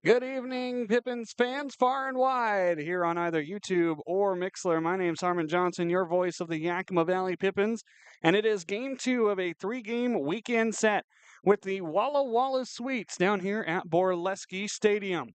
Good evening, Pippins fans far and wide, here on either YouTube or Mixler. My name's Harmon Johnsen, your voice of the Yakima Valley Pippins, and it is game 2 of a 3-game weekend set with the Walla Walla Sweets down here at Borleske Stadium.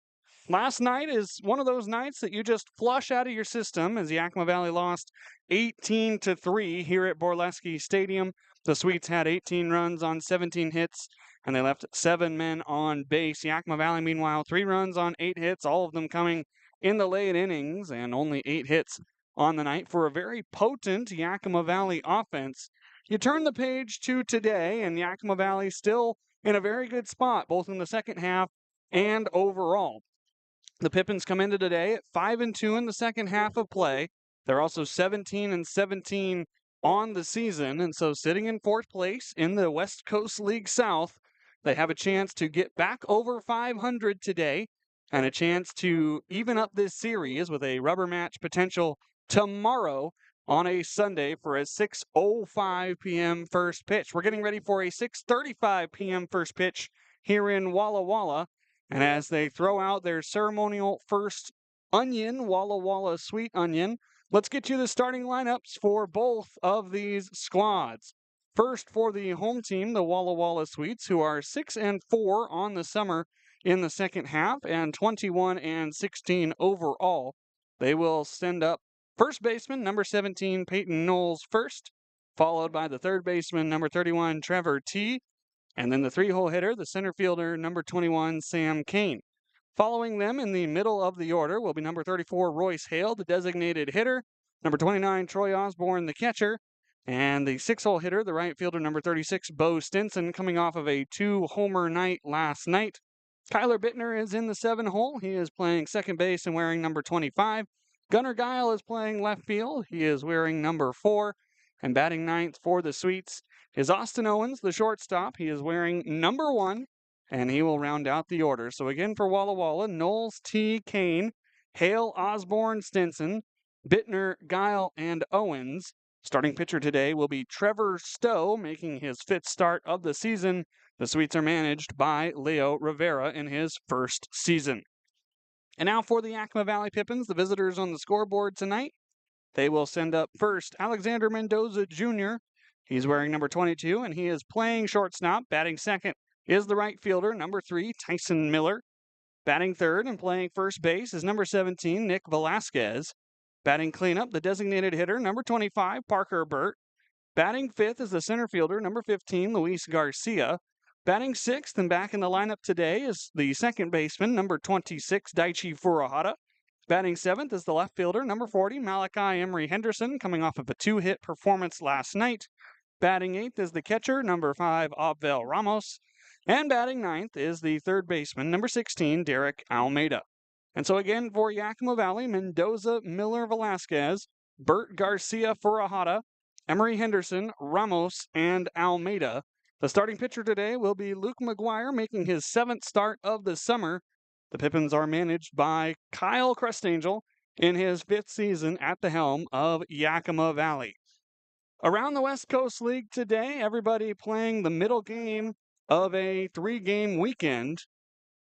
Last night is one of those nights that you just flush out of your system as Yakima Valley lost 18-3 here at Borleske Stadium. The Sweets had 18 runs on 17 hits, and they left 7 men on base. Yakima Valley, meanwhile, 3 runs on 8 hits, all of them coming in the late innings, and only 8 hits on the night for a very potent Yakima Valley offense. You turn the page to today, and Yakima Valley still in a very good spot, both in the second half and overall. The Pippins come into today at 5-2 in the second half of play. They're also 17-17 on the season, and so sitting in 4th place in the West Coast League South, they have a chance to get back over 500 today and a chance to even up this series with a rubber match potential tomorrow on a Sunday for a 6:05 p.m. first pitch. We're getting ready for a 6:35 p.m. first pitch here in Walla Walla. And as they throw out their ceremonial first onion, Walla Walla Sweet Onion, let's get you the starting lineups for both of these squads. First, for the home team, the Walla Walla Sweets, who are 6-4 on the summer in the second half and 21-16 overall. They will send up first baseman, number 17, Peyton Knowles first, followed by the third baseman, number 31, Trevor T., and then the 3-hole hitter, the center fielder, number 21, Sam Kane. Following them in the middle of the order will be number 34, Royce Hale, the designated hitter, number 29, Troy Osborne, the catcher, and the 6-hole hitter, the right fielder, number 36, Bo Stinson, coming off of a 2-homer night last night. Kyler Bittner is in the 7-hole. He is playing second base and wearing number 25. Gunnar Guile is playing left field. He is wearing number 4. And batting ninth for the Sweets is Austin Owens, the shortstop. He is wearing number 1, and he will round out the order. So again for Walla Walla, Knowles, T, Kane, Hale, Osborne, Stinson, Bittner, Guile, and Owens. Starting pitcher today will be Trevor Stowe, making his 5th start of the season. The Sweets are managed by Leo Rivera in his first season. And now for the Yakima Valley Pippins, the visitors on the scoreboard tonight. They will send up first Alexander Mendoza Jr. He's wearing number 22, and he is playing shortstop. Batting second is the right fielder, number 3, Tyson Miller. Batting third and playing first base is number 17, Nick Velasquez. Batting cleanup, the designated hitter, number 25, Parker Burt. Batting fifth is the center fielder, number 15, Luis Garcia. Batting sixth and back in the lineup today is the second baseman, number 26, Daichi Furuhata. Batting seventh is the left fielder, number 40, Malachi Emery Henderson, coming off of a 2-hit performance last night. Batting eighth is the catcher, number 5, Abel Ramos. And batting ninth is the third baseman, number 16, Derek Almeida. And so again for Yakima Valley, Mendoza, Miller, Velasquez, Burt, Garcia, Furuhata, Emery Henderson, Ramos, and Almeida. The starting pitcher today will be Luke McGuire, making his 7th start of the summer. The Pippins are managed by Kyle Crestangel in his 5th season at the helm of Yakima Valley. Around the West Coast League today, everybody playing the middle game of a 3-game weekend.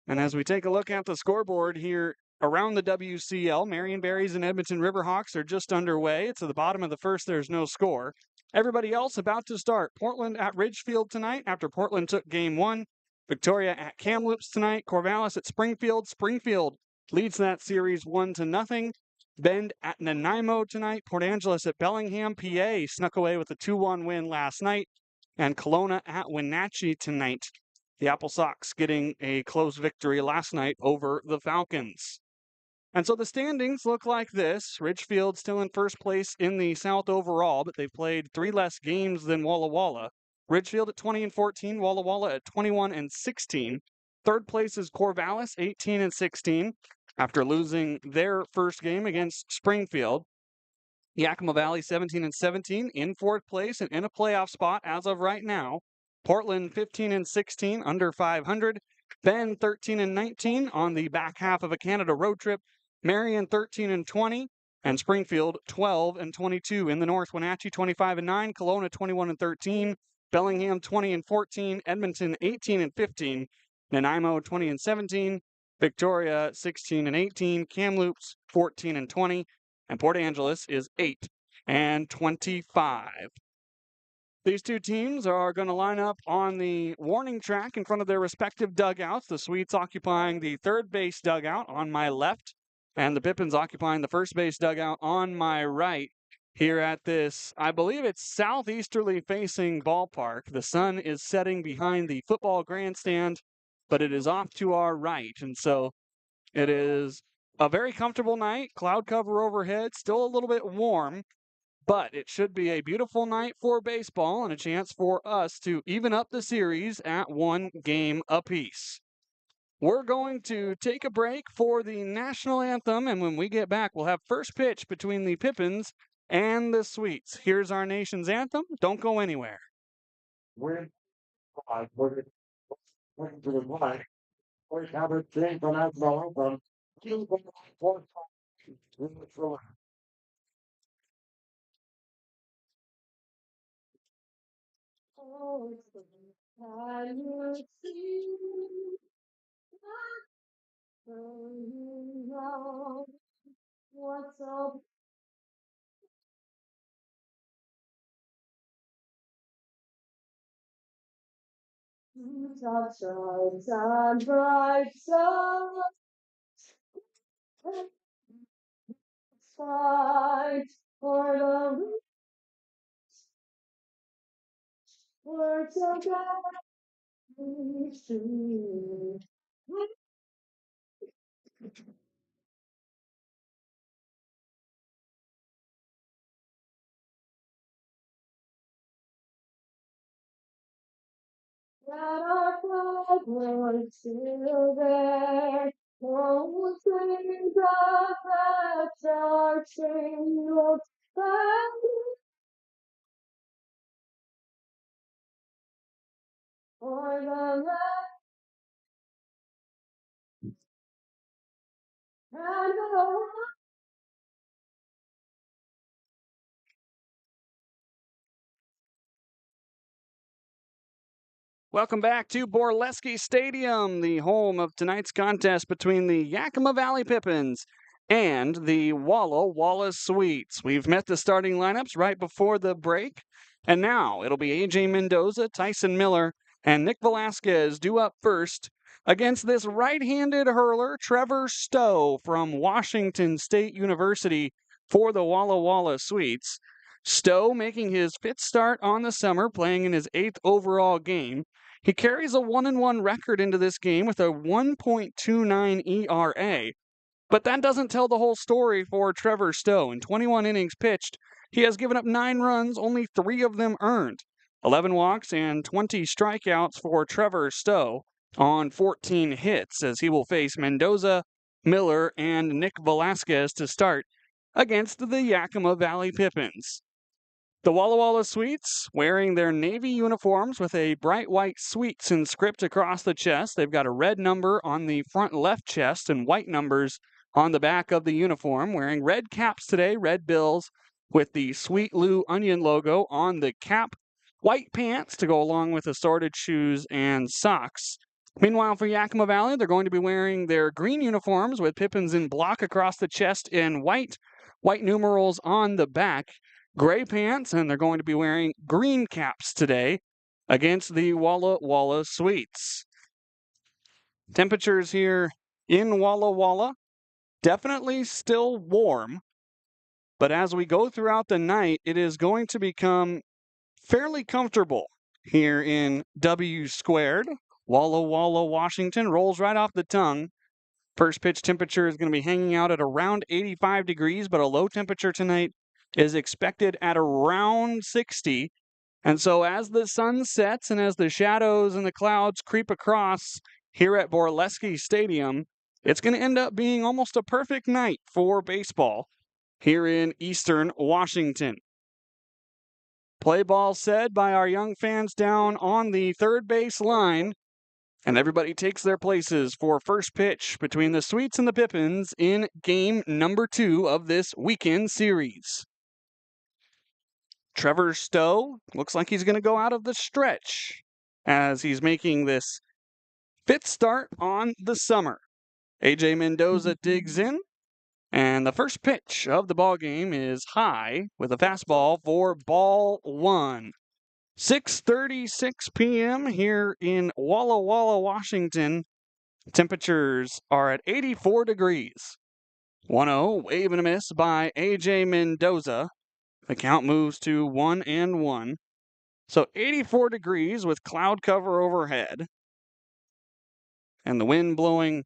And as we take a look at the scoreboard here around the WCL, Marion Berries and Edmonton Riverhawks are just underway. It's at the bottom of the first. There's no score. Everybody else about to start. Portland at Ridgefield tonight after Portland took game 1. Victoria at Kamloops tonight. Corvallis at Springfield. Springfield leads that series 1-0. Bend at Nanaimo tonight. Port Angeles at Bellingham. PA snuck away with a 2-1 win last night. And Kelowna at Wenatchee tonight. The Apple Sox getting a close victory last night over the Falcons. And so the standings look like this. Ridgefield still in first place in the South overall, but they've played 3 less games than Walla Walla. Ridgefield at 20-14, Walla Walla at 21-16. Third place is Corvallis, 18-16, after losing their first game against Springfield. Yakima Valley, 17-17, in 4th place and in a playoff spot as of right now. Portland, 15-16, under 500. Bend, 13-19, on the back half of a Canada road trip. Marion, 13-20, and Springfield 12-22. In the North, Wenatchee 25-9, Kelowna 21-13, Bellingham 20-14, Edmonton 18-15, Nanaimo 20-17, Victoria 16-18, Kamloops 14-20, and Port Angeles is 8-25. These two teams are going to line up on the warning track in front of their respective dugouts. The Sweets occupying the third base dugout on my left, and the Pippins occupying the first base dugout on my right. Here at this, I believe it's southeasterly facing ballpark. The sun is setting behind the football grandstand, but it is off to our right. And so it is a very comfortable night. Cloud cover overhead, still a little bit warm. But it should be a beautiful night for baseball and a chance for us to even up the series at 1 game apiece. We're going to take a break for the national anthem, and when we get back, we'll have first pitch between the Pippins and the Sweets. Here's our nation's anthem. Don't go anywhere. We have a drink on our phone. Can you see what's up? Sunshine and bright sun, fight for the words of God. That our flag was still there. Oh, things of that are changed. For the land and the Welcome back to Borleske Stadium, the home of tonight's contest between the Yakima Valley Pippins and the Walla Walla Sweets. We've met the starting lineups right before the break, and now it'll be A.J. Mendoza, Tyson Miller, and Nick Velasquez due up first against this right-handed hurler, Trevor Stowe from Washington State University for the Walla Walla Sweets. Stowe making his 5th start on the summer, playing in his 8th overall game. He carries a 1-1 record into this game with a 1.29 ERA. But that doesn't tell the whole story for Trevor Stowe. In 21 innings pitched, he has given up 9 runs, only 3 of them earned. 11 walks and 20 strikeouts for Trevor Stowe on 14 hits, as he will face Mendoza, Miller, and Nick Velasquez to start against the Yakima Valley Pippins. The Walla Walla Sweets wearing their navy uniforms with a bright white Sweets in script across the chest. They've got a red number on the front left chest and white numbers on the back of the uniform. Wearing red caps today, red bills with the Sweet Lou Onion logo on the cap. White pants to go along with assorted shoes and socks. Meanwhile, for Yakima Valley, they're going to be wearing their green uniforms with Pippins in block across the chest in white numerals on the back. Gray pants, and they're going to be wearing green caps today against the Walla Walla Sweets. Temperatures here in Walla Walla, definitely still warm, but as we go throughout the night, it is going to become fairly comfortable here in W squared. Walla Walla, Washington rolls right off the tongue. First pitch temperature is going to be hanging out at around 85 degrees, but a low temperature tonight is expected at around 60. And so as the sun sets and as the shadows and the clouds creep across here at Borleske Stadium, it's going to end up being almost a perfect night for baseball here in Eastern Washington. Play ball said by our young fans down on the third base line. And everybody takes their places for first pitch between the Sweets and the Pippins in game number 2 of this weekend series. Trevor Stowe looks like he's going to go out of the stretch as he's making this 5th start on the summer. AJ Mendoza digs in, and the first pitch of the ball game is high with a fastball for ball 1. 6:36 p.m. here in Walla Walla, Washington. Temperatures are at 84 degrees. 1-0, wave and a miss by AJ Mendoza. The count moves to 1-1. So 84 degrees with cloud cover overhead. And the wind blowing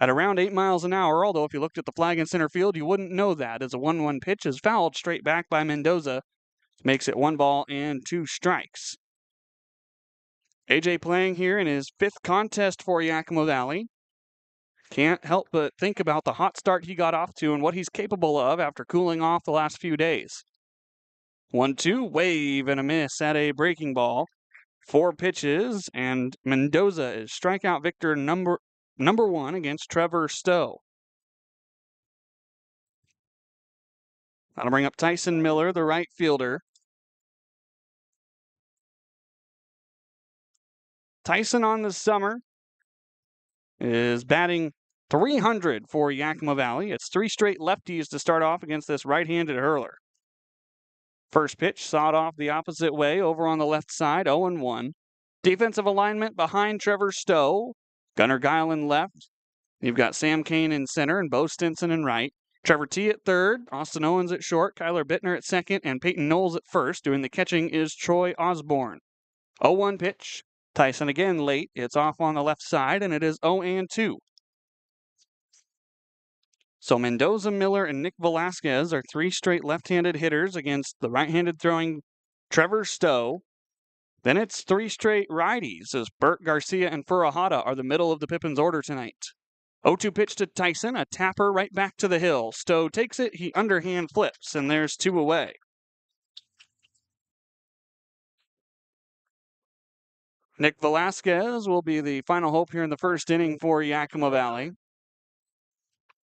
at around 8 miles an hour, although if you looked at the flag in center field, you wouldn't know that, as a 1-1 pitch is fouled straight back by Mendoza. Makes it 1 ball and 2 strikes. AJ playing here in his 5th contest for Yakima Valley. Can't help but think about the hot start he got off to and what he's capable of after cooling off the last few days. 1-2, wave and a miss at a breaking ball. 4 pitches, and Mendoza is strikeout victor number 1 against Trevor Stowe. That'll bring up Tyson Miller, the right fielder. Tyson on the summer is batting .300 for Yakima Valley. It's 3 straight lefties to start off against this right-handed hurler. First pitch sawed off the opposite way over on the left side, 0-1. Defensive alignment behind Trevor Stowe. Gunnar Geilen left. You've got Sam Kane in center and Bo Stinson in right. Trevor T at third, Austin Owens at short, Kyler Bittner at second, and Peyton Knowles at first. Doing the catching is Troy Osborne. 0-1 pitch. Tyson again late. It's off on the left side, and it is 0-2. So Mendoza, Miller, and Nick Velasquez are 3 straight left-handed hitters against the right-handed throwing Trevor Stowe. Then it's 3 straight righties as Burt, Garcia, and Furuhata are the middle of the Pippins order tonight. 0-2 pitch to Tyson, a tapper right back to the hill. Stowe takes it, he underhand flips, and there's 2 away. Nick Velasquez will be the final hope here in the first inning for Yakima Valley.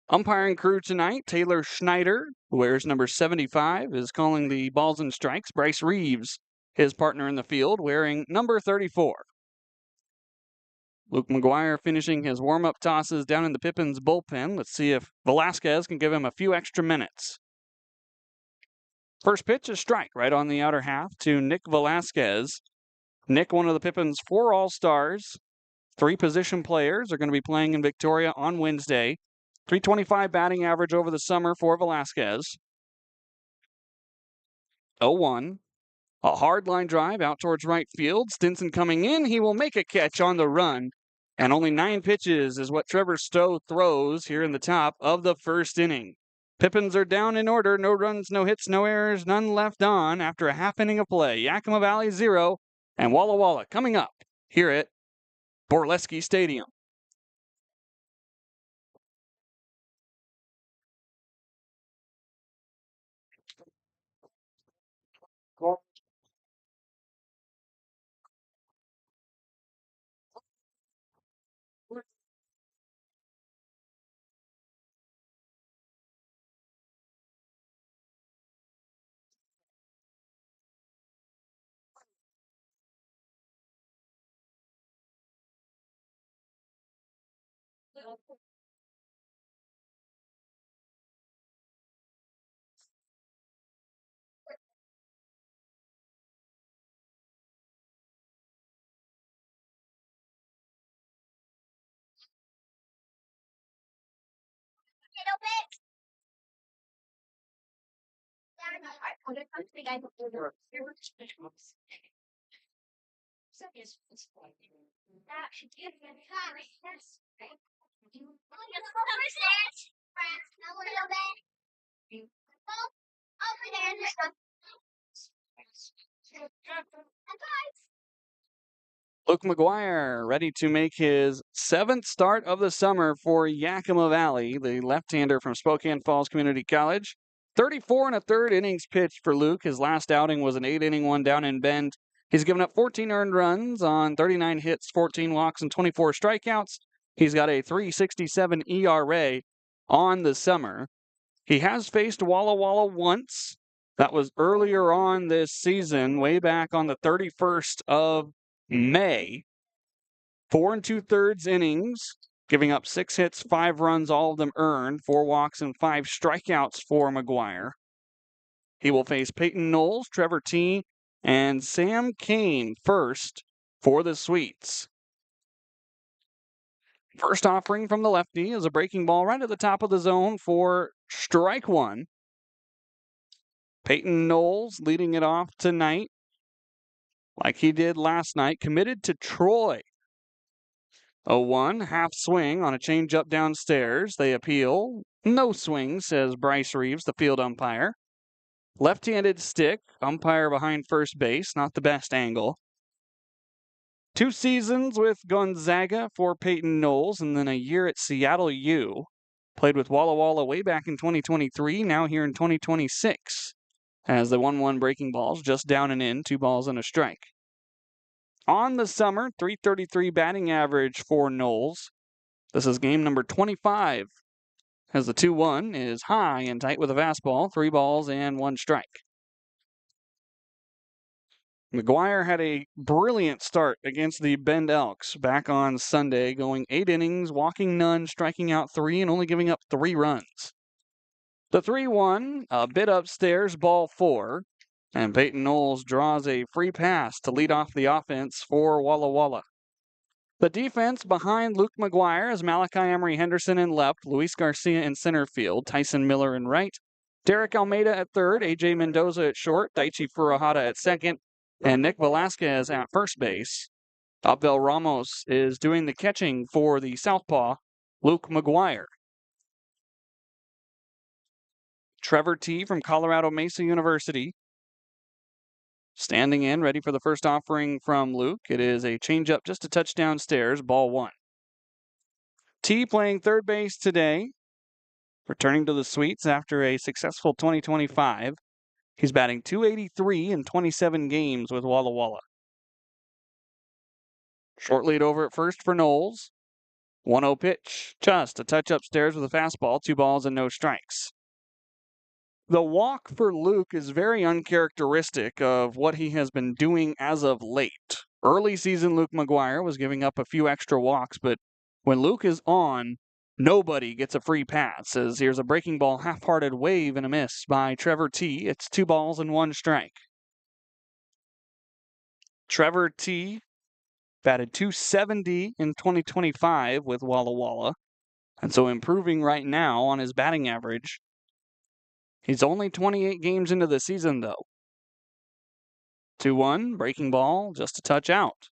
Umpiring crew tonight, Taylor Schneider, who wears number 75, is calling the balls and strikes. Bryce Reeves, his partner in the field, wearing number 34. Luke McGuire finishing his warm-up tosses down in the Pippins bullpen. Let's see if Velasquez can give him a few extra minutes. First pitch, a strike right on the outer half to Nick Velasquez. Nick, one of the Pippins' 4 All-Stars. 3 position players are going to be playing in Victoria on Wednesday. .325 batting average over the summer for Velasquez. 0-1. A hard line drive out towards right field. Stinson coming in. He will make a catch on the run. And only 9 pitches is what Trevor Stowe throws here in the top of the first inning. Pippins are down in order. No runs, no hits, no errors, none left on after a half inning of play. Yakima Valley 0 and Walla Walla coming up here at Borleske Stadium. Luke McGuire ready to make his 7th start of the summer for Yakima Valley, the left-hander from Spokane Falls Community College. 34 1/3 innings pitched for Luke. His last outing was an 8-inning one down in Bend. He's given up 14 earned runs on 39 hits, 14 walks, and 24 strikeouts. He's got a 3.67 ERA on the summer. He has faced Walla Walla once. That was earlier on this season, way back on the 31st of May. 4 2/3 innings, giving up 6 hits, 5 runs, all of them earned, 4 walks, and 5 strikeouts for McGuire. He will face Peyton Knowles, Trevor T., and Sam Kane first for the Sweets. First offering from the lefty is a breaking ball right at the top of the zone for strike one. Peyton Knowles leading it off tonight like he did last night, committed to Troy. 0-1, half swing on a changeup downstairs. They appeal. No swing, says Bryce Reeves, the field umpire. Left-handed stick, umpire behind first base, not the best angle. 2 seasons with Gonzaga for Peyton Knowles, and then a year at Seattle U. Played with Walla Walla way back in 2023, now here in 2026. As the 1-1 breaking balls, just down and in, 2 balls and a strike. On the summer, .333 batting average for Knowles. This is game number 25, as the 2-1 is high and tight with a fastball, 3 balls and 1 strike. McGuire had a brilliant start against the Bend Elks back on Sunday, going 8 innings, walking none, striking out 3, and only giving up 3 runs. The 3-1, a bit upstairs, ball 4, and Peyton Knowles draws a free pass to lead off the offense for Walla Walla. The defense behind Luke McGuire is Malachi Emery Henderson in left, Luis Garcia in center field, Tyson Miller in right, Derek Almeida at third, AJ Mendoza at short, Daichi Furuhata at second, and Nick Velasquez at first base. Abel Ramos is doing the catching for the southpaw, Luke McGuire. Trevor T. from Colorado Mesa University standing in, ready for the first offering from Luke. It is a changeup just a touch downstairs, ball 1. T playing third base today, returning to the Sweets after a successful 2025. He's batting .283 in 27 games with Walla Walla. Short lead over at first for Knowles. 1-0 pitch, just a touch upstairs with a fastball, 2 balls and no strikes. The walk for Luke is very uncharacteristic of what he has been doing as of late. Early season Luke McGuire was giving up a few extra walks, but when Luke is on, nobody gets a free pass, as here's a breaking ball, half-hearted wave and a miss by Trevor T. It's 2 balls and 1 strike. Trevor T. batted .270 in 2025 with Walla Walla, and so improving right now on his batting average. He's only 28 games into the season, though. 2-1, breaking ball, just a touch out.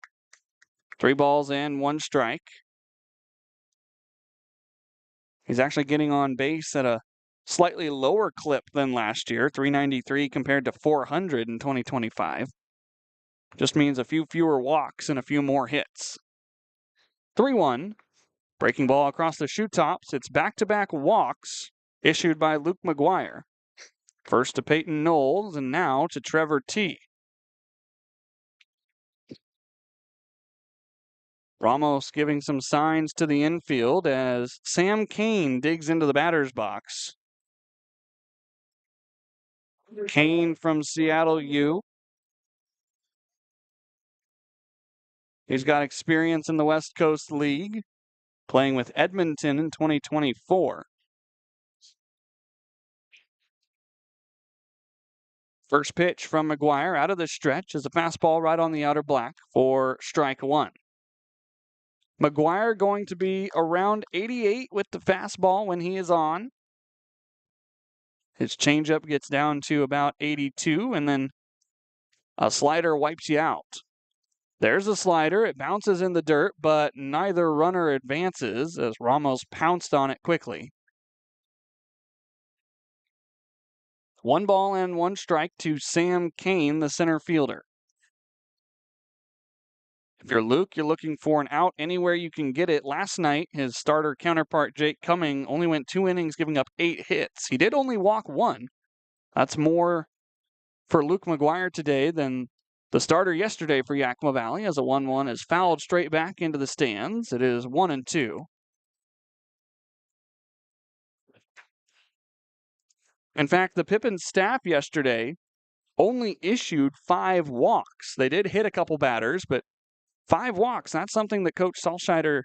3 balls and 1 strike. He's actually getting on base at a slightly lower clip than last year, 393 compared to 400 in 2025. Just means a few fewer walks and a few more hits. 3-1, breaking ball across the shoe tops. It's back-to-back walks issued by Luke McGuire. First to Peyton Knowles, and now to Trevor T. Ramos giving some signs to the infield as Sam Kane digs into the batter's box. Kane from Seattle U. He's got experience in the West Coast League, playing with Edmonton in 2024. First pitch from McGuire out of the stretch is a fastball right on the outer black for strike 1. McGuire going to be around 88 with the fastball when he is on. His changeup gets down to about 82, and then a slider wipes you out. There's a slider. It bounces in the dirt, but neither runner advances as Ramos pounced on it quickly. 1 ball and 1 strike to Sam Kane, the center fielder. If you're Luke, you're looking for an out anywhere you can get it. Last night, his starter counterpart, Jake Cumming, only went 2 innings, giving up 8 hits. He did only walk 1. That's more for Luke McGuire today than The starter yesterday for Yakima Valley as a 1-1 is fouled straight back into the stands. It is 1-2. In fact, the Pippins staff yesterday only issued 5 walks. They did hit a couple batters, but 5 walks, that's something that Coach Salscheider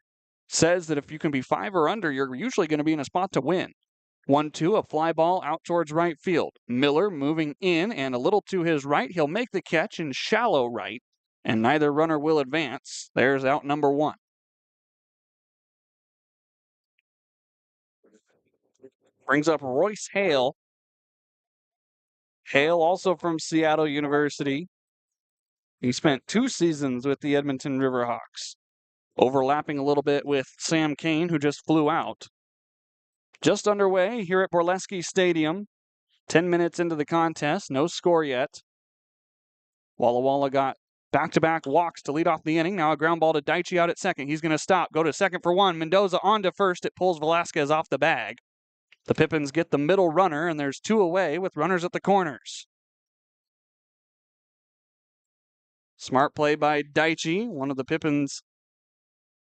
says that if you can be 5 or under, you're usually going to be in a spot to win. 1-2, a fly ball out towards right field. Miller moving in and a little to his right. He'll make the catch in shallow right, and neither runner will advance. There's out number 1. Brings up Royce Hale. Hale also from Seattle University. He spent 2 seasons with the Edmonton Riverhawks, overlapping a little bit with Sam Kane, who just flew out. Just underway here at Borleske Stadium. 10 minutes into the contest, no score yet. Walla Walla got back-to-back walks to lead off the inning. Now a ground ball to Daichi out at second. He's going to stop, go to second for 1. Mendoza on to first. It pulls Velasquez off the bag. The Pippins get the middle runner, and there's 2 away with runners at the corners. Smart play by Daichi, one of the Pippins'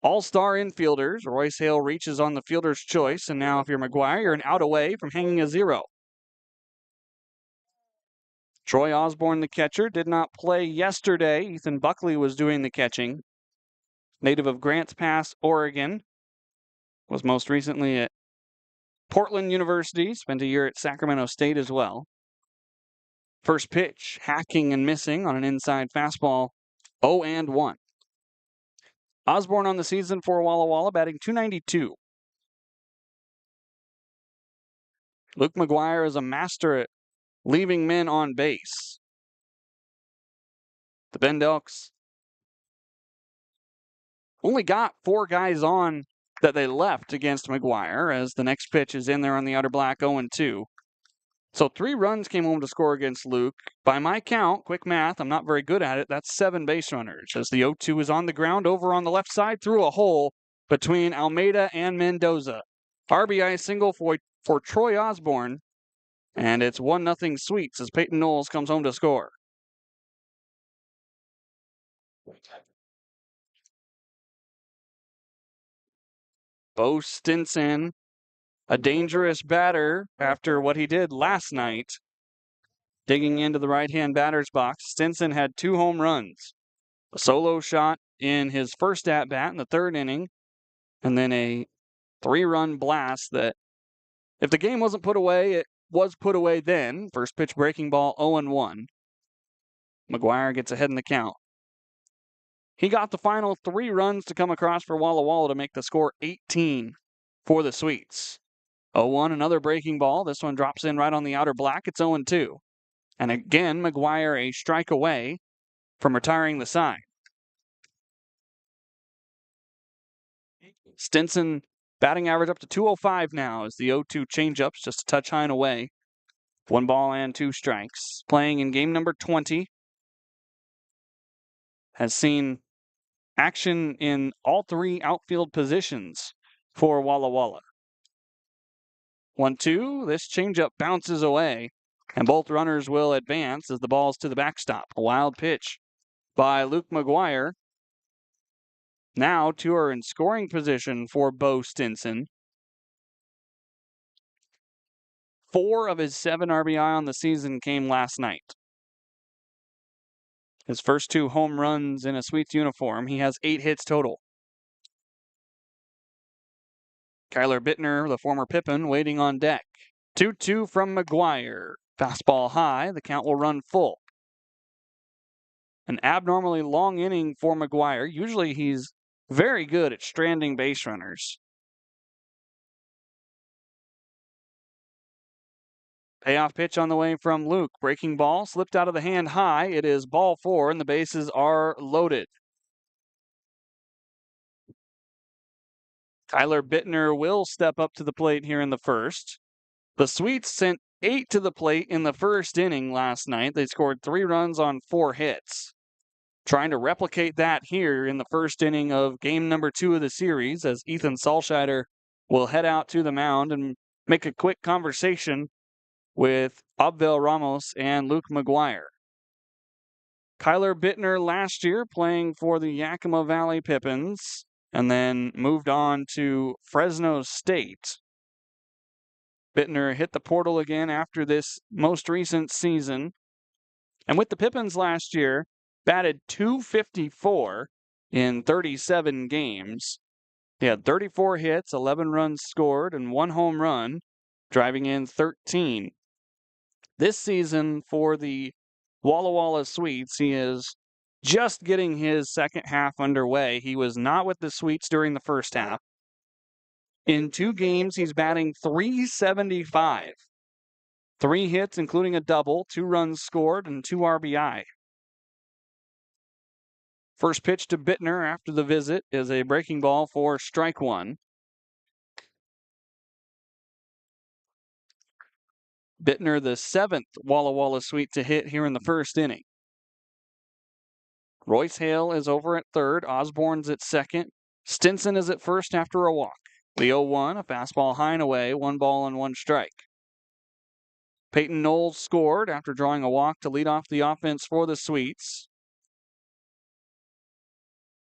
all-star infielders. Royce Hale reaches on the fielder's choice, and now if you're McGuire, you're an out away from hanging a 0. Troy Osborne, the catcher, did not play yesterday. Ethan Buckley was doing the catching. Native of Grants Pass, Oregon. Was most recently at Portland University. Spent a year at Sacramento State as well. First pitch, hacking and missing on an inside fastball. 0-1. Osborne on the season for Walla Walla, batting .292. Luke McGuire is a master at leaving men on base. The Bend Elks only got 4 guys on that they left against McGuire, as the next pitch is in there on the outer black, 0-2. So 3 runs came home to score against Luke. By my count, quick math, I'm not very good at it, that's 7 base runners, as the 0-2 is on the ground over on the left side through a hole between Almeida and Mendoza. RBI single for Troy Osborne, and it's 1-0 Sweets as Peyton Knowles comes home to score. Bo Stinson, a dangerous batter after what he did last night, digging into the right-hand batter's box. Stinson had 2 home runs, a solo shot in his first at-bat in the 3rd inning, and then a 3-run blast that, if the game wasn't put away, it was put away then. First pitch breaking ball, 0-1. McGuire gets ahead in the count. He got the final 3 runs to come across for Walla Walla to make the score 18 for the Sweets. 0-1, another breaking ball. This one drops in right on the outer black. It's 0-2. And again, McGuire a strike away from retiring the side. Stinson batting average up to .205 now as the 0-2 changeups just a touch high and away. 1 ball and 2 strikes. Playing in game number 20. Has seen action in all 3 outfield positions for Walla Walla. 1-2, this changeup bounces away, and both runners will advance as the ball's to the backstop. A wild pitch by Luke McGuire. Now 2 are in scoring position for Bo Stinson. 4 of his 7 RBI on the season came last night. His first 2 home runs in a Sweets uniform. He has 8 hits total. Kyler Bittner, the former Pippin, waiting on deck. 2-2 from McGuire. Fastball high. The count will run full. An abnormally long inning for McGuire. Usually he's very good at stranding base runners. Payoff pitch on the way from Luke. Breaking ball, slipped out of the hand high. It is ball 4, and the bases are loaded. Tyler Bittner will step up to the plate here in the first. The Sweets sent 8 to the plate in the first inning last night. They scored 3 runs on 4 hits. Trying to replicate that here in the first inning of game number 2 of the series, as Ethan Salscheider will head out to the mound and make a quick conversation with Abel Ramos and Luke McGuire. Kyler Bittner last year playing for the Yakima Valley Pippins and then moved on to Fresno State. Bittner hit the portal again after this most recent season. And with the Pippins last year, batted .254 in 37 games. He had 34 hits, 11 runs scored, and 1 home run, driving in 13. This season for the Walla Walla Sweets, he is just getting his second half underway. He was not with the Sweets during the first half. In 2 games, he's batting .375. 3 hits, including a double, 2 runs scored, and 2 RBI. First pitch to Bittner after the visit is a breaking ball for strike 1. Bittner, the 7th Walla Walla Sweet to hit here in the first inning. Royce Hale is over at third. Osborne's at second. Stinson is at first after a walk. The 0-1, a fastball high and away, 1 ball and 1 strike. Peyton Knowles scored after drawing a walk to lead off the offense for the Sweets.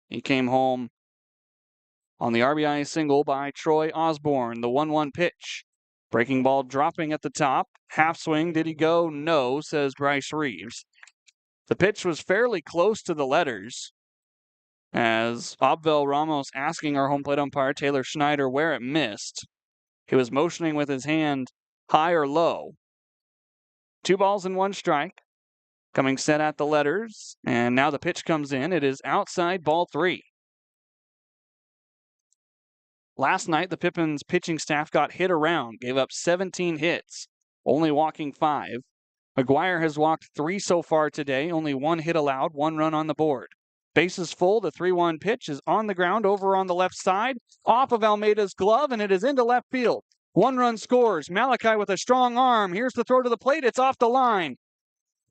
He came home on the RBI single by Troy Osborne, the 1-1 pitch. Breaking ball dropping at the top. Half swing, did he go? No, says Bryce Reeves. The pitch was fairly close to the letters, as Abel Ramos asking our home plate umpire, Taylor Schneider, where it missed. He was motioning with his hand high or low. 2 balls and 1 strike. Coming set at the letters, and now the pitch comes in. It is outside, ball 3. Last night, the Pippins pitching staff got hit around, gave up 17 hits, only walking 5. McGuire has walked 3 so far today, only 1 hit allowed, 1 run on the board. Bases full, the 3-1 pitch is on the ground over on the left side, off of Almeida's glove, and it is into left field. 1 run scores. Malachi with a strong arm. Here's the throw to the plate. It's off the line.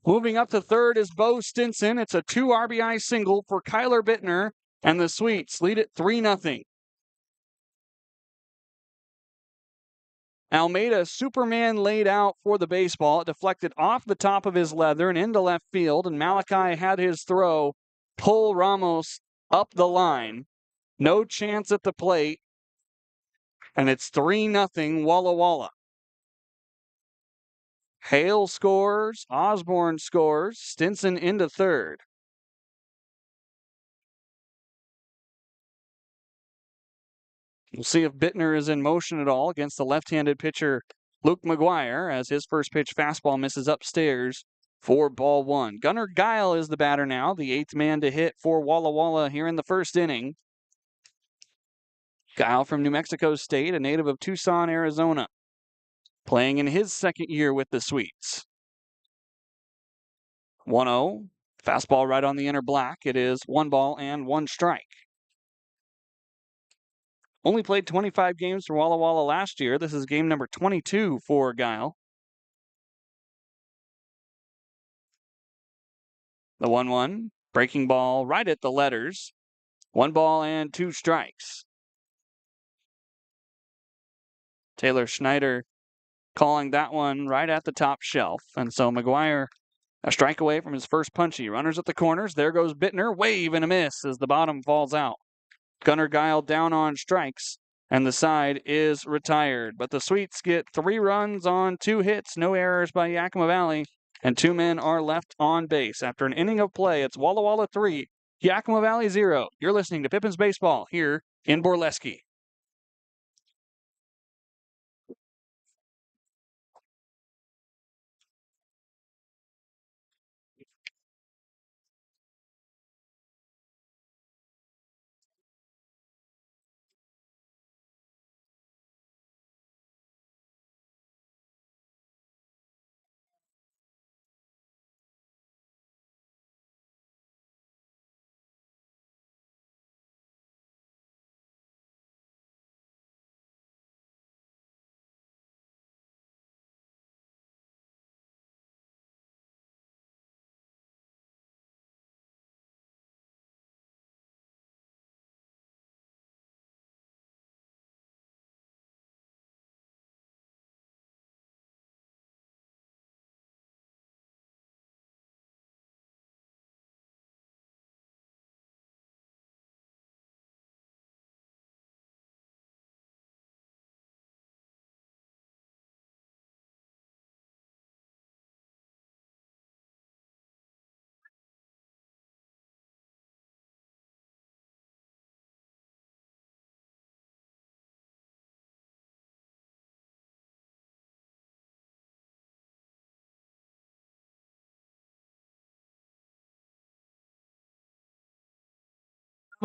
Moving up to third is Bo Stinson. It's a 2 RBI single for Kyler Bittner, and the Sweets lead it 3-0. Almeida, Superman laid out for the baseball. It deflected off the top of his leather and into left field, and Malachi had his throw pull Ramos up the line. No chance at the plate, and it's 3-0 Walla Walla. Hale scores, Osborne scores, Stinson into third. We'll see if Bittner is in motion at all against the left-handed pitcher Luke McGuire, as his first pitch fastball misses upstairs for ball 1. Gunnar Geil is the batter now, the 8th man to hit for Walla Walla here in the first inning. Geil from New Mexico State, a native of Tucson, Arizona, playing in his second year with the Sweets. 1-0, fastball right on the inner black. It is 1 ball and 1 strike. Only played 25 games for Walla Walla last year. This is game number 22 for Geil. The 1-1, breaking ball right at the letters. 1 ball and 2 strikes. Taylor Schneider calling that one right at the top shelf. And so McGuire a strike away from his first punchy. Runners at the corners. There goes Bittner. Wave and a miss as the bottom falls out. Gunnar Geil down on strikes, and the side is retired. But the Sweets get 3 runs on 2 hits. No errors by Yakima Valley, and 2 men are left on base. After an inning of play, it's Walla Walla 3, Yakima Valley 0. You're listening to Pippins Baseball here in Borleske.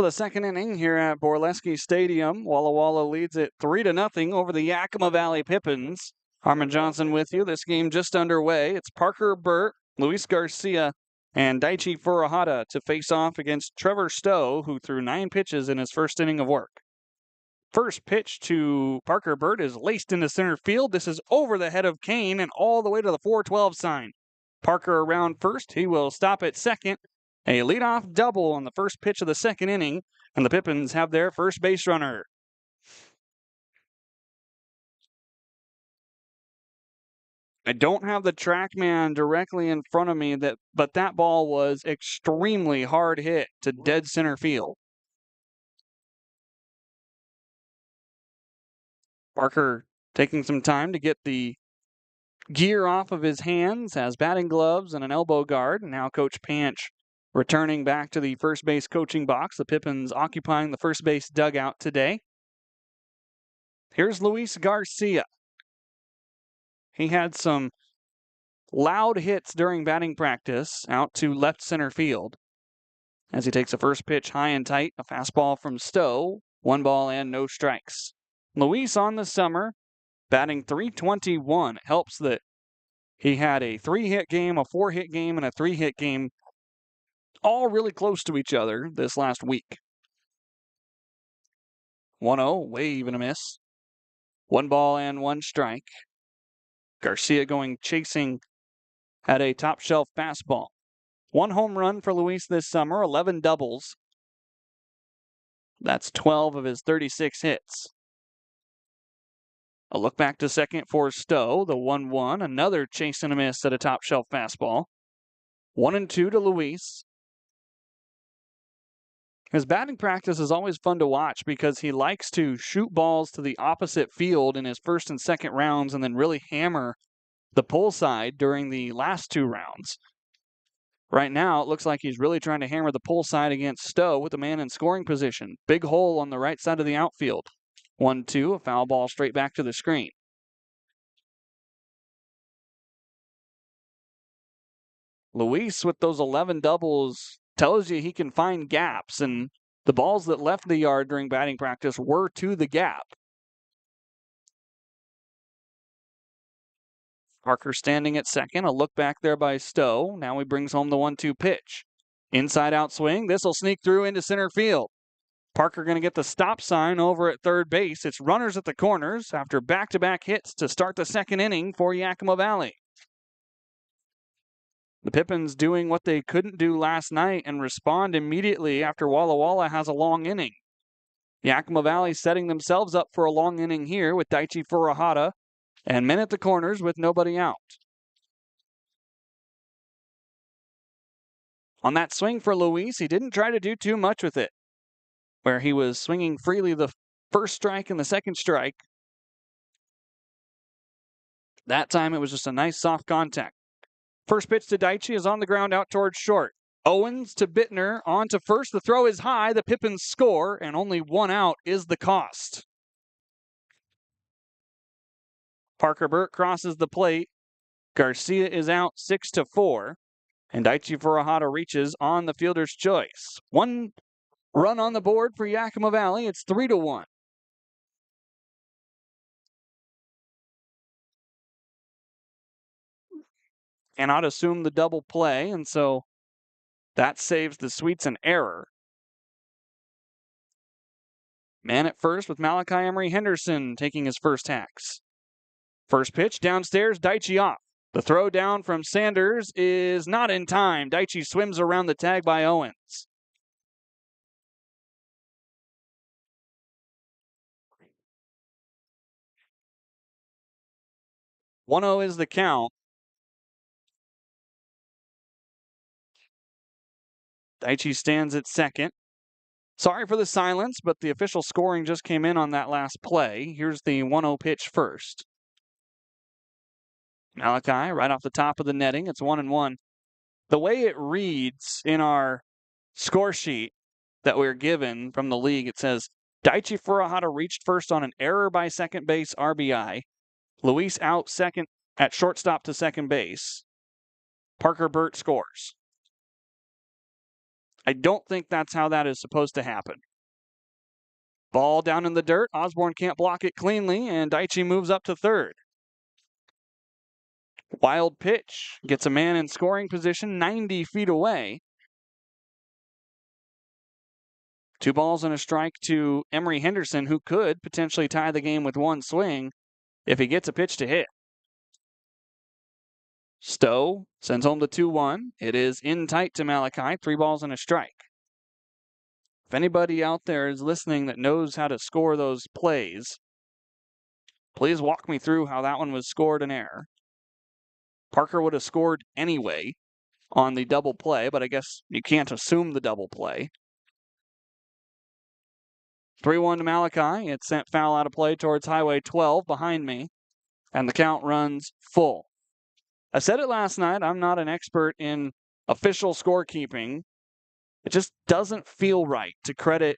of the second inning here at Borleske Stadium. Walla Walla leads it 3-0 over the Yakima Valley Pippins. Harmon Johnsen with you. This game just underway. It's Parker Burt, Luis Garcia, and Daichi Furuhata to face off against Trevor Stowe, who threw 9 pitches in his first inning of work. First pitch to Parker Burt is laced into center field. This is over the head of Kane and all the way to the 412 sign. Parker around first. He will stop at second. A leadoff double on the first pitch of the second inning, and the Pippins have their first base runner. I don't have the TrackMan directly in front of me, but that ball was extremely hard hit to dead center field. Parker taking some time to get the gear off of his hands, has batting gloves and an elbow guard. Now Coach Panch returning back to the first base coaching box. The Pippins occupying the first base dugout today. Here's Luis Garcia. He had some loud hits during batting practice out to left center field as he takes a first pitch high and tight, a fastball from Stowe, 1 ball and no strikes. Luis on the summer, batting .321. It helps that he had a 3-hit game, a 4-hit game, and a 3-hit game, all really close to each other this last week. 1-0, wave and a miss. 1 ball and 1 strike. Garcia going chasing at a top shelf fastball. 1 home run for Luis this summer, 11 doubles. That's 12 of his 36 hits. A look back to second for Stowe, the 1-1, another chase and a miss at a top shelf fastball. 1-2 to Luis. His batting practice is always fun to watch because he likes to shoot balls to the opposite field in his first and second rounds and then really hammer the pull side during the last 2 rounds. Right now, it looks like he's really trying to hammer the pull side against Stowe with a man in scoring position. Big hole on the right side of the outfield. 1-2, a foul ball straight back to the screen. Luis, with those 11 doubles, tells you he can find gaps, and the balls that left the yard during batting practice were to the gap. Parker standing at second, a look back there by Stowe. Now he brings home the 1-2 pitch. Inside out swing, this will sneak through into center field. Parker going to get the stop sign over at third base. It's runners at the corners after back-to-back hits to start the second inning for Yakima Valley. The Pippins doing what they couldn't do last night and respond immediately after Walla Walla has a long inning. Yakima Valley setting themselves up for a long inning here with Daichi Furuhata and men at the corners with nobody out. On that swing for Luis, he didn't try to do too much with it, where he was swinging freely the first strike and the second strike. That time it was just a nice soft contact. First pitch to Daichi is on the ground out towards short. Owens to Bittner on to first. The throw is high. The Pippins score, and only 1 out is the cost. Parker Burt crosses the plate. Garcia is out 6-4, and Daichi Furuhata reaches on the fielder's choice. 1 run on the board for Yakima Valley. It's 3-1. Cannot assume the double play, and so that saves the Sweets an error. Man at first with Malachi Emery Henderson taking his first hacks. First pitch downstairs, Daichi off. The throw down from Sanders is not in time. Daichi swims around the tag by Owens. "1-0 is the count. Daichi stands at second. Sorry for the silence, but the official scoring just came in on that last play. Here's the 1-0 pitch first. Malachi right off the top of the netting. It's 1-1. The way it reads in our score sheet that we're given from the league, it says Daichi Furuhata reached first on an error by second base RBI. Luis out second at shortstop to second base. Parker Burt scores. I don't think that's how that is supposed to happen. Ball down in the dirt. Osborne can't block it cleanly, and Daichi moves up to third. Wild pitch. Gets a man in scoring position 90 feet away. 2 balls and a strike to Emery Henderson, who could potentially tie the game with one swing if he gets a pitch to hit. Stowe sends home the 2-1. It is in tight to Malachi. 3 balls and a strike. If anybody out there is listening that knows how to score those plays, please walk me through how that one was scored in error. Parker would have scored anyway on the double play, but I guess you can't assume the double play. 3-1 to Malachi. It sent foul out of play towards Highway 12 behind me, and the count runs full. I said it last night, I'm not an expert in official scorekeeping. It just doesn't feel right to credit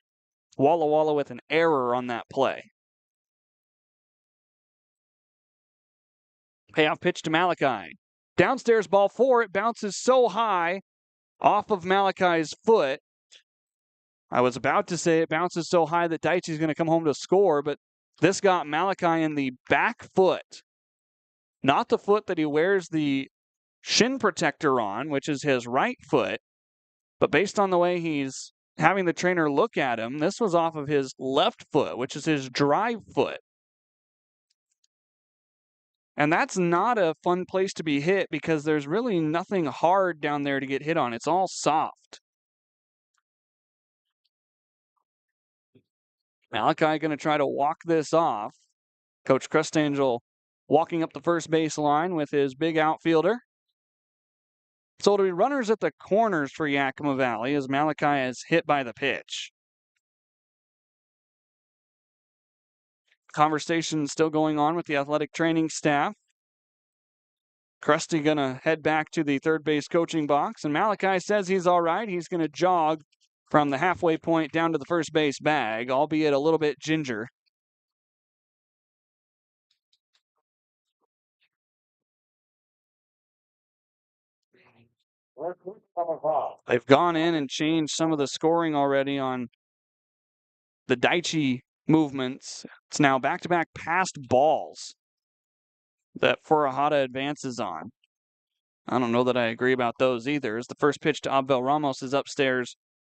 Walla Walla with an error on that play. Payoff pitch to Malachi. Downstairs ball 4, it bounces so high off of Malachi's foot. I was about to say it bounces so high that Daichi's going to come home to score, but this got Malachi in the back foot. Not the foot that he wears the shin protector on, which is his right foot, but based on the way he's having the trainer look at him, this was off of his left foot, which is his drive foot. And that's not a fun place to be hit because there's really nothing hard down there to get hit on. It's all soft. Malachi going to try to walk this off. Coach Crustangel walking up the first base line with his big outfielder. So it'll be runners at the corners for Yakima Valley as Malachi is hit by the pitch. Conversation still going on with the athletic training staff. Krusty going to head back to the third base coaching box, and Malachi says he's all right. He's going to jog from the halfway point down to the first base bag, albeit a little bit ginger. They've gone in and changed some of the scoring already on the Daichi movements. It's now back-to-back passed balls that Furuhata advances on. I don't know that I agree about those either. As the first pitch to Abel Ramos is upstairs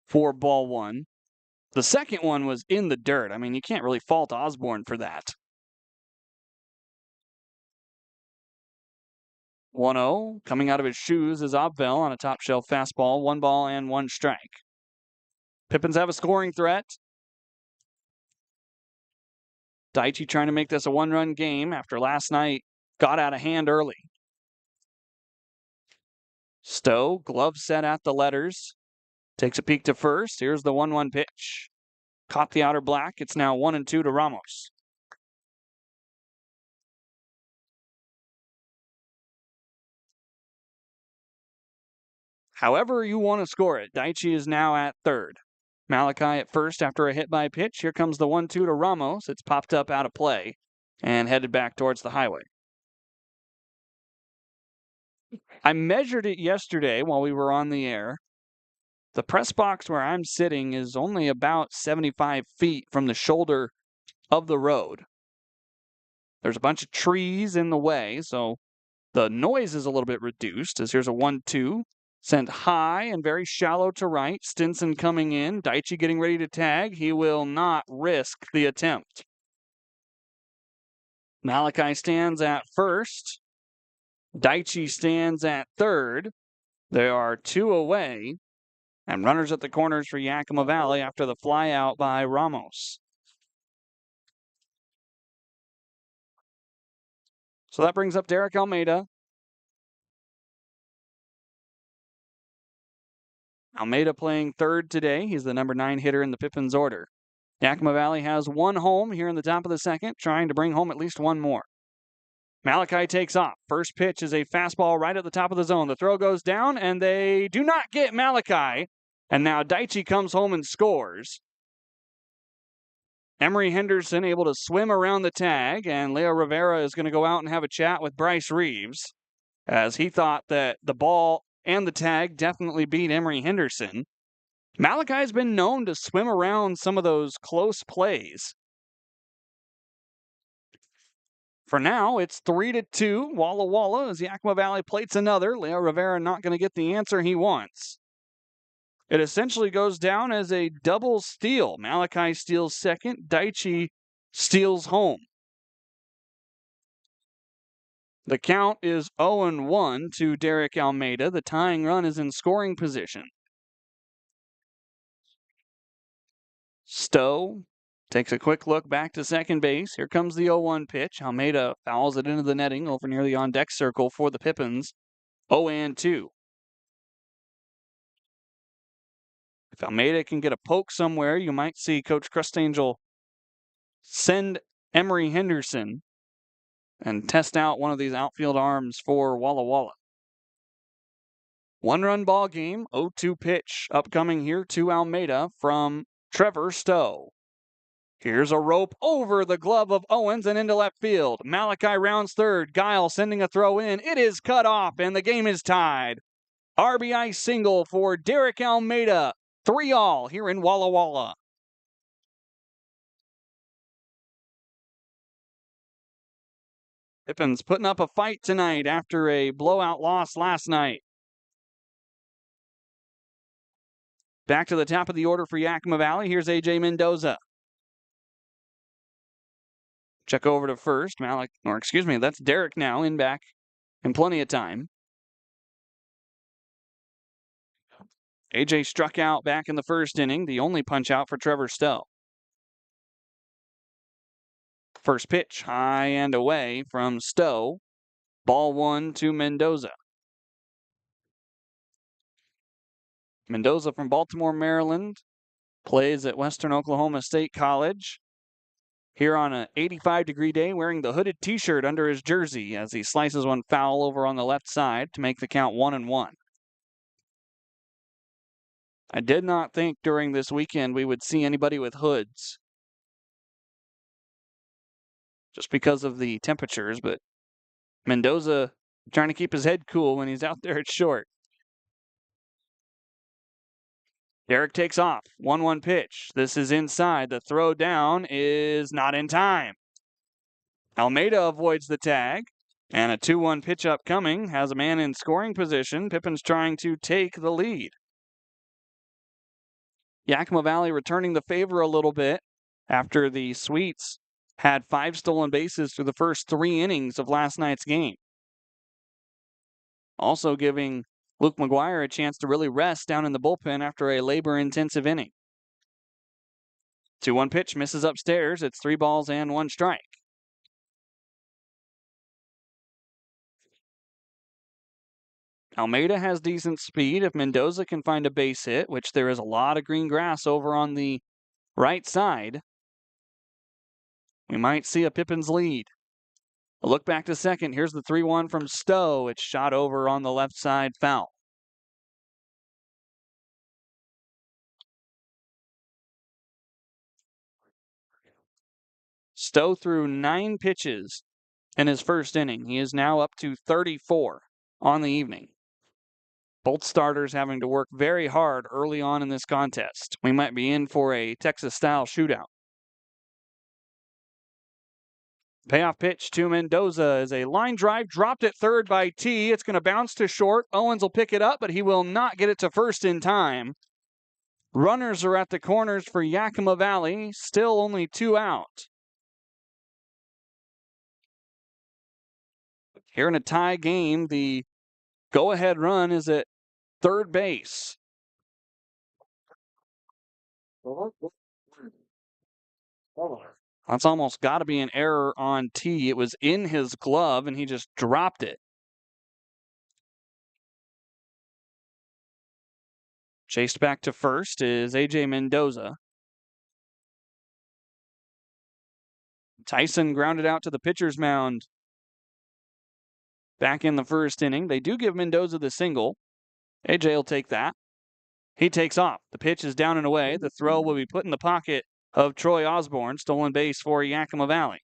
for ball 1. The second one was in the dirt. I mean, you can't really fault Osborne for that. 1-0. Coming out of his shoes is Abel on a top shelf fastball. 1 ball and 1 strike. Pippins have a scoring threat. Daichi trying to make this a 1-run game after last night got out of hand early. Stowe, glove set at the letters. Takes a peek to first. Here's the 1-1 pitch. Caught the outer black. It's now 1-2 to Ramos. However you want to score it, Daichi is now at third. Malachi at first after a hit by pitch. Here comes the 1-2 to Ramos. It's popped up out of play and headed back towards the highway. I measured it yesterday while we were on the air. The press box where I'm sitting is only about 75 feet from the shoulder of the road. There's a bunch of trees in the way, so the noise is a little bit reduced as here's a 1-2. Sent high and very shallow to right. Stinson coming in. Daichi getting ready to tag. He will not risk the attempt. Malachi stands at first. Daichi stands at third. They are 2 away. And runners at the corners for Yakima Valley after the flyout by Ramos. So that brings up Derek Almeida. Almeida playing third today. He's the number 9 hitter in the Pippins order. Yakima Valley has 1 home here in the top of the second, trying to bring home at least 1 more. Malachi takes off. First pitch is a fastball right at the top of the zone. The throw goes down, and they do not get Malachi. And now Daichi comes home and scores. Emery Henderson able to swim around the tag, and Leo Rivera is going to go out and have a chat with Bryce Reeves, as he thought that the ball and the tag definitely beat Emery Henderson. Malachi's been known to swim around some of those close plays. For now, it's 3-2. Walla Walla as Yakima Valley plates another. Leo Rivera not going to get the answer he wants. It essentially goes down as a double steal. Malachi steals second. Daichi steals home. The count is 0-1 to Derek Almeida. The tying run is in scoring position. Stowe takes a quick look back to second base. Here comes the 0-1 pitch. Almeida fouls it into the netting over near the on-deck circle for the Pippins. 0-2. If Almeida can get a poke somewhere, you might see Coach Crustangel send Emery Henderson and test out one of these outfield arms for Walla Walla. One-run ball game, 0-2 pitch upcoming here to Almeida from Trevor Stowe. Here's a rope over the glove of Owens and into left field. Malachi rounds third. Guile sending a throw in. It is cut off, and the game is tied. RBI single for Derek Almeida. 3-all here in Walla Walla. Pippins putting up a fight tonight after a blowout loss last night. Back to the top of the order for Yakima Valley. Here's A.J. Mendoza. Check over to first. That's Derek now in back in plenty of time. A.J. struck out back in the first inning, the only punch out for Trevor Stowe. First pitch, high and away from Stowe. Ball 1 to Mendoza. Mendoza from Baltimore, Maryland, plays at Western Oklahoma State College. Here on an 85-degree day, wearing the hooded t-shirt under his jersey as he slices one foul over on the left side to make the count 1-1. I did not think during this weekend we would see anybody with hoods, just because of the temperatures, but Mendoza trying to keep his head cool when he's out there at short. Derek takes off. 1-1 pitch. This is inside. The throw down is not in time. Almeida avoids the tag. And a 2-1 pitch upcoming has a man in scoring position. Pippins trying to take the lead. Yakima Valley returning the favor a little bit after the Sweets had 5 stolen bases through the first 3 innings of last night's game. Also giving Luke McGuire a chance to really rest down in the bullpen after a labor-intensive inning. 2-1 pitch misses upstairs. It's 3 balls and 1 strike. Almeida has decent speed. If Mendoza can find a base hit, which there is a lot of green grass over on the right side, we might see a Pippins lead. A look back to second. Here's the 3-1 from Stowe. It's shot over on the left side, foul. Stowe threw 9 pitches in his first inning. He is now up to 34 on the evening. Both starters having to work very hard early on in this contest. We might be in for a Texas-style shootout. Payoff pitch to Mendoza is a line drive dropped at third by T. It's going to bounce to short. Owens will pick it up, but he will not get it to first in time. Runners are at the corners for Yakima Valley. Still only 2 out. Here in a tie game, the go-ahead run is at third base. That's almost got to be an error on T. It was in his glove, and he just dropped it. Chased back to first is A.J. Mendoza. Tyson grounded out to the pitcher's mound back in the first inning. They do give Mendoza the single. A.J. will take that. He takes off. The pitch is down and away. The throw will be put in the pocket of Troy Osborne. Stolen base for Yakima Valley.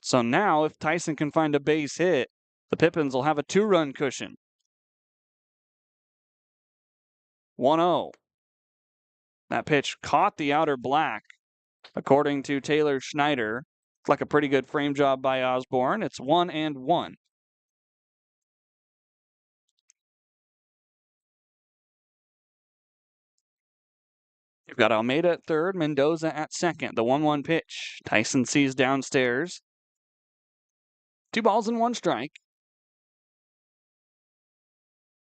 So now, if Tyson can find a base hit, The Pippins will have a 2-run cushion. 1-0. That pitch caught the outer black. According to Taylor Schneider, it's like a pretty good frame job by Osborne. It's 1-1. You've got Almeida at third, Mendoza at second. The 1-1 pitch. Tyson sees downstairs. 2 balls and 1 strike.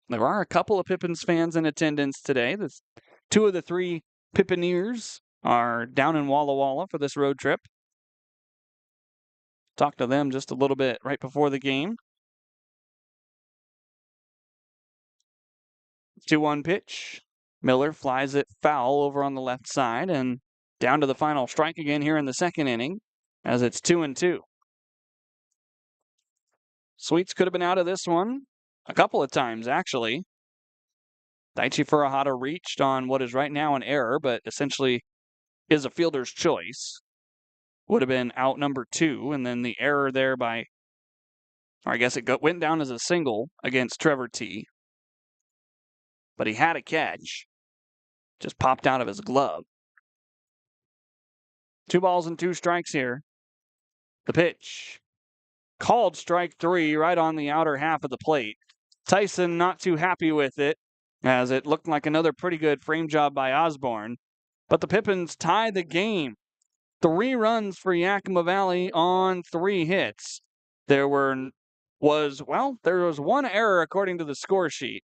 There are a couple of Pippins fans in attendance today. 2 of the 3 Pippineers are down in Walla Walla for this road trip. Talked to them just a little bit right before the game. 2-1 pitch. Miller flies it foul over on the left side and down to the final strike again here in the second inning as it's 2-2. Sweets could have been out of this one a couple of times, actually. Daichi Furuhata reached on what is right now an error, but essentially is a fielder's choice. Would have been out number 2, and then the error there or I guess it went down as a single against Trevor T. But he had a catch. Just popped out of his glove. 2 balls and 2 strikes here. The pitch. Called strike 3 right on the outer half of the plate. Tyson not too happy with it, as it looked like another pretty good frame job by Osborne. But the Pippins tie the game. 3 runs for Yakima Valley on 3 hits. There was 1 error according to the score sheet.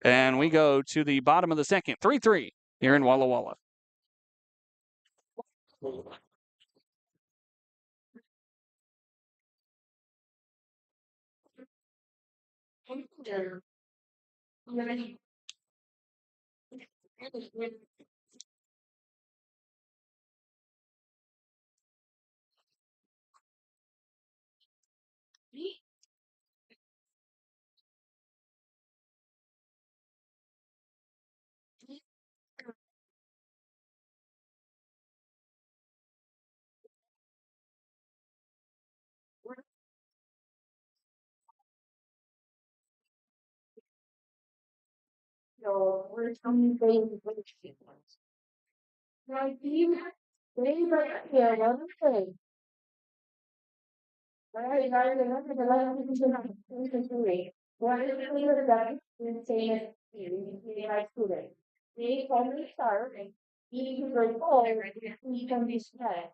And we go to the bottom of the second. 3-3 here in Walla Walla. So we're coming to my team. They right here, one thing. I remember the last thing. What is the clear that is saying in high school? They only start and you can go forward, you can be spread.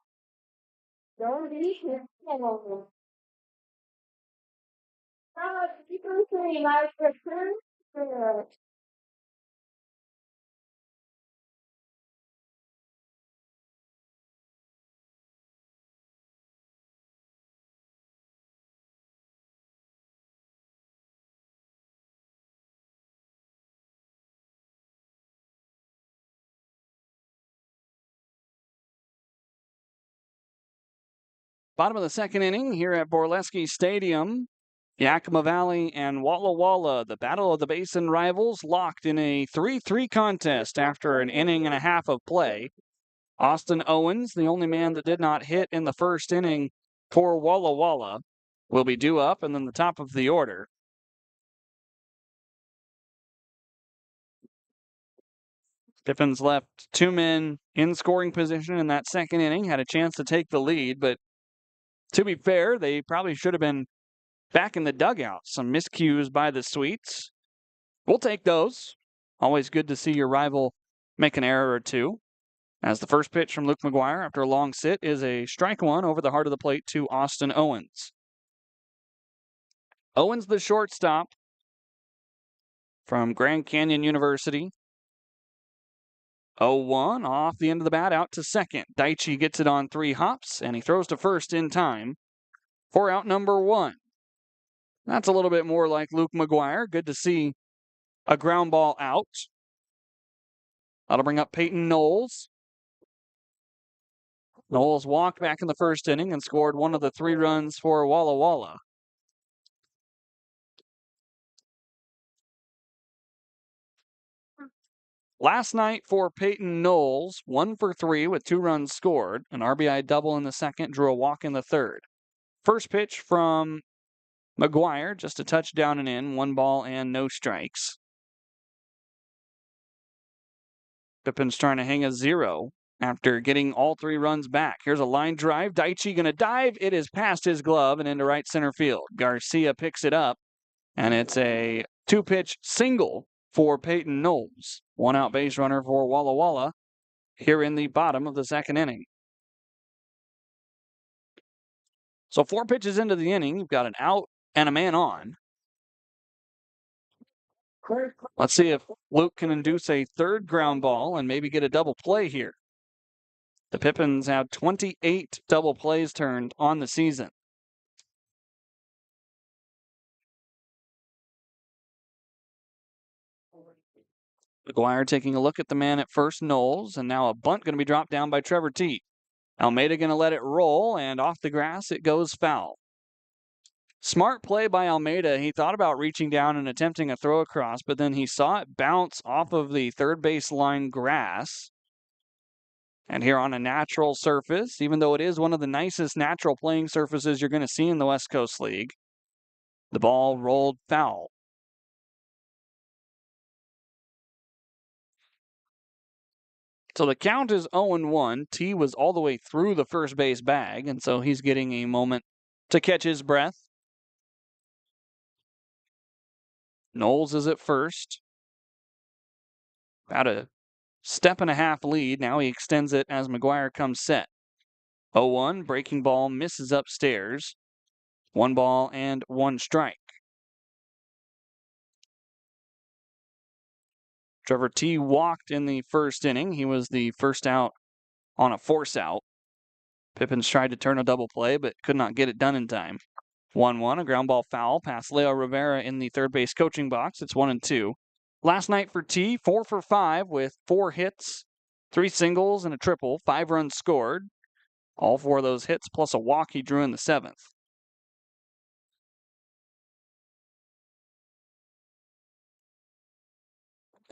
Don't be here. People say like the first Bottom of the second inning here at Borleske Stadium. Yakima Valley and Walla Walla, the battle of the Basin rivals, locked in a 3-3 contest after an inning and a half of play. Austin Owens, the only man that did not hit in the first inning for Walla Walla, will be due up and then the top of the order. Pippins left 2 men in scoring position in that second inning, had a chance to take the lead, but to be fair, they probably should have been back in the dugout. Some miscues by the Sweets. We'll take those. Always good to see your rival make an error or 2. As the first pitch from Luke McGuire after a long sit is a strike 1 over the heart of the plate to Austin Owens. Owens, the shortstop from Grand Canyon University. 0-1 off the end of the bat out to second. Daichi gets it on 3 hops, and he throws to first in time for out number 1. That's a little bit more like Luke McGuire. Good to see a ground ball out. That'll bring up Peyton Knowles. Knowles walked back in the first inning and scored 1 of the 3 runs for Walla Walla. Last night for Peyton Knowles, 1 for 3 with 2 runs scored. An RBI double in the second, drew a walk in the third. First pitch from McGuire just a touchdown and in, 1 ball and no strikes. Pippins trying to hang a 0 after getting all 3 runs back. Here's a line drive. Daichi going to dive. It is past his glove and into right center field. Garcia picks it up, and it's a 2-pitch single for Peyton Knowles. 1 out base runner for Walla Walla here in the bottom of the 2nd inning. So 4 pitches into the inning, you've got an out and a man on. Let's see if Luke can induce a 3rd ground ball and maybe get a double play here. The Pippins have 28 double plays turned on the season. McGuire taking a look at the man at first, Knowles, and now a bunt going to be dropped down by Trevor T. Almeida going to let it roll, and off the grass it goes foul. Smart play by Almeida. He thought about reaching down and attempting a throw across, but then he saw it bounce off of the third baseline grass. And here on a natural surface, even though it is one of the nicest natural playing surfaces you're going to see in the West Coast League, the ball rolled foul. So the count is 0-1. T was all the way through the first base bag, and so he's getting a moment to catch his breath. Knowles is at first. About a step and a half lead. Now he extends it as McGuire comes set. 0-1, breaking ball misses upstairs. 1 ball and 1 strike. Trevor T walked in the first inning. He was the first out on a force out. Pippins tried to turn a double play, but could not get it done in time. 1-1, a ground ball foul past Leo Rivera in the third base coaching box. It's 1-2. Last night for T, 4 for 5 with 4 hits, 3 singles, and a triple, 5 runs scored. All 4 of those hits plus a walk he drew in the 7th.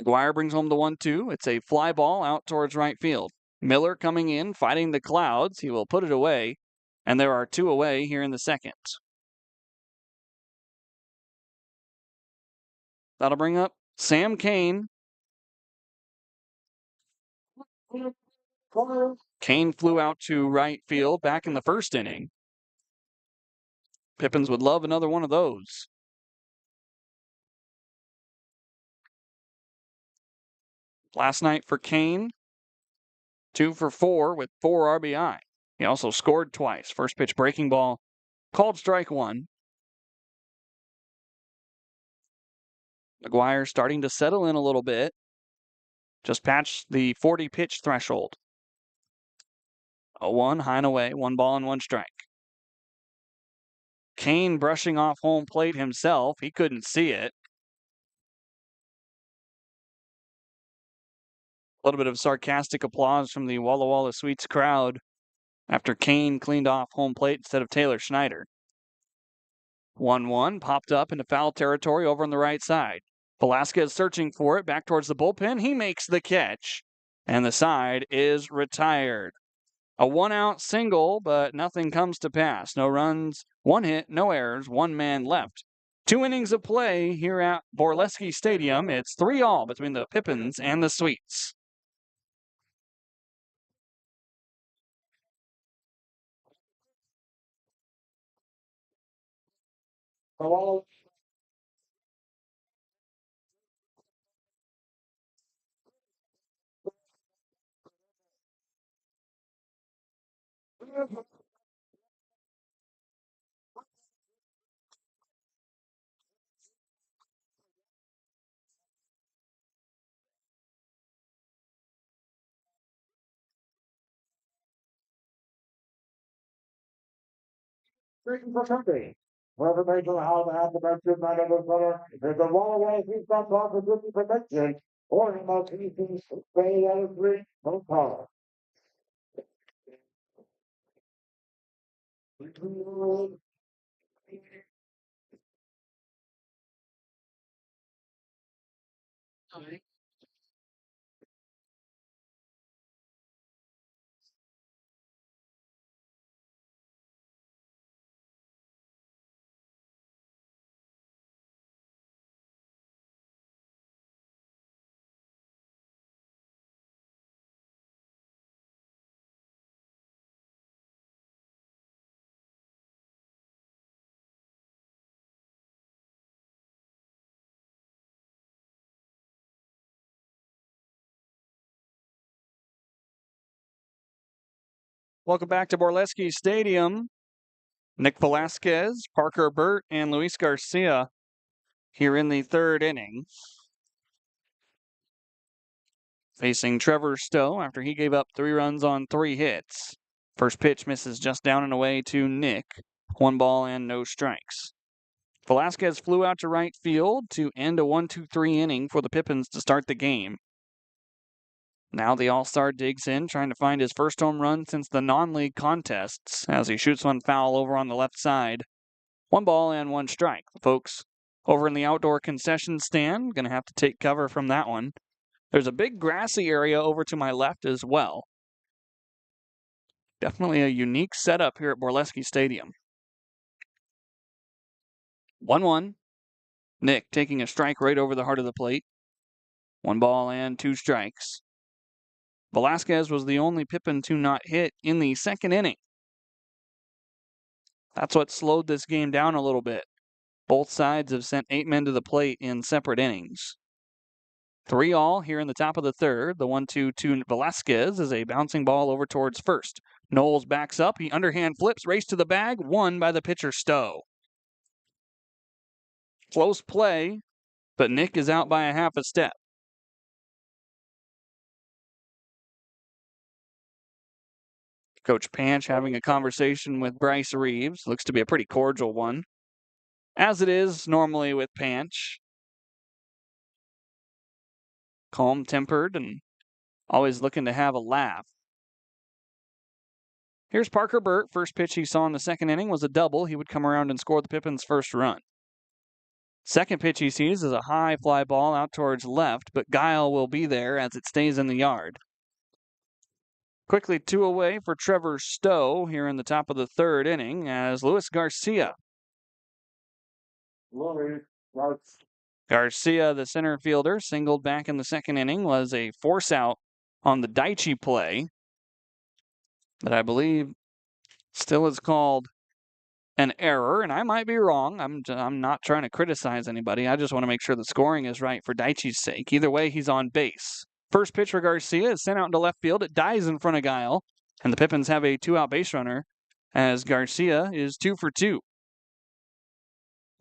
McGuire brings home the 1-2. It's a fly ball out towards right field. Miller coming in, fighting the clouds. He will put it away, and there are 2 away here in the 2nd. That'll bring up Sam Kane. Kane flew out to right field back in the first inning. Pippins would love another one of those. Last night for Kane, 2 for 4 with 4 RBI. He also scored twice. First pitch breaking ball, called strike 1. McGuire starting to settle in a little bit. Just patched the 40 pitch threshold. 0-1, high and away, 1 ball and 1 strike. Kane brushing off home plate himself. He couldn't see it. A little bit of sarcastic applause from the Walla Walla Sweets crowd after Kane cleaned off home plate instead of Taylor Schneider. 1-1, popped up into foul territory over on the right side. Velasquez searching for it, back towards the bullpen. He makes the catch, and the side is retired. A 1-out single, but nothing comes to pass. No runs, 1 hit, no errors, 1 man left. 2 innings of play here at Borleske Stadium. It's 3-all between the Pippins and the Sweets. Whoever made the house have the best of my other brother, if the wall away, he's got off with good protection, or he must be stay out of 3, no call. Welcome back to Borleske Stadium. Nick Velasquez, Parker Burt, and Luis Garcia here in the third inning. Facing Trevor Stowe after he gave up 3 runs on 3 hits. First pitch misses just down and away to Nick. 1 ball and no strikes. Velasquez flew out to right field to end a 1-2-3 inning for the Pippins to start the game. Now the All-Star digs in, trying to find his first home run since the non-league contests as he shoots one foul over on the left side. 1 ball and 1 strike. The folks over in the outdoor concession stand going to have to take cover from that one. There's a big grassy area over to my left as well. Definitely a unique setup here at Borleske Stadium. 1-1. Nick taking a strike right over the heart of the plate. 1 ball and 2 strikes. Velasquez was the only Pippin to not hit in the second inning. That's what slowed this game down a little bit. Both sides have sent 8 men to the plate in separate innings. 3-all here in the top of the third. The 1-2 to Velasquez is a bouncing ball over towards first. Knowles backs up. He underhand flips, race to the bag, won by the pitcher Stowe. Close play, but Nick is out by a half a step. Coach Panch having a conversation with Bryce Reeves. Looks to be a pretty cordial one, as it is normally with Panch. Calm-tempered and always looking to have a laugh. Here's Parker Burt. First pitch he saw in the second inning was a double. He would come around and score the Pippins' first run. Second pitch he sees is a high fly ball out towards left, but Guile will be there as it stays in the yard. Quickly 2 away for Trevor Stowe here in the top of the third inning as Luis Garcia. Garcia, the center fielder, singled back in the second inning, was a force out on the Daichi play that I believe still is called an error, and I might be wrong. I'm not trying to criticize anybody. I just want to make sure the scoring is right for Daichi's sake. Either way, he's on base. First pitch for Garcia is sent out into left field. It dies in front of Guile, and the Pippins have a 2-out base runner as Garcia is 2 for 2.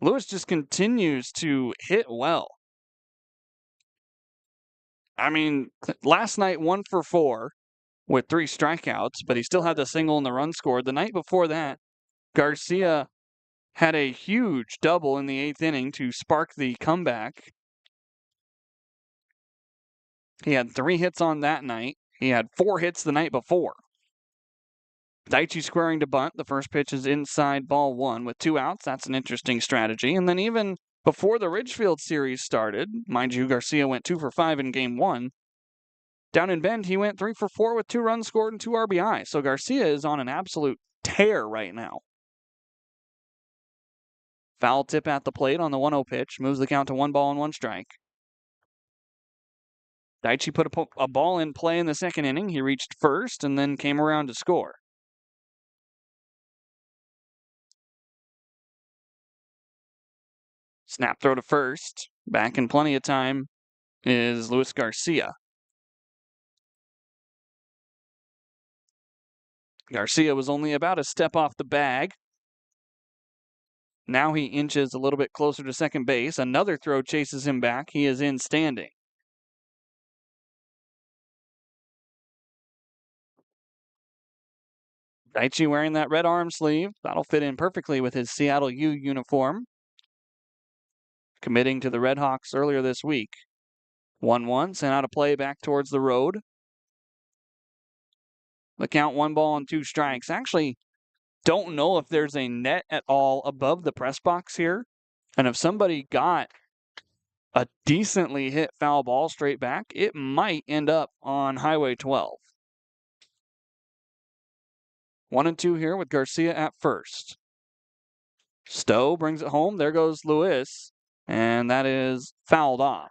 Lewis just continues to hit well. I mean, last night 1 for 4 with 3 strikeouts, but he still had the single and the run scored. The night before that, Garcia had a huge double in the 8th inning to spark the comeback. He had 3 hits on that night. He had 4 hits the night before. Daichi squaring to bunt. The first pitch is inside, ball 1 with 2 outs. That's an interesting strategy. And then even before the Ridgefield series started, mind you, Garcia went 2 for 5 in game 1. Down in Bend, he went 3 for 4 with 2 runs scored and 2 RBI. So Garcia is on an absolute tear right now. Foul tip at the plate on the 1-0 pitch. Moves the count to 1 ball and 1 strike. Daichi put a ball in play in the second inning. He reached first and then came around to score. Snap throw to first. Back in plenty of time is Luis Garcia. Garcia was only about a step off the bag. Now he inches a little bit closer to second base. Another throw chases him back. He is in standing. Daichi wearing that red arm sleeve. That'll fit in perfectly with his Seattle U uniform. Committing to the Red Hawks earlier this week. 1-1, sent out a play back towards the road. The count 1 ball and 2 strikes. Actually, don't know if there's a net at all above the press box here. And if somebody got a decently hit foul ball straight back, it might end up on Highway 12. 1-2 here with Garcia at first. Stowe brings it home. There goes Luis. And that is fouled off.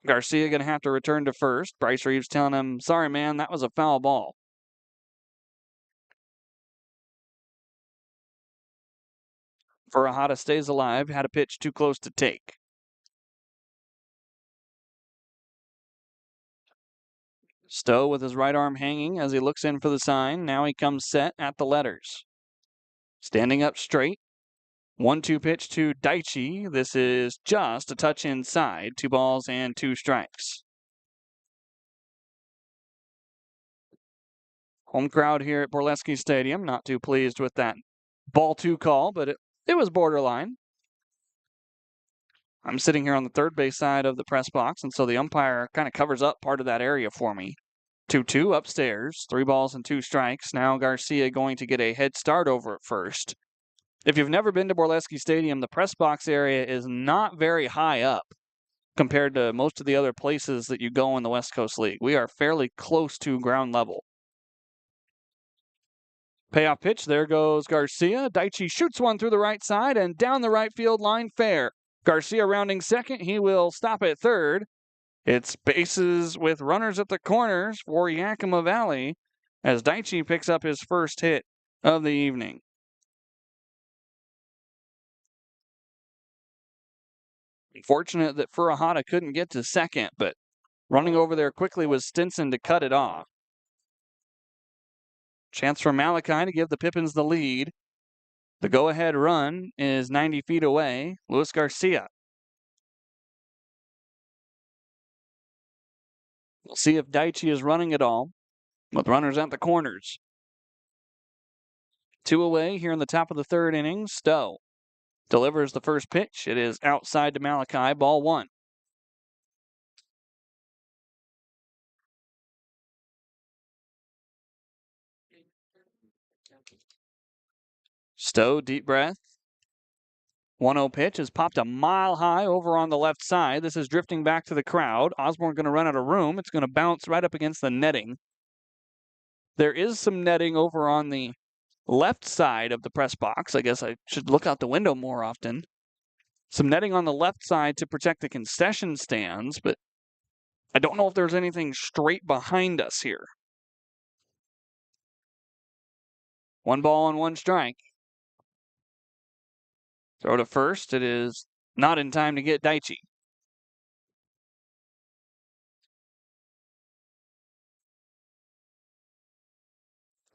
Garcia going to have to return to first. Bryce Reeves telling him, sorry, man, that was a foul ball. Furahada stays alive. Had a pitch too close to take. Stowe with his right arm hanging as he looks in for the sign. Now he comes set at the letters. Standing up straight. 1-2 pitch to Daichi. This is just a touch inside. 2 balls and 2 strikes. Home crowd here at Borleske Stadium. Not too pleased with that ball 2 call, but it was borderline. I'm sitting here on the third base side of the press box, and so the umpire kind of covers up part of that area for me. 2-2 upstairs. 3 balls and 2 strikes. Now Garcia going to get a head start over at first. If you've never been to Borleske Stadium, the press box area is not very high up compared to most of the other places that you go in the West Coast League. We are fairly close to ground level. Payoff pitch. There goes Garcia. Daichi shoots one through the right side and down the right field line fair. Garcia rounding second. He will stop at third. It's bases with runners at the corners for Yakima Valley as Daichi picks up his first hit of the evening. Fortunate that Furuhata couldn't get to second, but running over there quickly was Stinson to cut it off. Chance for Malachi to give the Pippins the lead. The go-ahead run is 90 feet away. Luis Garcia. We'll see if Daichi is running at all with runners at the corners. 2 away here in the top of the third inning. Stowe delivers the first pitch. It is outside to Malachi. Ball 1. Stowe, deep breath. 1-0 pitch is popped a mile high over on the left side. This is drifting back to the crowd. Osborne going to run out of room. It's going to bounce right up against the netting. There is some netting over on the left side of the press box. I guess I should look out the window more often. Some netting on the left side to protect the concession stands, but I don't know if there's anything straight behind us here. 1 ball and 1 strike. Throw to first. It is not in time to get Daichi.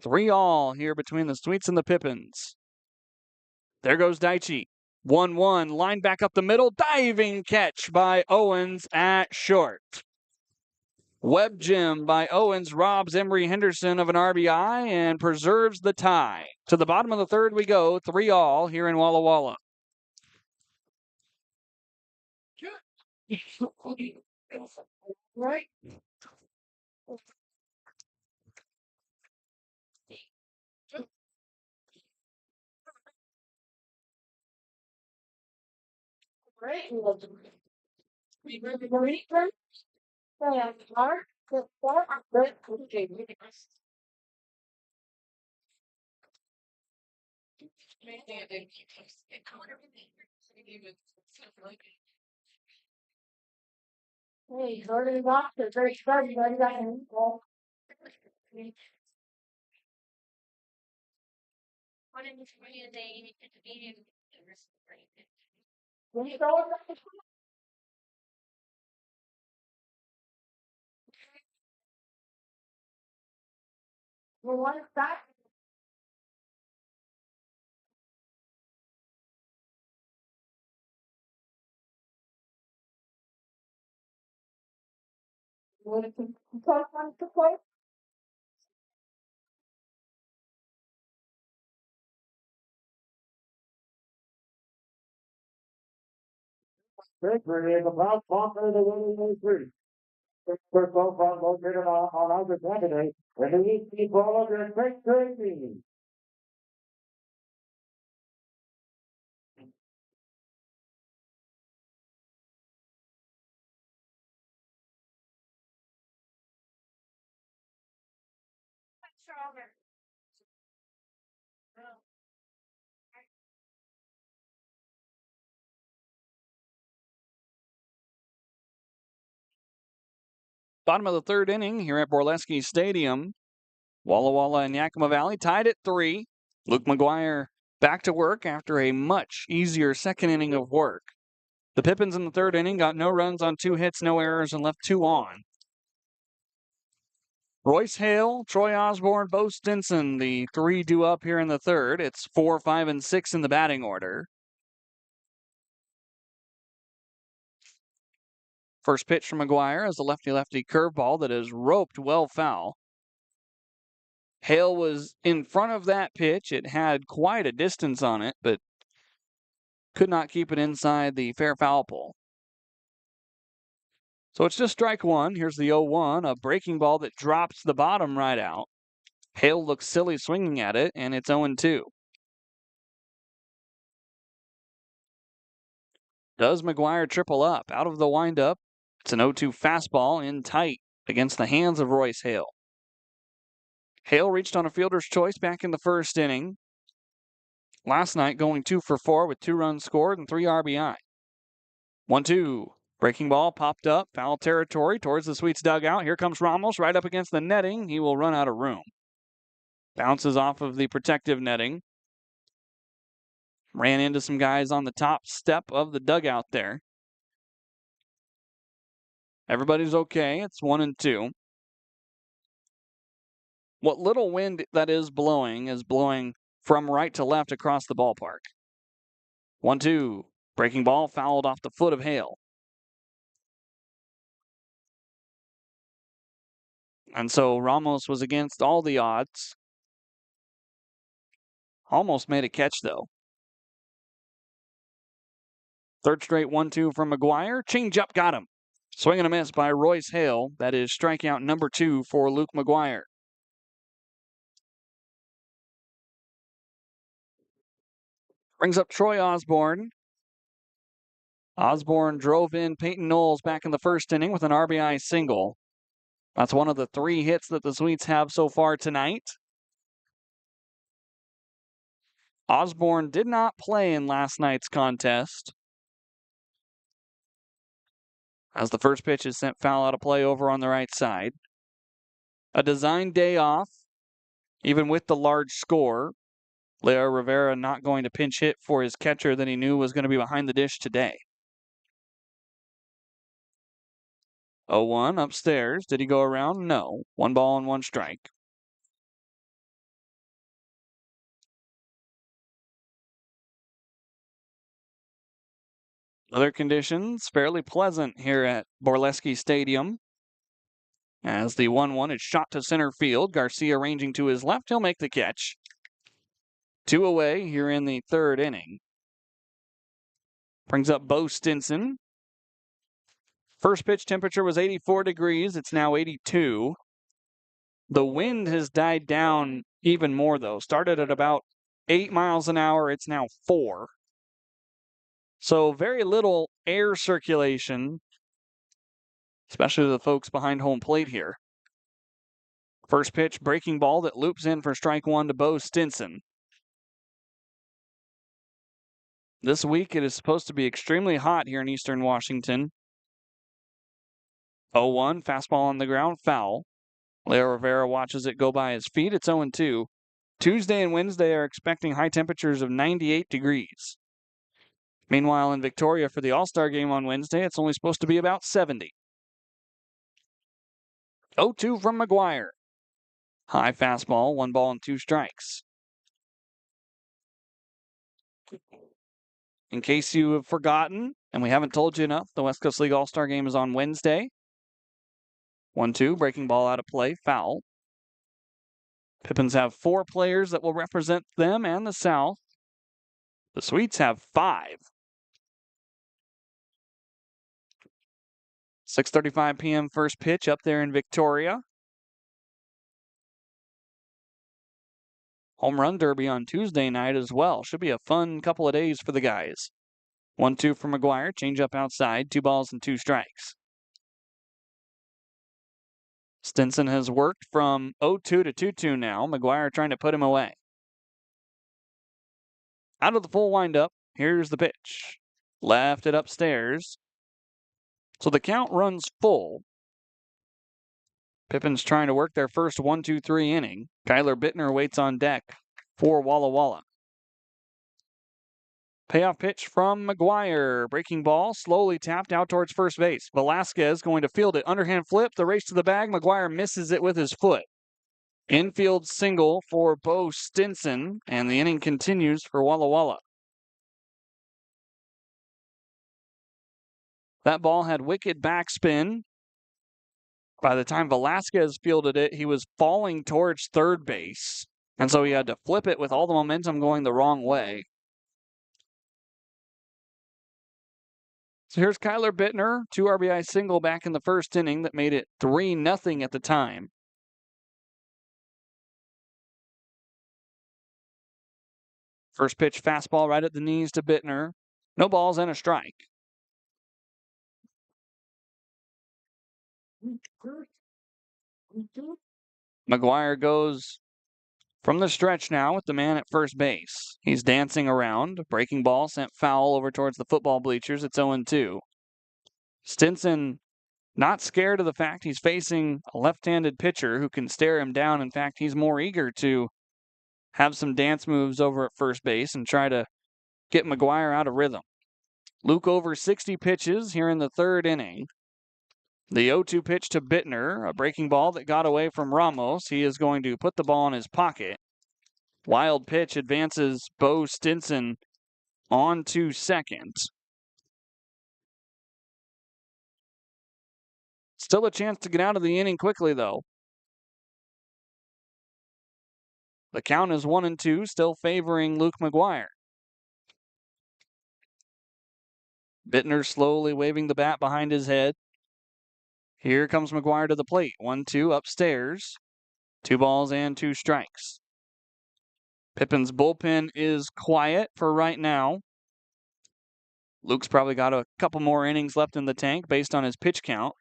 3-3 here between the Sweets and the Pippins. There goes Daichi. 1-1, line back up the middle, diving catch by Owens at short. Web gem by Owens robs Emory Henderson of an RBI and preserves the tie. To the bottom of the third we go, 3-3 here in Walla Walla. Right. Great. We really believe them. They have heart, good form, good coaching. Hey, Jordan Doctor, very excited. I got him. When you go with the one back, when you talk on the play, Victory is about conquer the winning three. First goal from located on our candidate, and the East ball of their great team. Bottom of the third inning here at Borleske Stadium. Walla Walla and Yakima Valley tied at 3. Luke McGuire back to work after a much easier second inning of work. The Pippins in the third inning got no runs on 2 hits, no errors, and left 2 on. Royce Hale, Troy Osborne, Bo Stinson, the three due up here in the third. It's 4, 5, and 6 in the batting order. First pitch from McGuire is a lefty-lefty curveball that is roped well foul. Hale was in front of that pitch. It had quite a distance on it, but could not keep it inside the fair foul pole. So it's just strike one. Here's the 0-1, a breaking ball that drops the bottom right out. Hale looks silly swinging at it, and it's 0-2. Does McGuire triple up? Out of the windup, it's an 0-2 fastball in tight against the hands of Royce Hale. Hale reached on a fielder's choice back in the first inning. Last night going 2 for 4 with 2 runs scored and 3 RBI. 1-2. Breaking ball popped up, foul territory towards the Sweets dugout. Here comes Ramos right up against the netting. He will run out of room. Bounces off of the protective netting. Ran into some guys on the top step of the dugout there. Everybody's okay. It's 1-2. What little wind that is blowing from right to left across the ballpark. 1-2. Breaking ball fouled off the foot of Hale. And so Ramos was against all the odds. Almost made a catch, though. Third straight 1-2 from McGuire. Changeup got him. Swing and a miss by Royce Hale. That is strikeout number 2 for Luke McGuire. Brings up Troy Osborne. Osborne drove in Peyton Knowles back in the first inning with an RBI single. That's one of the 3 hits that the Sweets have so far tonight. Osborne did not play in last night's contest, as the first pitch is sent foul out of play over on the right side. A designed day off, even with the large score. Leo Rivera not going to pinch hit for his catcher that he knew was going to be behind the dish today. 0-1 upstairs. Did he go around? No. 1 ball and 1 strike. Other conditions fairly pleasant here at Borleske Stadium. As the 1-1 is shot to center field, Garcia ranging to his left, he'll make the catch. 2 away here in the third inning. Brings up Bo Stinson. First pitch temperature was 84 degrees. It's now 82. The wind has died down even more, though. Started at about 8 miles an hour. It's now 4. So very little air circulation, especially the folks behind home plate here. First pitch, breaking ball that loops in for strike 1 to Bo Stinson. This week it is supposed to be extremely hot here in eastern Washington. 0-1, fastball on the ground, foul. Leo Rivera watches it go by his feet. It's 0-2. Tuesday and Wednesday are expecting high temperatures of 98 degrees. Meanwhile, in Victoria for the All-Star game on Wednesday, it's only supposed to be about 70. 0-2 from McGuire. High fastball, 1 ball and 2 strikes. In case you have forgotten, and we haven't told you enough, the West Coast League All-Star game is on Wednesday. 1-2, breaking ball out of play, foul. Pippins have 4 players that will represent them and the South. The Sweets have 5. 6:35 p.m. first pitch up there in Victoria. Home run derby on Tuesday night as well. Should be a fun couple of days for the guys. 1-2 for McGuire, change up outside, 2 balls and 2 strikes. Stinson has worked from 0-2 to 2-2 now. McGuire trying to put him away. Out of the full windup, here's the pitch. Left it upstairs. So the count runs full. Pippins trying to work their first 1-2-3 inning. Kyler Bittner waits on deck for Walla Walla. Payoff pitch from McGuire. Breaking ball, slowly tapped out towards first base. Velasquez going to field it. Underhand flip, the race to the bag. McGuire misses it with his foot. Infield single for Bo Stinson, and the inning continues for Walla Walla. That ball had wicked backspin. By the time Velasquez fielded it, he was falling towards third base, and so he had to flip it with all the momentum going the wrong way. So here's Kyler Bittner, 2 RBI single back in the first inning that made it 3-0 at the time. First pitch fastball right at the knees to Bittner. No balls and a strike. McGuire goes from the stretch now with the man at first base. He's dancing around. Breaking ball sent foul over towards the football bleachers. It's 0-2. Stinson not scared of the fact he's facing a left-handed pitcher who can stare him down. In fact, he's more eager to have some dance moves over at first base and try to get McGuire out of rhythm. Luke over 60 pitches here in the third inning. The 0-2 pitch to Bittner, a breaking ball that got away from Ramos. He is going to put the ball in his pocket. Wild pitch advances Bo Stinson on to second. Still a chance to get out of the inning quickly, though. The count is 1-2, still favoring Luke McGuire. Bittner slowly waving the bat behind his head. Here comes McGuire to the plate. 1-2 upstairs. 2 balls and 2 strikes. Pippins' bullpen is quiet for right now. Luke's probably got a couple more innings left in the tank based on his pitch count.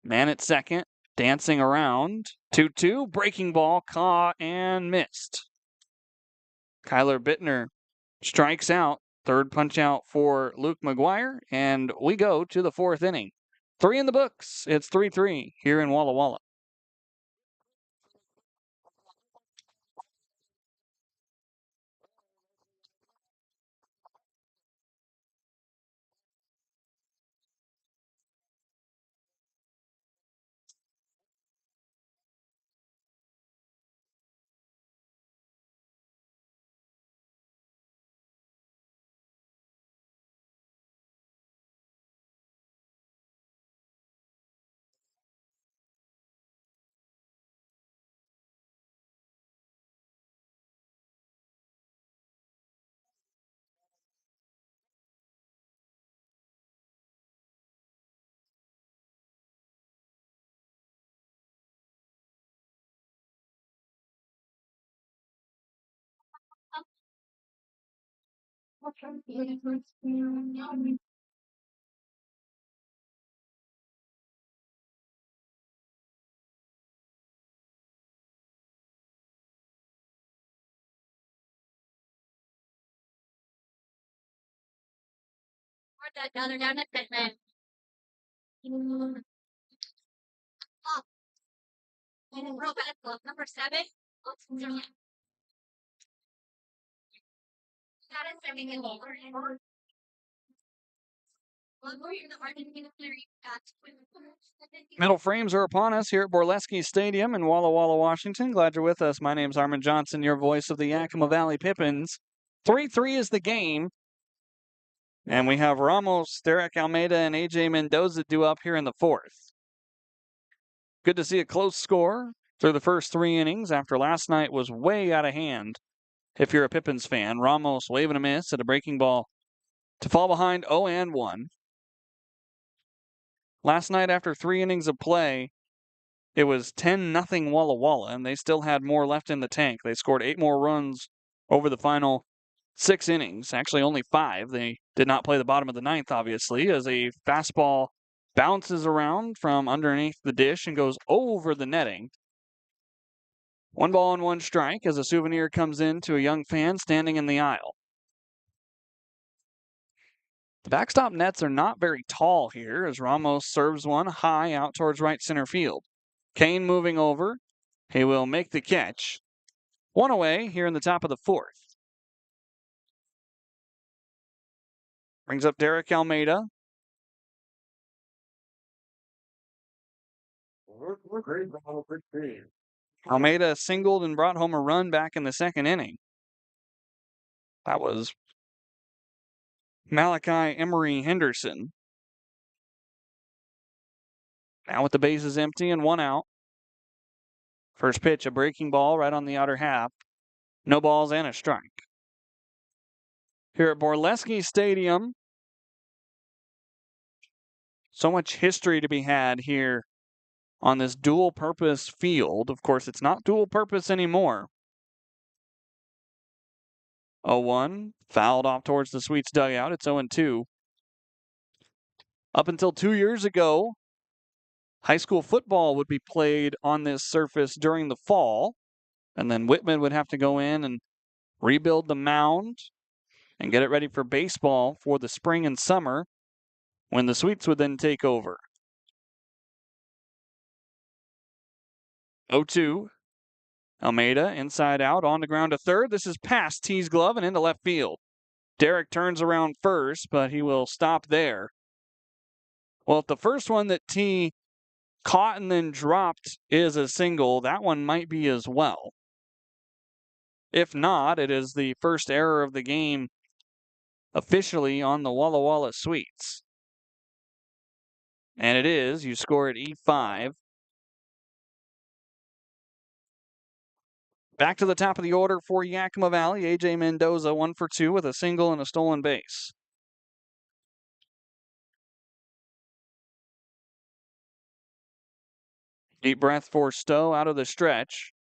Man at second, dancing around. 2-2, breaking ball, caught and missed. Kyler Bittner strikes out. Third punch out for Luke McGuire, and we go to the fourth inning. 3 in the books. It's 3-3 here in Walla Walla. Middle frames are upon us here at Borleske Stadium in Walla Walla, Washington. Glad you're with us. My name's Harmon Johnsen, your voice of the Yakima Valley Pippins. 3-3 is the game. And we have Ramos, Derek Almeida, and AJ Mendoza due up here in the fourth. Good to see a close score through the first 3 innings after last night was way out of hand. If you're a Pippins fan, Ramos waving a miss at a breaking ball to fall behind 0-1. Last night, after 3 innings of play, it was 10-0 Walla Walla, and they still had more left in the tank. They scored 8 more runs over the final 6 innings. Actually, only 5. They did not play the bottom of the ninth, obviously, as a fastball bounces around from underneath the dish and goes over the netting. 1 ball and 1 strike as a souvenir comes in to a young fan standing in the aisle. The backstop nets are not very tall here as Ramos serves one high out towards right center field. Kane moving over. He will make the catch. 1 away here in the top of the fourth. Brings up Derek Almeida. Almeida singled and brought home a run back in the second inning. That was Malachi Emery Henderson. Now with the bases empty and one out. First pitch, a breaking ball right on the outer half. No balls and a strike. Here at Borleske Stadium, so much history to be had here on this dual-purpose field. Of course, it's not dual-purpose anymore. 0-1, fouled off towards the Sweets dugout. It's 0-2. Up until 2 years ago, high school football would be played on this surface during the fall, and then Whitman would have to go in and rebuild the mound and get it ready for baseball for the spring and summer, when the Sweets would then take over. 0-2. Almeida inside out on the ground to third. This is past T's glove and into left field. Derek turns around first, but he will stop there. Well, if the first one that T caught and then dropped is a single, that one might be as well. If not, it is the first error of the game officially on the Walla Walla Sweets. And it is. You score at E5. Back to the top of the order for Yakima Valley. A.J. Mendoza, 1 for 2 with a single and a stolen base. Deep breath for Stowe out of the stretch.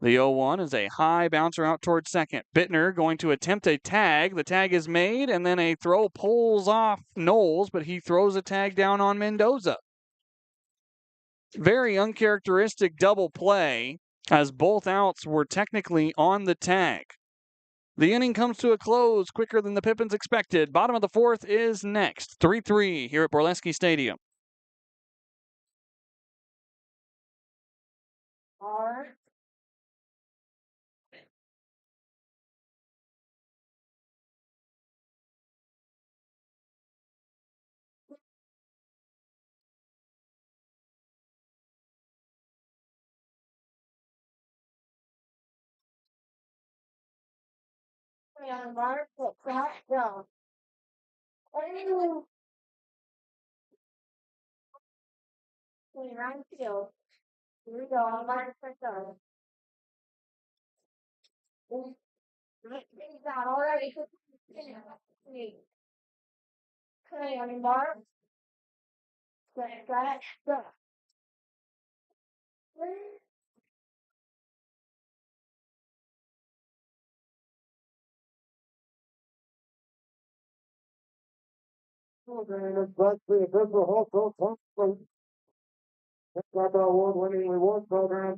The 0-1 is a high bouncer out towards second. Bittner going to attempt a tag. The tag is made, and then a throw pulls off Knowles, but he throws a tag down on Mendoza. Very uncharacteristic double play, as both outs were technically on the tag. The inning comes to a close quicker than the Pippins expected. Bottom of the fourth is next. 3-3 here at Borleske Stadium. Award-winning reward program,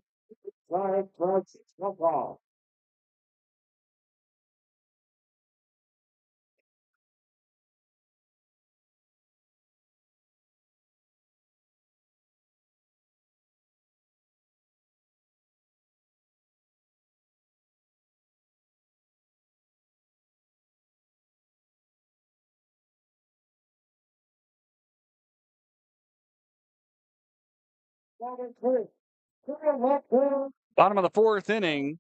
football. Bottom of the fourth inning.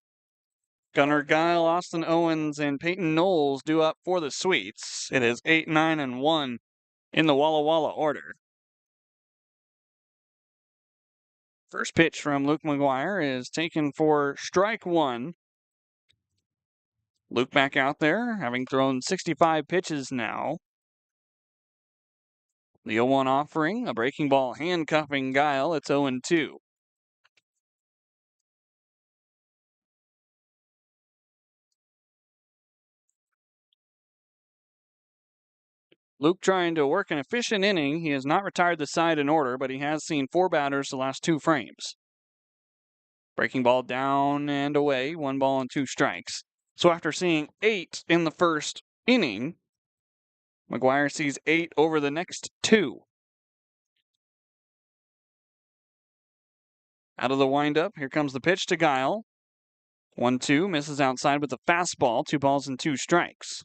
Gunnar Guile, Austin Owens, and Peyton Knowles due up for the Sweets. It is 8-9-1 in the Walla Walla order. First pitch from Luke McGuire is taken for strike one. Luke back out there, having thrown 65 pitches now. The 0-1 offering, a breaking ball handcuffing Guile. It's 0-2. Luke trying to work an efficient inning. He has not retired the side in order, but he has seen 4 batters the last 2 frames. Breaking ball down and away, 1 ball and 2 strikes. So after seeing 8 in the first inning, McGuire sees 8 over the next 2. Out of the windup, here comes the pitch to Guile. 1-2, misses outside with the fastball, 2 balls and 2 strikes.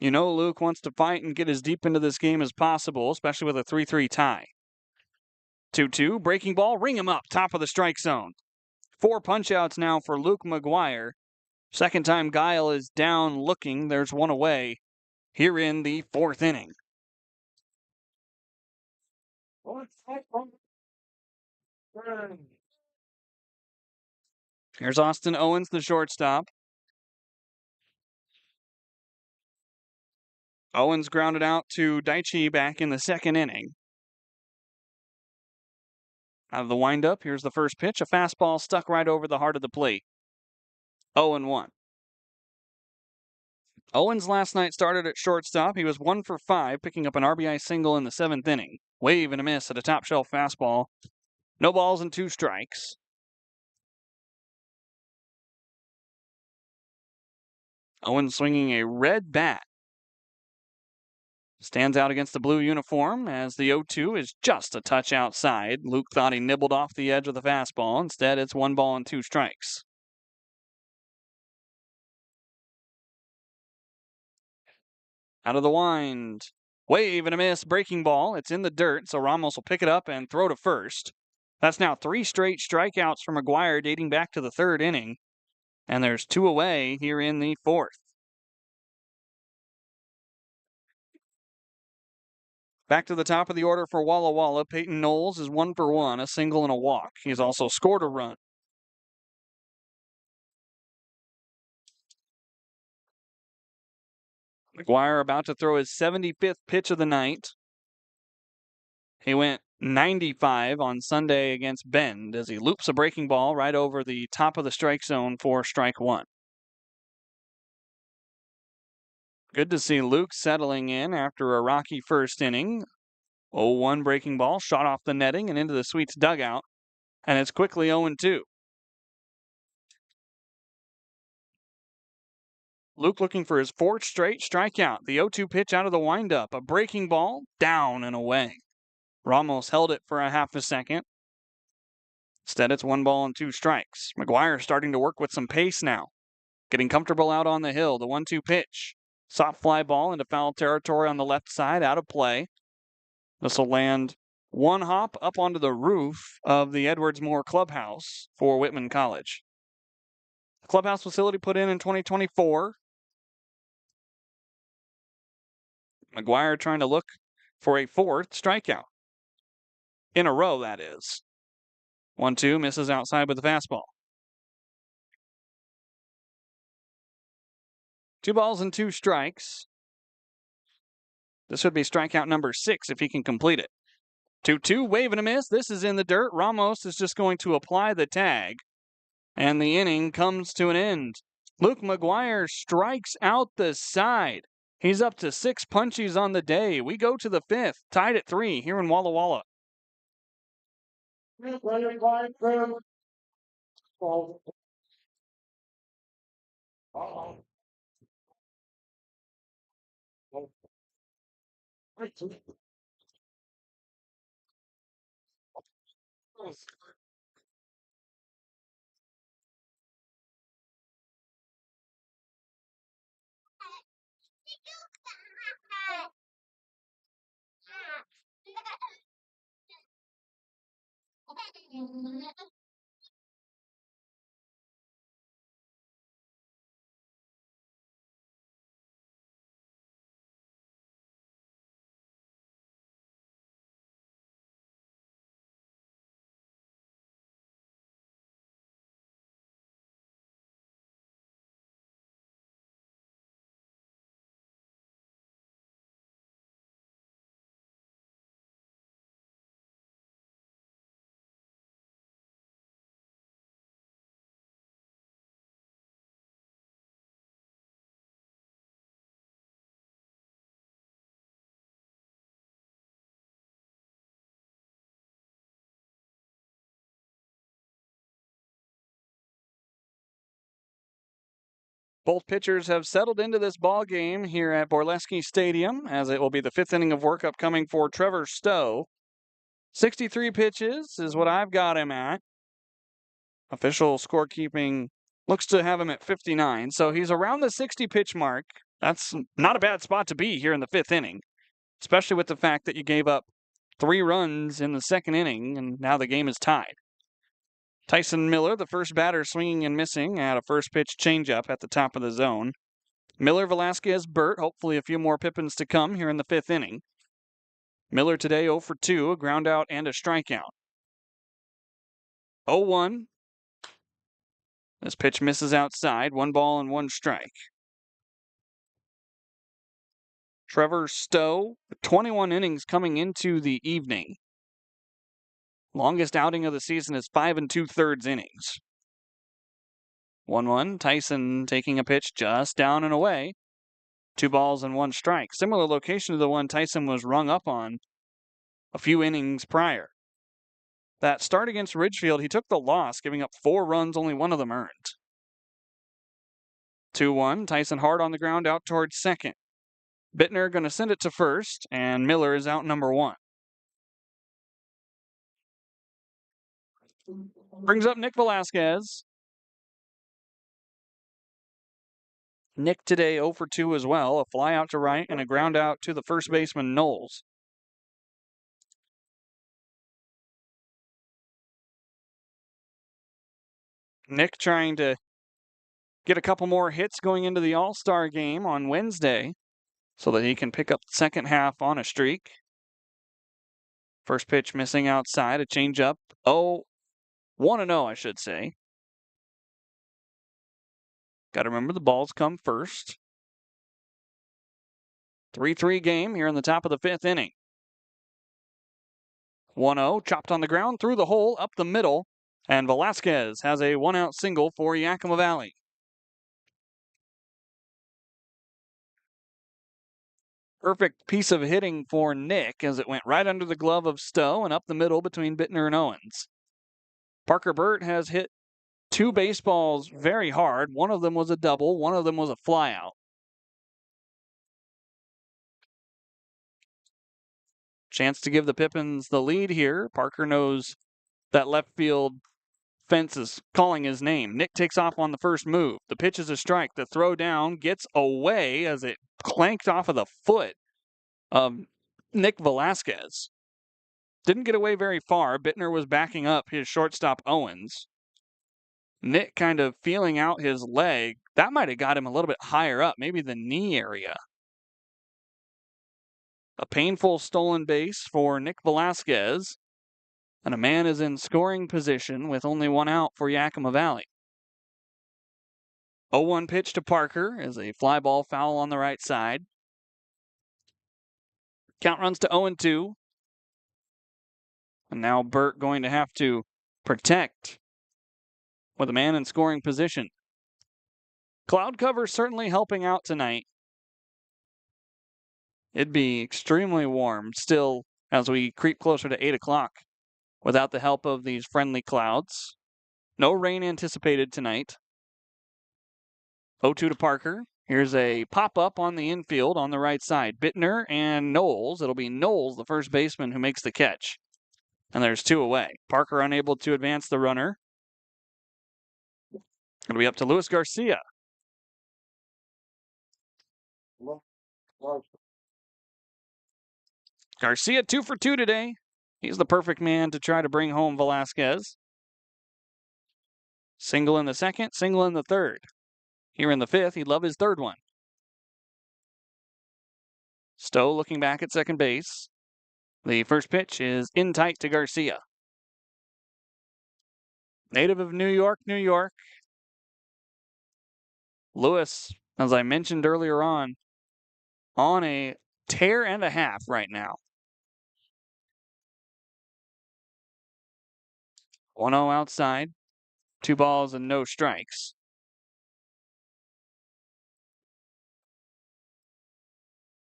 You know Luke wants to fight and get as deep into this game as possible, especially with a 3-3 tie. 2-2, breaking ball, ring him up, top of the strike zone. 4 punch-outs now for Luke McGuire. Second time Guile is down looking, there's one away here in the 4th inning. Here's Austin Owens, the shortstop. Owens grounded out to Daichi back in the 2nd inning. Out of the windup, here's the first pitch. A fastball stuck right over the heart of the plate. 0-1. Owens last night started at shortstop. He was 1 for 5, picking up an RBI single in the 7th inning. Wave and a miss at a top shelf fastball. No balls and 2 strikes. Owens swinging a red bat. Stands out against the blue uniform as the 0-2 is just a touch outside. Luke thought he nibbled off the edge of the fastball. Instead, it's 1 ball and 2 strikes. Out of the wind. Wave and a miss, breaking ball. It's in the dirt, so Ramos will pick it up and throw to first. That's now 3 straight strikeouts for McGuire dating back to the 3rd inning. And there's 2 away here in the 4th. Back to the top of the order for Walla Walla. Peyton Knowles is 1 for 1, a single and a walk. He's also scored a run. McGuire about to throw his 75th pitch of the night. He went 95 on Sunday against Bend as he loops a breaking ball right over the top of the strike zone for strike 1. Good to see Luke settling in after a rocky first inning. 0-1 breaking ball, shot off the netting and into the Sweets dugout, and it's quickly 0-2. Luke looking for his 4th straight strikeout. The 0-2 pitch out of the windup, a breaking ball, down and away. Ramos held it for a half a second. Instead, it's 1 ball and 2 strikes. McGuire starting to work with some pace now. Getting comfortable out on the hill. The 1-2 pitch. Soft fly ball into foul territory on the left side, out of play. This will land 1 hop up onto the roof of the Edwards Moore Clubhouse for Whitman College. The clubhouse facility put in 2024. McGuire trying to look for a 4th strikeout. In a row, that is. 1-2, misses outside with the fastball. 2 balls and 2 strikes. This would be strikeout number 6 if he can complete it. 2-2, wave and a miss. This is in the dirt. Ramos is just going to apply the tag. And the inning comes to an end. Luke McGuire strikes out the side. He's up to 6 punchies on the day. We go to the 5th, tied at 3 here in Walla Walla. Both pitchers have settled into this ball game here at Borleske Stadium, as it will be the 5th inning of work upcoming for Trevor Stowe. 63 pitches is what I've got him at. Official scorekeeping looks to have him at 59, so he's around the 60 pitch mark. That's not a bad spot to be here in the 5th inning, especially with the fact that you gave up 3 runs in the 2nd inning, and now the game is tied. Tyson Miller, the first batter, swinging and missing at a first pitch changeup at the top of the zone. Miller, Velasquez, Burt, hopefully a few more Pippins to come here in the 5th inning. Miller today 0 for 2, a ground out and a strikeout. 0-1. This pitch misses outside, 1 ball and 1 strike. Trevor Stowe, 21 innings coming into the evening. Longest outing of the season is 5 2/3 innings. 1-1. Tyson taking a pitch just down and away. 2 balls and 1 strike. Similar location to the one Tyson was rung up on a few innings prior. That start against Ridgefield, he took the loss, giving up 4 runs, only 1 of them earned. 2-1. Tyson hard on the ground out towards second. Bittner going to send it to first, and Miller is out number 1. Brings up Nick Velasquez. Nick today 0 for 2 as well. A fly out to right and a ground out to the first baseman, Knowles. Nick trying to get a couple more hits going into the All-Star game on Wednesday so that he can pick up the second half on a streak. First pitch missing outside, a changeup. 1-0, I should say. Got to remember the balls come first. 3-3 game here in the top of the 5th inning. 1-0, chopped on the ground, through the hole, up the middle, and Velasquez has a 1-out single for Yakima Valley. Perfect piece of hitting for Nick as it went right under the glove of Stowe and up the middle between Bittner and Owens. Parker Burt has hit 2 baseballs very hard. One of them was a double, one of them was a flyout. Chance to give the Pippins the lead here. Parker knows that left field fence is calling his name. Nick takes off on the first move. The pitch is a strike. The throw down gets away as it clanked off of the foot of Nick Velasquez. Didn't get away very far. Bittner was backing up his shortstop Owens. Nick kind of feeling out his leg. That might have got him a little bit higher up, maybe the knee area. A painful stolen base for Nick Velasquez. And a man is in scoring position with only 1 out for Yakima Valley. 0-1 pitch to Parker is a fly ball foul on the right side. Count runs to 0-2. And now Burt going to have to protect with a man in scoring position. Cloud cover certainly helping out tonight. It'd be extremely warm still as we creep closer to 8 o'clock without the help of these friendly clouds. No rain anticipated tonight. 0-2 to Parker. Here's a pop-up on the infield on the right side. Bittner and Knowles. It'll be Knowles, the first baseman, who makes the catch. And there's 2 away. Parker unable to advance the runner. It'll be up to Luis Garcia. Garcia 2 for 2 today. He's the perfect man to try to bring home Velasquez. Single in the second, single in the third. Here in the 5th, he'd love his 3rd one. Stowe looking back at second base. The first pitch is in tight to Garcia. Native of New York, New York. Lewis, as I mentioned earlier on a tear and a half right now. 1-0 outside. 2 balls and no strikes.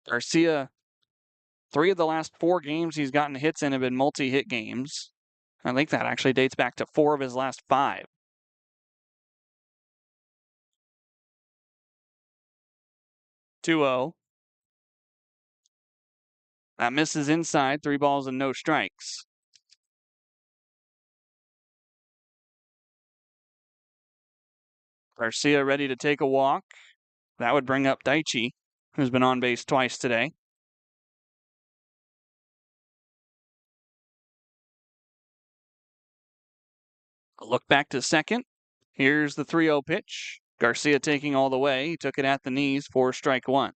Garcia, 3 of the last 4 games he's gotten hits in have been multi-hit games. I think that actually dates back to 4 of his last 5. 2-0. That misses inside. 3 balls and no strikes. Garcia ready to take a walk. That would bring up Daichi. who's been on base twice today. A look back to second. Here's the 3-0 pitch. Garcia taking all the way. He took it at the knees for strike one.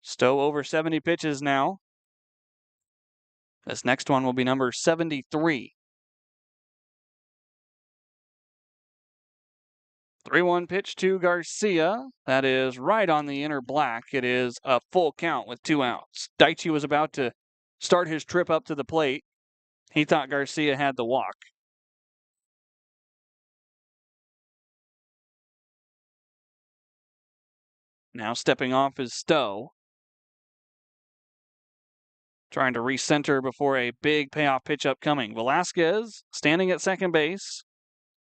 Stowe over 70 pitches now. This next one will be number 73. 3-1 pitch to Garcia. That is right on the inner black. It is a full count with 2 outs. Daichi was about to start his trip up to the plate. He thought Garcia had the walk. Now stepping off is Stowe. Trying to recenter before a big payoff pitch upcoming. Velasquez standing at second base.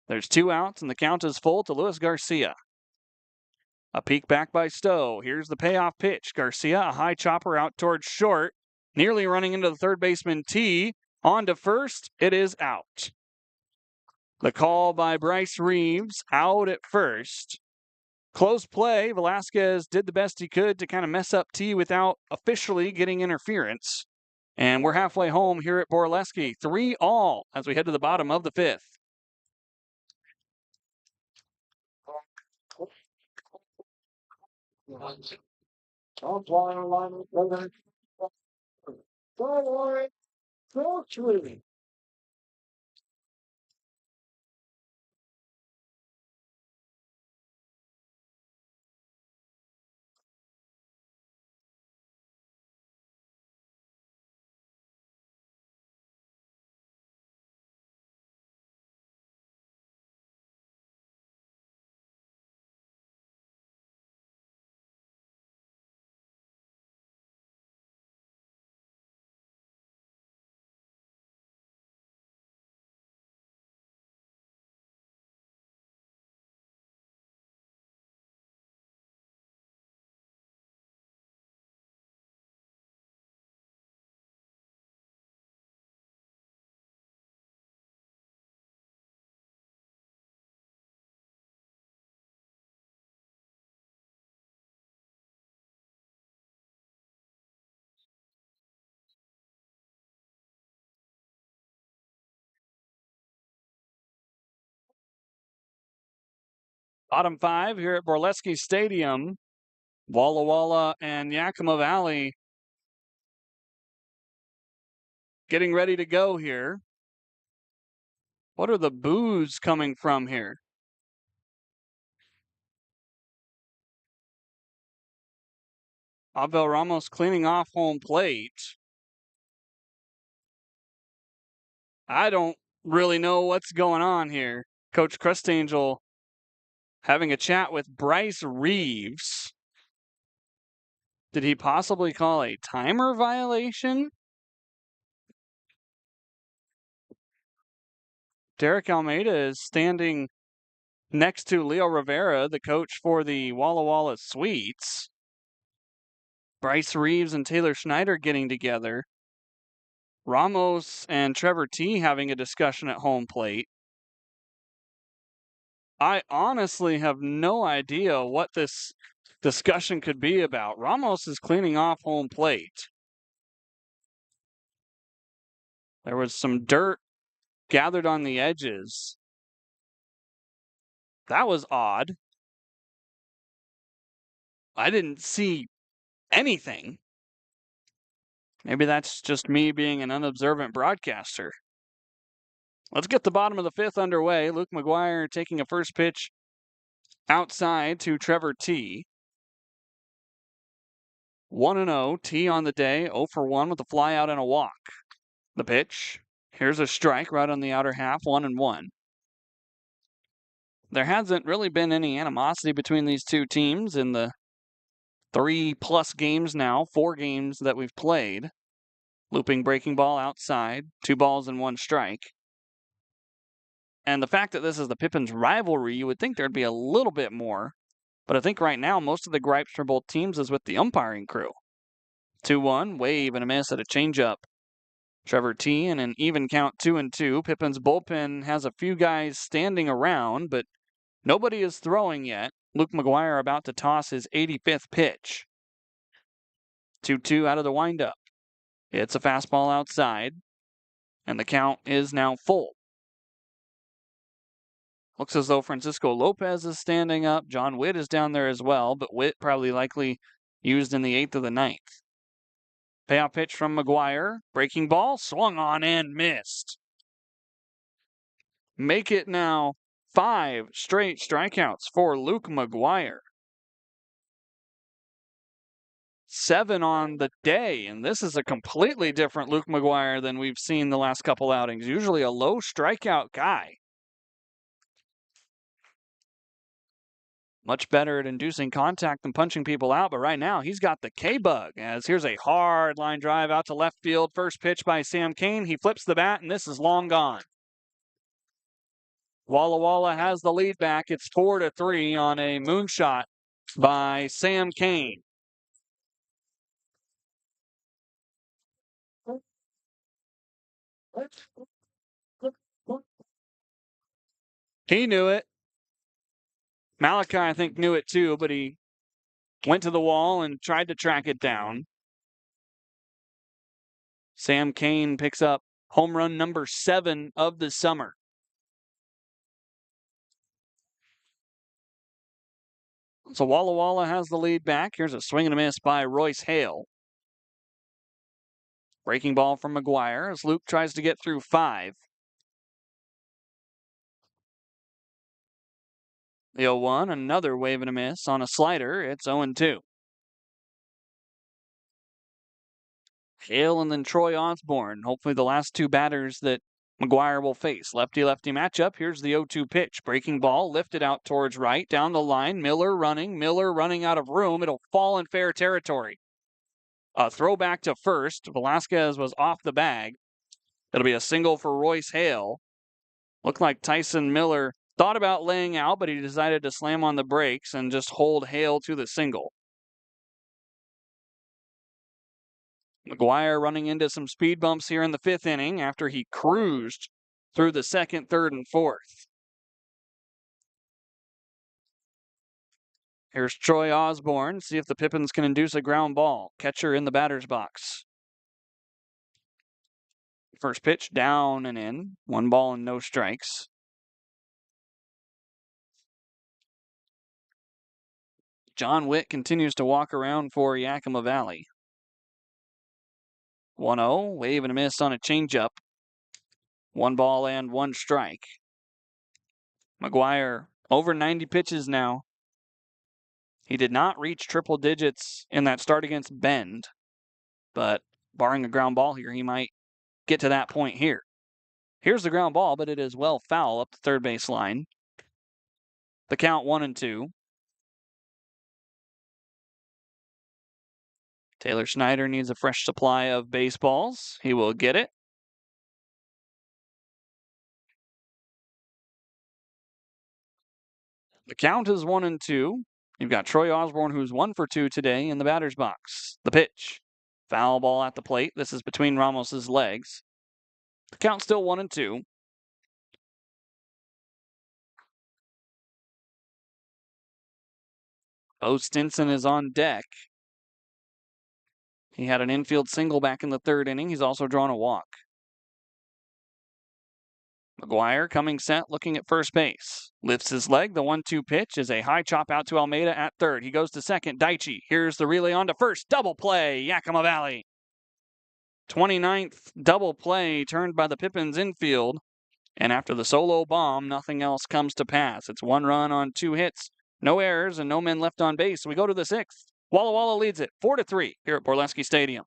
There's 2 outs, and the count is full to Luis Garcia. A peek back by Stowe. Here's the payoff pitch. Garcia, a high chopper out towards short. Nearly running into the third baseman T. On to first. It is out. The call by Bryce Reeves, out at first. Close play. Velasquez did the best he could to kind of mess up T without officially getting interference. And we're halfway home here at Borleske. 3-all as we head to the bottom of the 5th. Bottom 5 here at Borleske Stadium. Walla Walla and Yakima Valley getting ready to go here. What are the boos coming from here? Abel Ramos cleaning off home plate. I don't really know what's going on here. Coach Crustangel having a chat with Bryce Reeves. Did he possibly call a timer violation? Derek Almeida is standing next to Leo Rivera, the coach for the Walla Walla Sweets. Bryce Reeves and Taylor Schneider getting together. Ramos and Trevor T having a discussion at home plate. I honestly have no idea what this discussion could be about. Ramos is cleaning off home plate. There was some dirt gathered on the edges. That was odd. I didn't see anything. Maybe that's just me being an unobservant broadcaster. Let's get the bottom of the 5th underway. Luke McGuire taking a first pitch outside to Trevor T. 1-0, T on the day, 0 for 1 with a fly out and a walk. The pitch. Here's a strike right on the outer half, 1-1. There hasn't really been any animosity between these two teams in the 3+ games now, 4 games that we've played. Looping breaking ball outside, 2 balls and 1 strike. And the fact that this is the Pippins rivalry, you would think there'd be a little bit more. But I think right now, most of the gripes for both teams is with the umpiring crew. 2-1, wave and a miss at a changeup. Trevor T in an even count 2-2. Pippins bullpen has a few guys standing around, but Nobody is throwing yet. Luke McGuire about to toss his 85th pitch. 2-2 out of the windup. It's a fastball outside, and the count is now full. Looks as though Francisco Lopez is standing up. John Witt is down there as well, but Witt probably likely used in the 8th of the 9th. Payoff pitch from McGuire. Breaking ball, swung on and missed. Make it now 5 straight strikeouts for Luke McGuire. 7 on the day, and this is a completely different Luke McGuire than we've seen the last couple outings. Usually a low strikeout guy. Much better at inducing contact than punching people out, but right now he's got the K-bug, as here's a hard line drive out to left field. First pitch by Sam Cain. He flips the bat, and this is long gone. Walla Walla has the lead back. It's 4-3 on a moonshot by Sam Cain. He knew it. Malachi, I think, knew it too, but he went to the wall and tried to track it down. Sam Cain picks up home run number 7 of the summer. So Walla Walla has the lead back. Here's a swing and a miss by Royce Hale. Breaking ball from McGuire as Luke tries to get through 5. The 0-1, another wave and a miss on a slider. It's 0-2. Hale and then Troy Osborne. Hopefully the last 2 batters that McGuire will face. Lefty-lefty matchup. Here's the 0-2 pitch. Breaking ball lifted out towards right. Down the line. Miller running out of room. It'll fall in fair territory. A throwback to first. Velasquez was off the bag. It'll be a single for Royce Hale. Looked like Tyson Miller thought about laying out, but he decided to slam on the brakes and just hold Hale to the single. McGuire running into some speed bumps here in the 5th inning after he cruised through the 2nd, 3rd, and 4th. Here's Troy Osborne. See if the Pippins can induce a ground ball. Catcher in the batter's box. First pitch down and in. 1 ball and no strikes. John Witt continues to walk around for Yakima Valley. 1-0, wave and a miss on a changeup. 1 ball and 1 strike. McGuire over 90 pitches now. He did not reach triple digits in that start against Bend, but barring a ground ball here, he might get to that point here. Here's the ground ball, but it is well foul up the third base line. The count 1-2. Taylor Snyder needs a fresh supply of baseballs. He will get it. The count is 1-2. You've got Troy Osborne, who's 1 for 2 today in the batter's box. The pitch. Foul ball at the plate. This is between Ramos's legs. The count still 1-2. Bo Stinson is on deck. He had an infield single back in the 3rd inning. He's also drawn a walk. McGuire coming set, looking at first base. Lifts his leg. The 1-2 pitch is a high chop out to Almeida at 3rd. He goes to 2nd. Daichi. Here's the relay on to 1st. Double play. Yakima Valley. 29th double play turned by the Pippins infield. And after the solo bomb, nothing else comes to pass. It's 1 run on 2 hits. No errors and no men left on base. We go to the 6th. Walla Walla leads it 4-3 here at Borleske Stadium.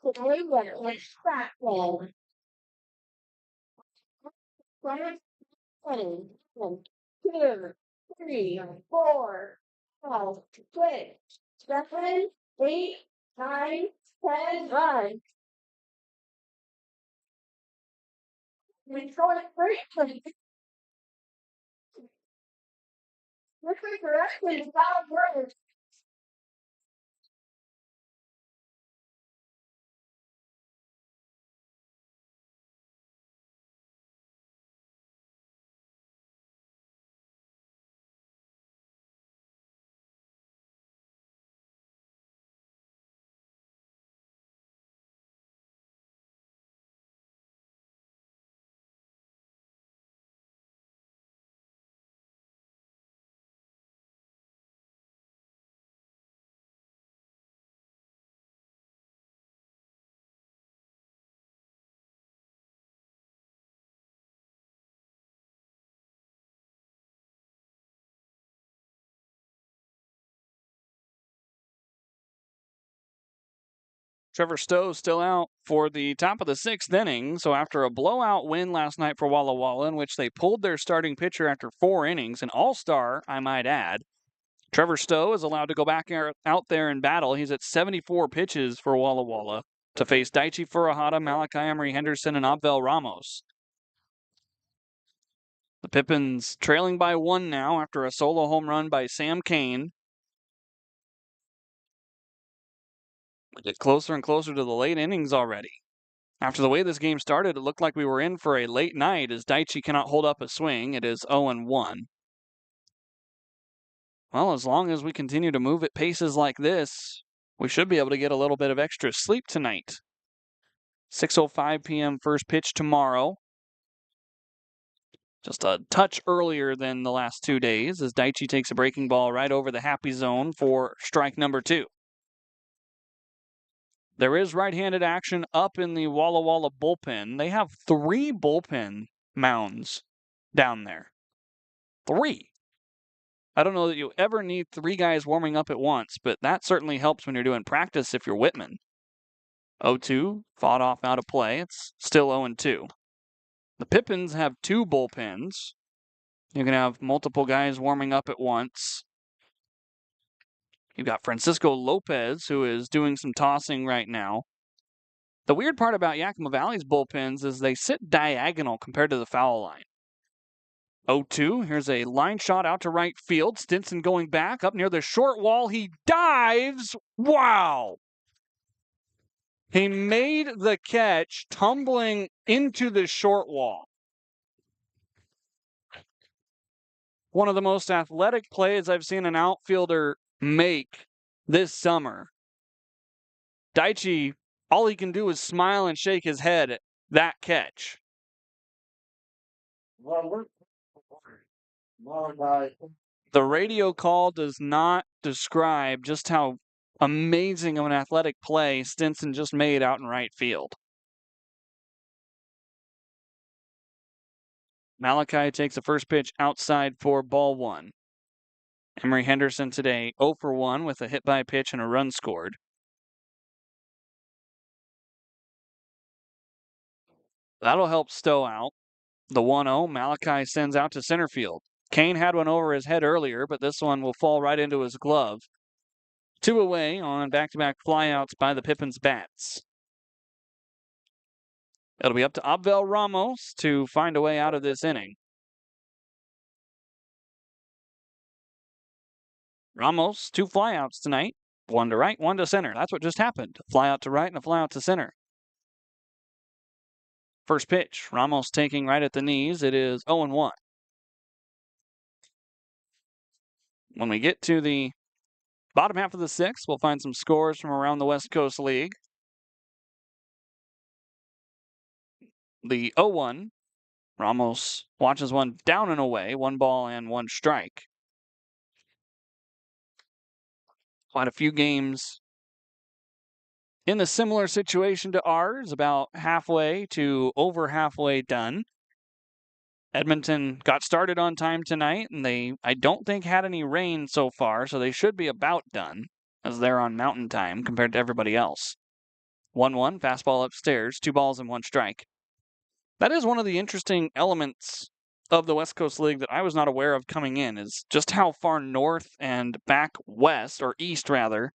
Today we're extracting 1, 2, 3, 4, 5, 6, 7, 8, 9, 10, 9. We throw it first. Which way correctly? Stop words. Trevor Stowe still out for the top of the sixth inning. So after a blowout win last night for Walla Walla, in which they pulled their starting pitcher after 4 innings, an all-star, I might add, Trevor Stowe is allowed to go back out there and battle. He's at 74 pitches for Walla Walla to face Daichi Furuhata, Malachi Emery Henderson, and Abel Ramos. The Pippins trailing by 1 now after a solo home run by Sam Kane. We get closer and closer to the late innings already. After the way this game started, it looked like we were in for a late night as Daichi cannot hold up a swing. It is 0-1. Well, as long as we continue to move at paces like this, we should be able to get a little bit of extra sleep tonight. 6:05 p.m. first pitch tomorrow. Just a touch earlier than the last 2 days as Daichi takes a breaking ball right over the happy zone for strike number 2. There is right-handed action up in the Walla Walla bullpen. They have 3 bullpen mounds down there. 3. I don't know that you ever need 3 guys warming up at once, but that certainly helps when you're doing practice if you're Whitman. 0-2, fought off out of play. It's still 0-2. The Pippins have 2 bullpens. You can have multiple guys warming up at once. You've got Francisco Lopez, who is doing some tossing right now. The weird part about Yakima Valley's bullpens is they sit diagonal compared to the foul line. 0-2, here's a line shot out to right field. Stinson going back up near the short wall. He dives. Wow! He made the catch tumbling into the short wall. One of the most athletic plays I've seen an outfielder make this summer. Daichi, all he can do is smile and shake his head at that catch. The radio call does not describe just how amazing of an athletic play Stinson just made out in right field. Malachi takes the first pitch outside for ball 1. Emery Henderson today 0 for 1 with a hit by pitch and a run scored. That'll help Stowe out. The 1-0, Malachi sends out to center field. Kane had one over his head earlier, but this one will fall right into his glove. 2 away on back-to-back flyouts by the Pippins bats. It'll be up to Abel Ramos to find a way out of this inning. Ramos, 2 flyouts tonight. 1 to right, 1 to center. That's what just happened. A flyout to right and a flyout to center. First pitch, Ramos taking right at the knees. It is 0-1. When we get to the bottom half of the 6th, we'll find some scores from around the West Coast League. The 0-1, Ramos watches one down and away, 1 ball and 1 strike. Quite a few games in a similar situation to ours, about halfway to over halfway done. Edmonton got started on time tonight, and I don't think, had any rain so far, so they should be about done, as they're on mountain time compared to everybody else. 1-1, fastball upstairs, 2 balls and 1 strike. That is one of the interesting elements of the West Coast League that I was not aware of coming in, is just how far north and back west, or east rather,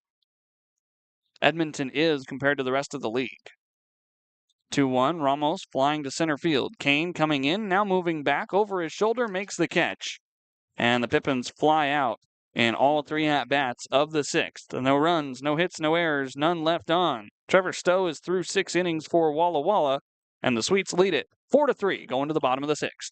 Edmonton is compared to the rest of the league. 2-1, Ramos flying to center field. Kane coming in, now moving back over his shoulder, makes the catch. And the Pippins fly out in all 3 at-bats of the 6th. No runs, no hits, no errors, none left on. Trevor Stowe is through 6 innings for Walla Walla, and the Sweets lead it 4-3 going to the bottom of the 6th.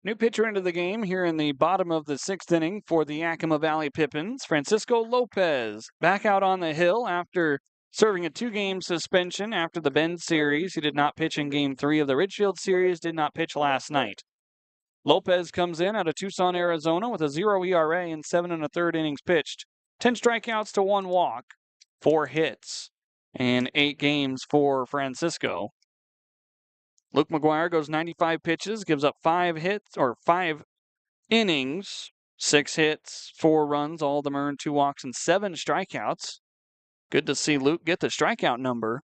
New pitcher into the game here in the bottom of the 6th inning for the Yakima Valley Pippins, Francisco Lopez, back out on the hill after serving a 2-game suspension after the Bend series. He did not pitch in Game 3 of the Ridgefield series, did not pitch last night. Lopez comes in out of Tucson, Arizona with a 0 ERA in 7 1/3 innings pitched, 10 strikeouts to 1 walk, 4 hits, and 8 games for Francisco. Luke McGuire goes 95 pitches, gives up 5 hits or 5 innings, 6 hits, 4 runs, all of them earned 2 walks and 7 strikeouts. Good to see Luke get the strikeout number.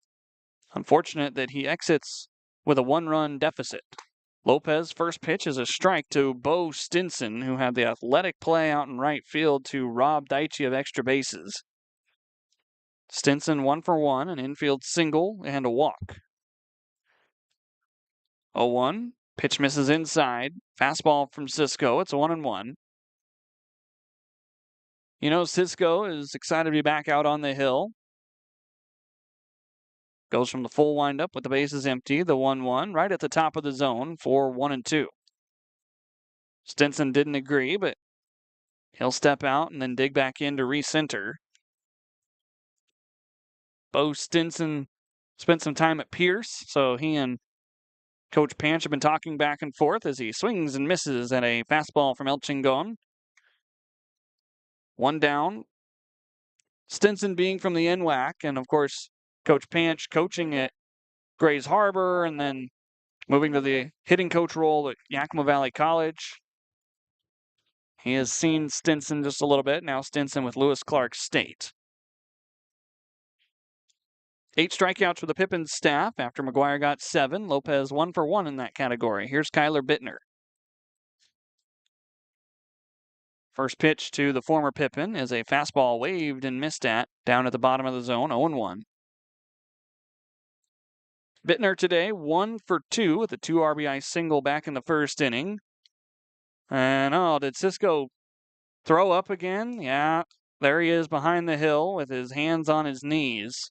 Unfortunate that he exits with a 1-run deficit. Lopez' first pitch is a strike to Bo Stinson, who had the athletic play out in right field to rob Daichi of extra bases. Stinson 1 for 1, an infield single and a walk. 0-1. Pitch misses inside. Fastball from Cisco. It's a 1-1. You know, Cisco is excited to be back out on the hill. Goes from the full windup with the bases empty. The 1-1 right at the top of the zone for 1-2. Stinson didn't agree, but he'll step out and then dig back in to recenter. Bo Stinson spent some time at Pierce, so he and Coach Panch have been talking back and forth as he swings and misses at a fastball from El Chingon. 1 down. Stinson being from the NWAC, and of course, Coach Panch coaching at Grays Harbor and then moving to the hitting coach role at Yakima Valley College. He has seen Stinson just a little bit. Now Stinson with Lewis Clark State. 8 strikeouts for the Pippins staff after McGuire got 7. Lopez 1 for 1 in that category. Here's Kyler Bittner. First pitch to the former Pippin is a fastball waved and missed at down at the bottom of the zone, 0-1. Bittner today 1 for 2 with a 2 RBI single back in the first inning. And did Cisco throw up again? Yeah, there he is behind the hill with his hands on his knees.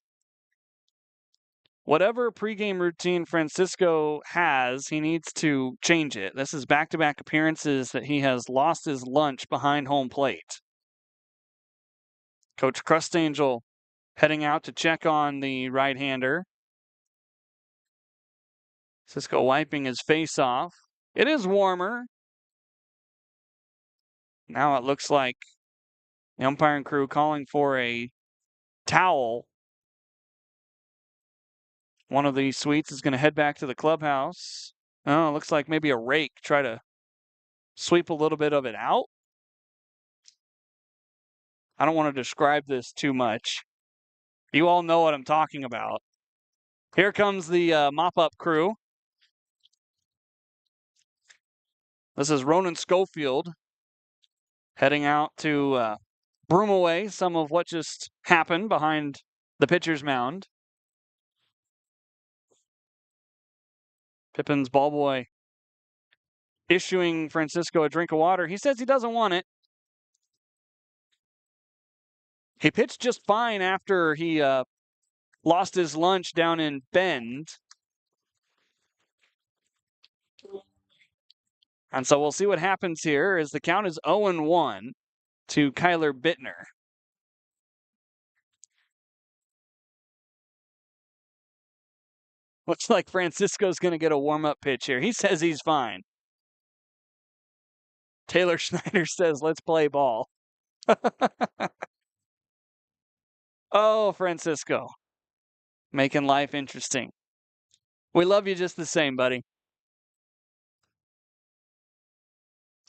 Whatever pregame routine Francisco has, he needs to change it. This is back-to-back appearances that he has lost his lunch behind home plate. Coach Crustangel heading out to check on the right-hander. Cisco wiping his face off. It is warmer. Now it looks like the umpiring crew calling for a towel. One of the Sweets is going to head back to the clubhouse. Oh, it looks like maybe a rake. Try to sweep a little bit of it out. I don't want to describe this too much. You all know what I'm talking about. Here comes the mop-up crew. This is Ronan Schofield heading out to broom away some of what just happened behind the pitcher's mound. Pippins ball boy issuing Francisco a drink of water. He says he doesn't want it. He pitched just fine after he lost his lunch down in Bend. And so we'll see what happens here as the count is 0-1 to Kyler Bittner. Looks like Francisco's going to get a warm-up pitch here. He says he's fine. Taylor Schneider says, let's play ball. Oh, Francisco. Making life interesting. We love you just the same, buddy.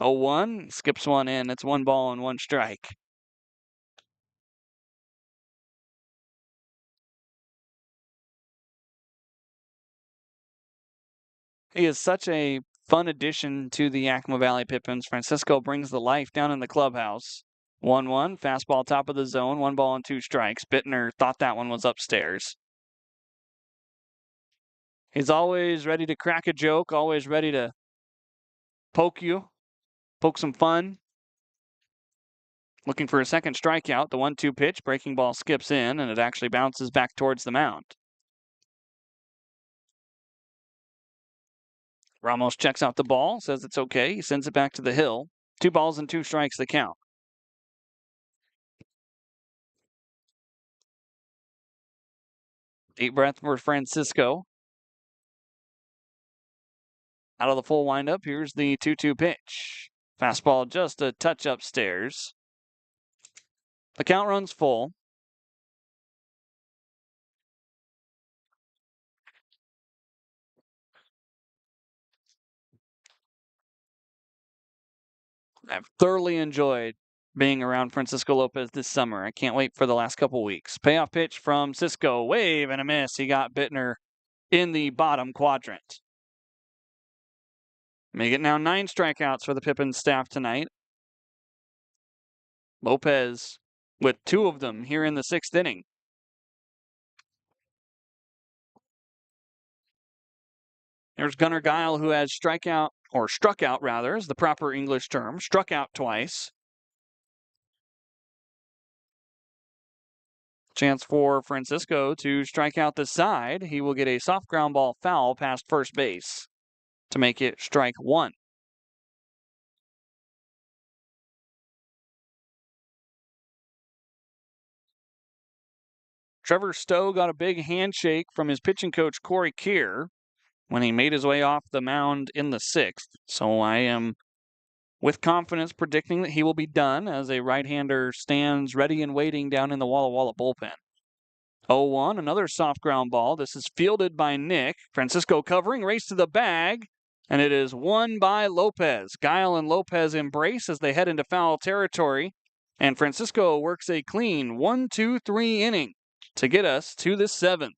0-1, skips one in. It's 1 ball and 1 strike. He is such a fun addition to the Yakima Valley Pippins. Francisco brings the life down in the clubhouse. 1-1, fastball top of the zone, 1 ball and 2 strikes. Bittner thought that one was upstairs. He's always ready to crack a joke, always ready to poke you, poke some fun. Looking for a second strikeout. The 1-2 pitch, breaking ball skips in, and it actually bounces back towards the mound. Ramos checks out the ball, says it's okay. He sends it back to the hill. 2 balls and 2 strikes the count. Deep breath for Francisco. Out of the full windup, here's the 2-2 pitch. Fastball just a touch upstairs. The count runs full. I've thoroughly enjoyed being around Francisco Lopez this summer. I can't wait for the last couple weeks. Payoff pitch from Cisco. Wave and a miss. He got Bittner in the bottom quadrant. Make it now 9 strikeouts for the Pippins staff tonight. Lopez with 2 of them here in the 6th inning. There's Gunnar Guile, who has struck out rather, is the proper English term. Struck out twice. Chance for Francisco to strike out the side. He will get a soft ground ball foul past first base to make it strike 1. Trevor Stowe got a big handshake from his pitching coach, Corey Keir, when he made his way off the mound in the 6th. So I am, with confidence, predicting that he will be done as a right-hander stands ready and waiting down in the Walla Walla bullpen. 0-1, another soft ground ball. This is fielded by Nick. Francisco covering, race to the bag, and it is won by Lopez. Guile and Lopez embrace as they head into foul territory, and Francisco works a clean 1-2-3 inning to get us to the 7th.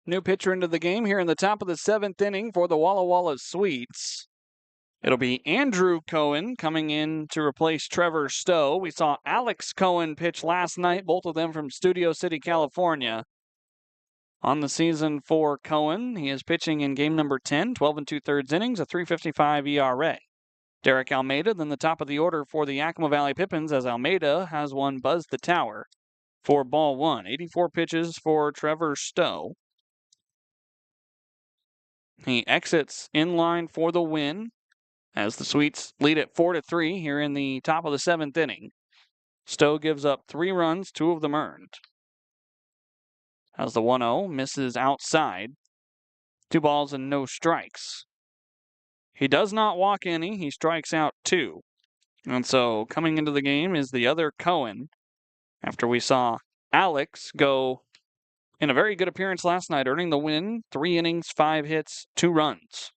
New pitcher into the game here in the top of the 7th inning for the Walla Walla Sweets. It'll be Andrew Cohen coming in to replace Trevor Stowe. We saw Alex Cohen pitch last night, both of them from Studio City, California. On the season for Cohen, he is pitching in game number 10, 12 and 2/3 innings, a 3.55 ERA. Derek Almeida, then the top of the order for the Yakima Valley Pippins, as Almeida has one Buzz the Tower for ball one. 84 pitches for Trevor Stowe. He exits in line for the win as the Sweets lead it 4-3 here in the top of the 7th inning. Stowe gives up 3 runs, 2 of them earned. As the 1-0 misses outside. 2 balls and no strikes. He does not walk any. He strikes out 2. And so coming into the game is the other Cohen. After we saw Alex go in a very good appearance last night, earning the win, 3 innings, 5 hits, 2 runs.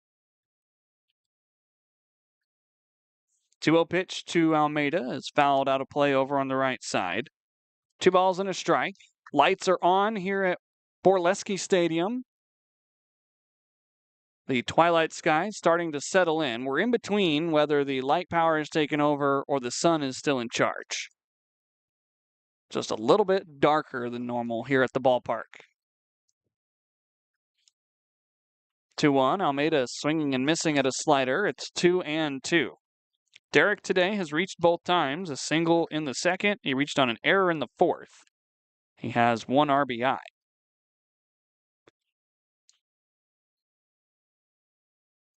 2-0 pitch to Almeida is fouled out of play over on the right side. 2 balls and a strike. Lights are on here at Borleske Stadium. The twilight sky starting to settle in. We're in between whether the light power is taken over or the sun is still in charge. Just a little bit darker than normal here at the ballpark. 2-1. Almeida is swinging and missing at a slider. It's 2-2. Derek today has reached both times. A single in the second. He reached on an error in the fourth. He has 1 RBI.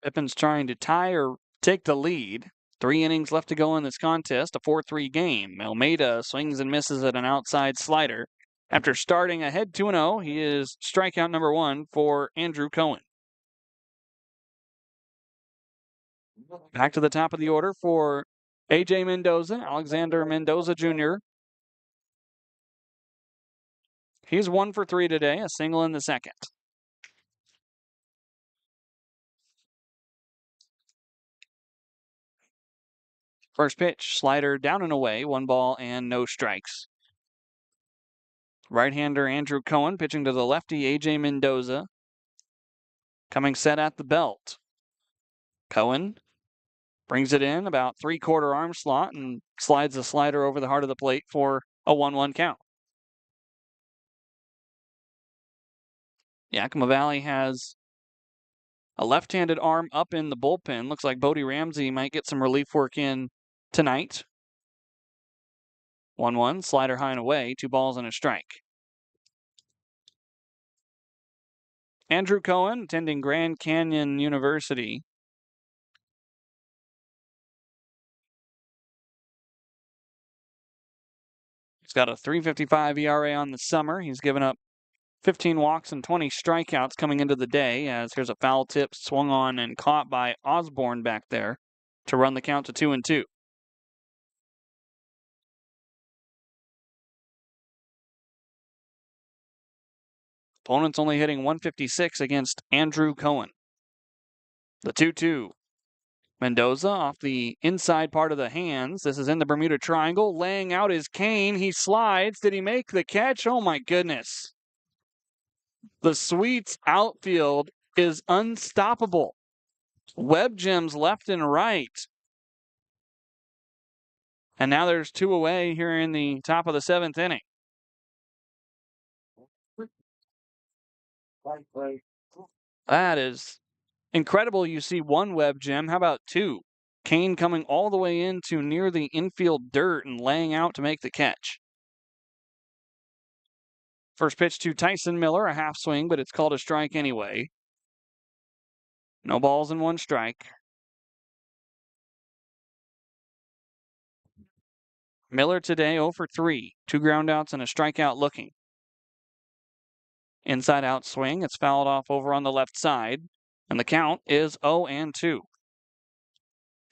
Pippins trying to tie or take the lead. 3 innings left to go in this contest, a 4-3 game. Almeida swings and misses at an outside slider. After starting ahead 2-0, he is strikeout number 1 for Andrew Cohen. Back to the top of the order for A.J. Mendoza, Alexander Mendoza Jr. He's 1 for 3 today, a single in the second. First pitch, slider down and away, 1 ball and no strikes. Right-hander Andrew Cohen pitching to the lefty A.J. Mendoza. Coming set at the belt. Cohen brings it in about 3/4 arm slot and slides the slider over the heart of the plate for a 1-1 count. Yakima Valley has a left-handed arm up in the bullpen. Looks like Bodie Ramsey might get some relief work in tonight. 1-1, slider high and away, 2 balls and a strike. Andrew Cohen attending Grand Canyon University. He's got a 3.55 ERA on the summer. He's given up 15 walks and 20 strikeouts coming into the day, as here's a foul tip swung on and caught by Osborne back there to run the count to 2-2. Opponent's only hitting 156 against Andrew Cohen. The 2-2. Mendoza off the inside part of the hands. This is in the Bermuda Triangle. Laying out his cane. He slides. Did he make the catch? Oh my goodness. The Sweets outfield is unstoppable. Web gems left and right. And now there's 2 away here in the top of the 7th inning. That is incredible. You see 1 web gem. How about 2? Kane coming all the way into near the infield dirt and laying out to make the catch. First pitch to Tyson Miller, a half swing, but it's called a strike anyway. No balls and 1 strike. Miller today 0 for 3. 2 groundouts and a strikeout looking. Inside out swing. It's fouled off over on the left side. And the count is 0-2.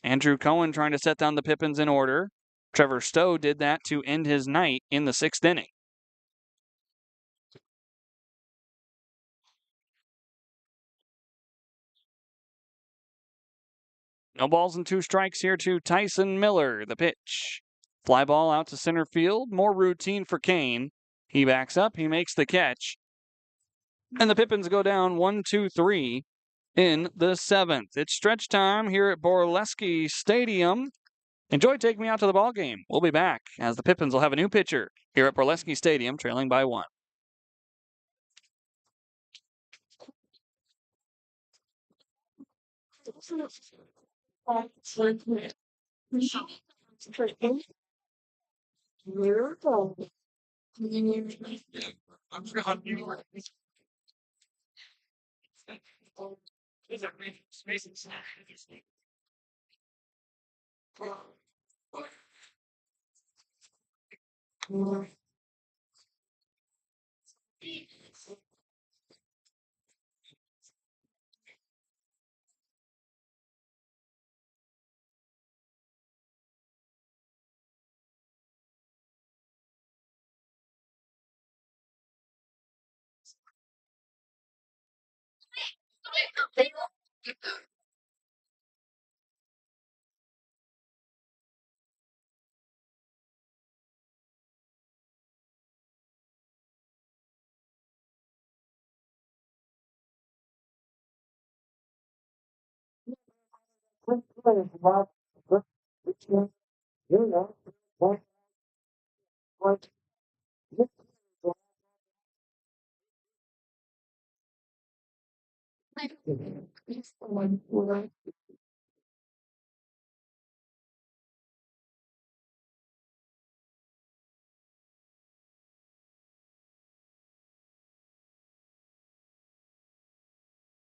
Andrew Cohen trying to set down the Pippins in order. Trevor Stowe did that to end his night in the 6th inning. No balls and 2 strikes here to Tyson Miller. The pitch. Fly ball out to center field. More routine for Kane. He backs up. He makes the catch. And the Pippins go down 1-2-3 in the 7th. It's stretch time here at Borleske Stadium. Enjoy taking me out to the ball game. We'll be back as the Pippins will have a new pitcher here at Borleske Stadium, trailing by 1.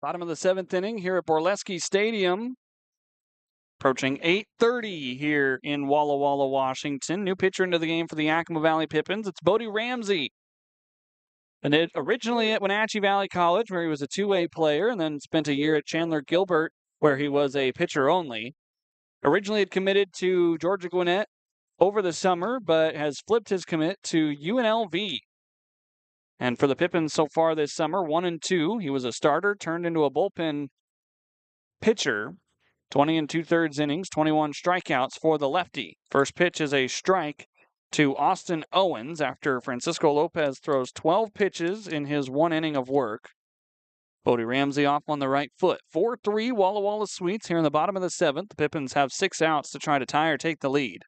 Bottom of the 7th inning here at Borleske Stadium. Approaching 8:30 here in Walla Walla, Washington. New pitcher into the game for the Yakima Valley Pippins. It's Bodie Ramsey. And it originally at Wenatchee Valley College, where he was a two-way player, and then spent a year at Chandler Gilbert, where he was a pitcher only. Originally had committed to Georgia Gwinnett over the summer, but has flipped his commit to UNLV. And for the Pippins so far this summer, 1-2. He was a starter, turned into a bullpen pitcher. 20 2/3 innings, 21 strikeouts for the lefty. First pitch is a strike to Austin Owens after Francisco Lopez throws 12 pitches in his 1 inning of work. Bodie Ramsey off on the right foot. 4-3 Walla Walla Sweets here in the bottom of the 7th. The Pippins have 6 outs to try to tie or take the lead.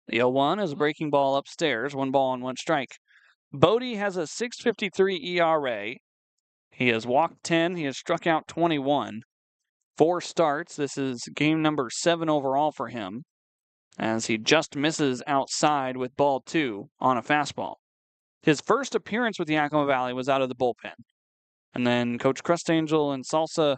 The 0-1 is a breaking ball upstairs, 1 ball and 1 strike. Bodie has a 6.53 ERA. He has walked 10. He has struck out 21. 4 starts. This is game number 7 overall for him, as he just misses outside with ball 2 on a fastball. His first appearance with Yakima Valley was out of the bullpen. And then Coach Crustangel and Salsa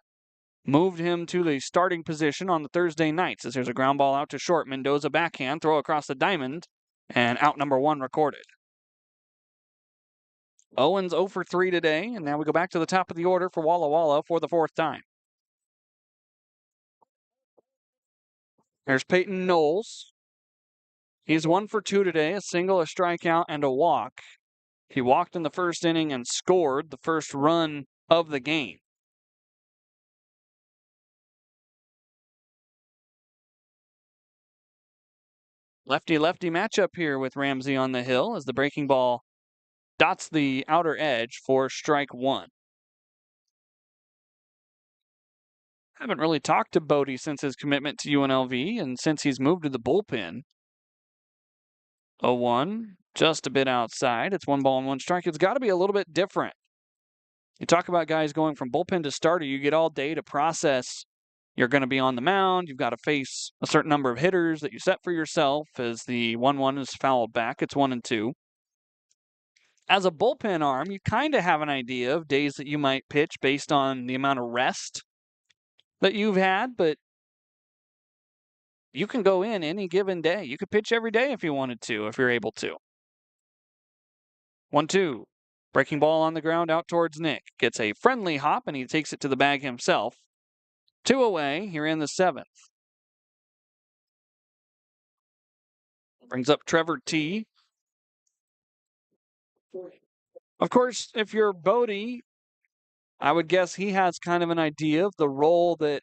moved him to the starting position on the Thursday nights, as there's a ground ball out to short. Mendoza backhand, throw across the diamond, and out number 1 recorded. Owens 0 for 3 today, and now we go back to the top of the order for Walla Walla for the 4th time. There's Peyton Knowles. He's 1 for 2 today, a single, a strikeout, and a walk. He walked in the first inning and scored the first run of the game. Lefty-lefty matchup here with Ramsey on the hill as the breaking ball dots the outer edge for strike 1. Haven't really talked to Bodie since his commitment to UNLV and since he's moved to the bullpen. 0-1, just a bit outside. It's 1 ball and 1 strike. It's got to be a little bit different. You talk about guys going from bullpen to starter. You get all day to process. You're going to be on the mound. You've got to face a certain number of hitters that you set for yourself as the 1-1 is fouled back. It's 1-2. As a bullpen arm, you kind of have an idea of days that you might pitch based on the amount of rest that you've had, but you can go in any given day. You could pitch every day if you wanted to, if you're able to. 1-2. Breaking ball on the ground out towards Nick. Gets a friendly hop, and he takes it to the bag himself. 2 away here in the 7th. Brings up Trevor T. Of course, if you're Bodie, I would guess he has kind of an idea of the role that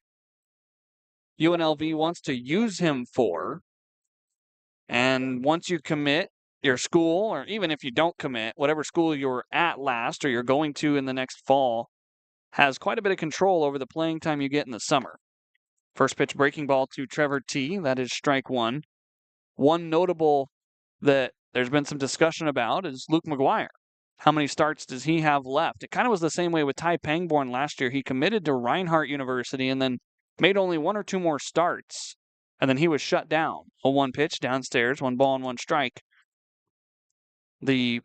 UNLV wants to use him for. And once you commit, your school, or even if you don't commit, whatever school you're at last or you're going to in the next fall, has quite a bit of control over the playing time you get in the summer. First pitch breaking ball to Trevor T. That is strike one. One notable that there's been some discussion about is Luke McGuire. How many starts does he have left? It kind of was the same way with Ty Pangborn last year. He committed to Reinhardt University and then made only one or two more starts, and then he was shut down. A one pitch downstairs, 1 ball and 1 strike. The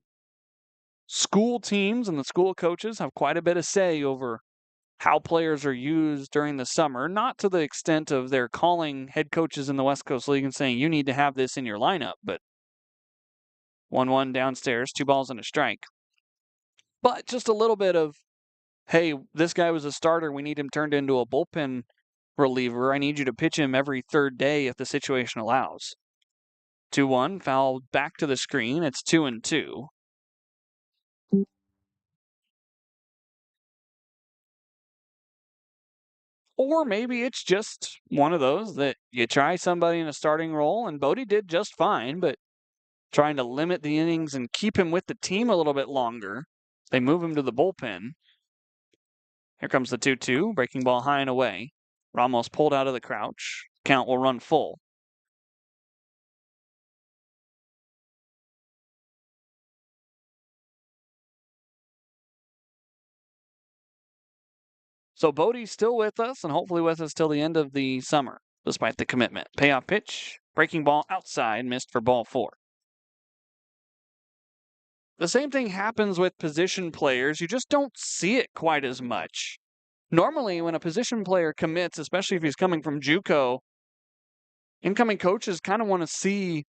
school teams and the school coaches have quite a bit of say over how players are used during the summer, not to the extent of they're calling head coaches in the West Coast League and saying, you need to have this in your lineup, but 1-1 downstairs, 2 balls and 1 strike. But just a little bit of, hey, this guy was a starter. We need him turned into a bullpen reliever. I need you to pitch him every third day if the situation allows. 2-1, foul back to the screen. It's 2-2. Or maybe it's just one of those that you try somebody in a starting role, and Bodie did just fine, but trying to limit the innings and keep him with the team a little bit longer, they move him to the bullpen. Here comes the 2-2, breaking ball high and away. Ramos pulled out of the crouch. Count will run full. So Bodie's still with us and hopefully with us till the end of the summer, despite the commitment. Payoff pitch, breaking ball outside, missed for ball 4. The same thing happens with position players. You just don't see it quite as much. Normally, when a position player commits, especially if he's coming from JUCO, incoming coaches kind of want to see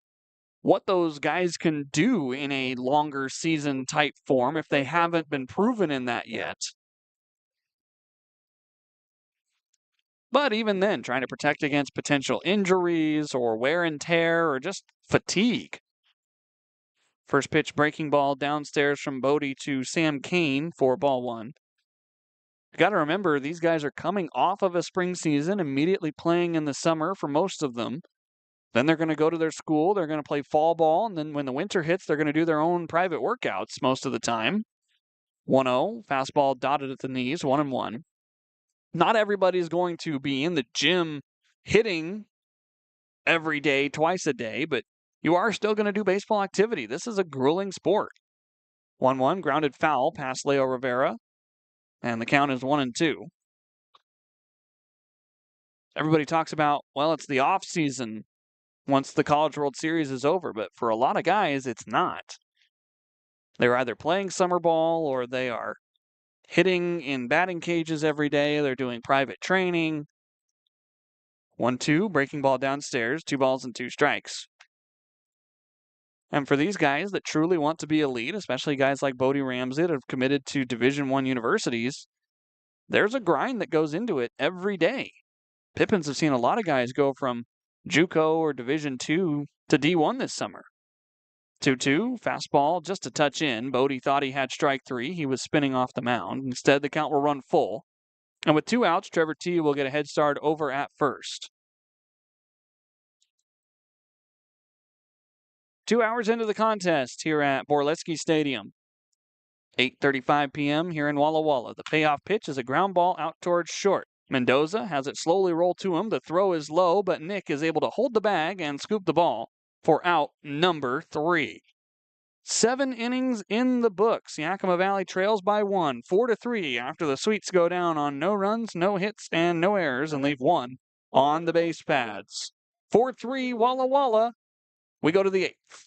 what those guys can do in a longer season type form if they haven't been proven in that yet. But even then, trying to protect against potential injuries or wear and tear or just fatigue. First pitch breaking ball downstairs from Bodie to Sam Kane for ball 1. You got to remember, these guys are coming off of a spring season, immediately playing in the summer for most of them. Then they're going to go to their school, they're going to play fall ball, and then when the winter hits, they're going to do their own private workouts most of the time. 1-0, fastball dotted at the knees, 1-1. Not everybody's going to be in the gym hitting every day, twice a day, but you are still going to do baseball activity. This is a grueling sport. 1-1, grounded foul past Leo Rivera, and the count is 1-2. Everybody talks about, well, it's the off season once the College World Series is over, but for a lot of guys, it's not. They're either playing summer ball or they are hitting in batting cages every day. They're doing private training. 1-2, breaking ball downstairs, 2 balls and 2 strikes. And for these guys that truly want to be elite, especially guys like Bodie Ramsey that have committed to Division I universities, there's a grind that goes into it every day. Pippins have seen a lot of guys go from JUCO or Division II to D1 this summer. 2-2, fastball just a touch in. Bodie thought he had strike 3. He was spinning off the mound. Instead, the count will run full. And with 2 outs, Trevor T will get a head start over at first. 2 hours into the contest here at Borleske Stadium. 8:35 p.m. here in Walla Walla. The payoff pitch is a ground ball out towards short. Mendoza has it slowly roll to him. The throw is low, but Nick is able to hold the bag and scoop the ball for out number 3. 7 innings in the books. Yakima Valley trails by 1, 4-3 after the Sweets go down on no runs, no hits, and no errors and leave 1 on the base pads. 4-3 Walla Walla. We go to the 8th.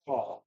Oh.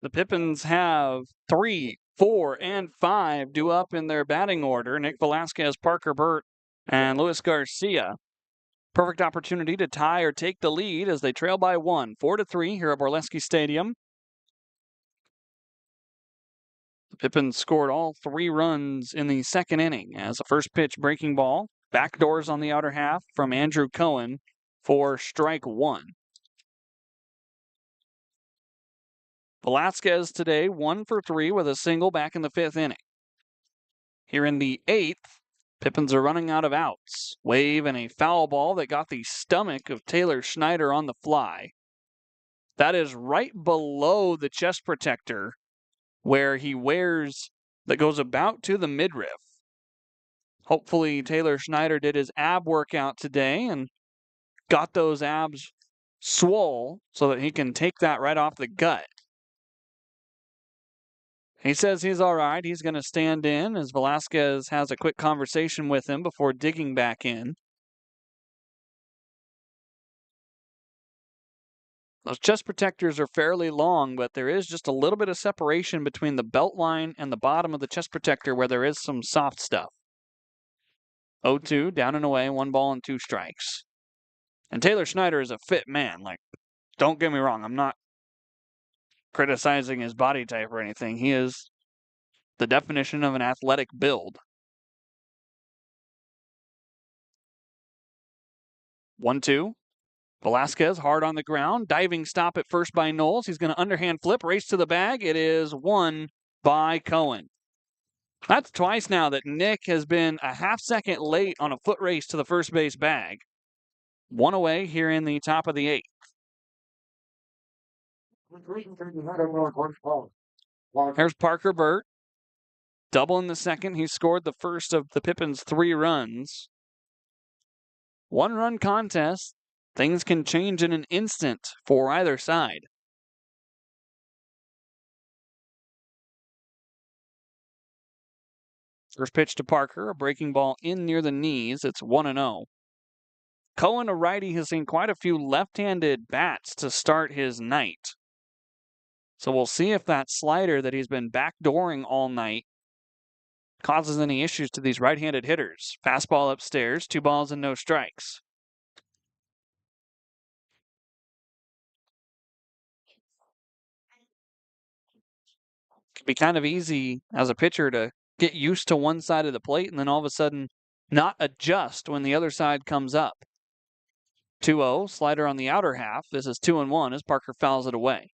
The Pippins have 3, 4, and 5 due up in their batting order. Nick Velasquez, Parker Burt, and Luis Garcia. Perfect opportunity to tie or take the lead as they trail by 1, 4-3 here at Borleske Stadium. The Pippins scored all 3 runs in the second inning as a first pitch breaking ball. Backdoors on the outer half from Andrew Cohen for strike 1. Velasquez today 1 for 3 with a single back in the 5th inning. Here in the 8th, Pippins are running out of outs. Wave and a foul ball that got the stomach of Taylor Schneider on the fly. That is right below the chest protector where he wears that goes about to the midriff. Hopefully Taylor Schneider did his ab workout today and got those abs swole so that he can take that right off the gut. He says he's all right. He's going to stand in as Velasquez has a quick conversation with him before digging back in. Those chest protectors are fairly long, but there is just a little bit of separation between the belt line and the bottom of the chest protector where there is some soft stuff. 0-2, down and away, 1 ball and 2 strikes. And Taylor Schneider is a fit man. Like, don't get me wrong, I'm not criticizing his body type or anything. He is the definition of an athletic build. 1-2. Velasquez hard on the ground. Diving stop at first by Knowles. He's going to underhand flip, race to the bag. It is won by Cohen. That's twice now that Nick has been a half second late on a foot race to the first base bag. 1 away here in the top of the 8th. Here's Parker Burt. Double in the second. He scored the first of the Pippins' 3 runs. 1-run contest. Things can change in an instant for either side. First pitch to Parker, a breaking ball in near the knees. It's 1-0. Cohen, a righty, has seen quite a few left-handed bats to start his night. So we'll see if that slider that he's been backdooring all night causes any issues to these right-handed hitters. Fastball upstairs, 2 balls and no strikes. It can be kind of easy as a pitcher to get used to one side of the plate and then all of a sudden not adjust when the other side comes up. 2-0, slider on the outer half. This is 2-1 as Parker fouls it away.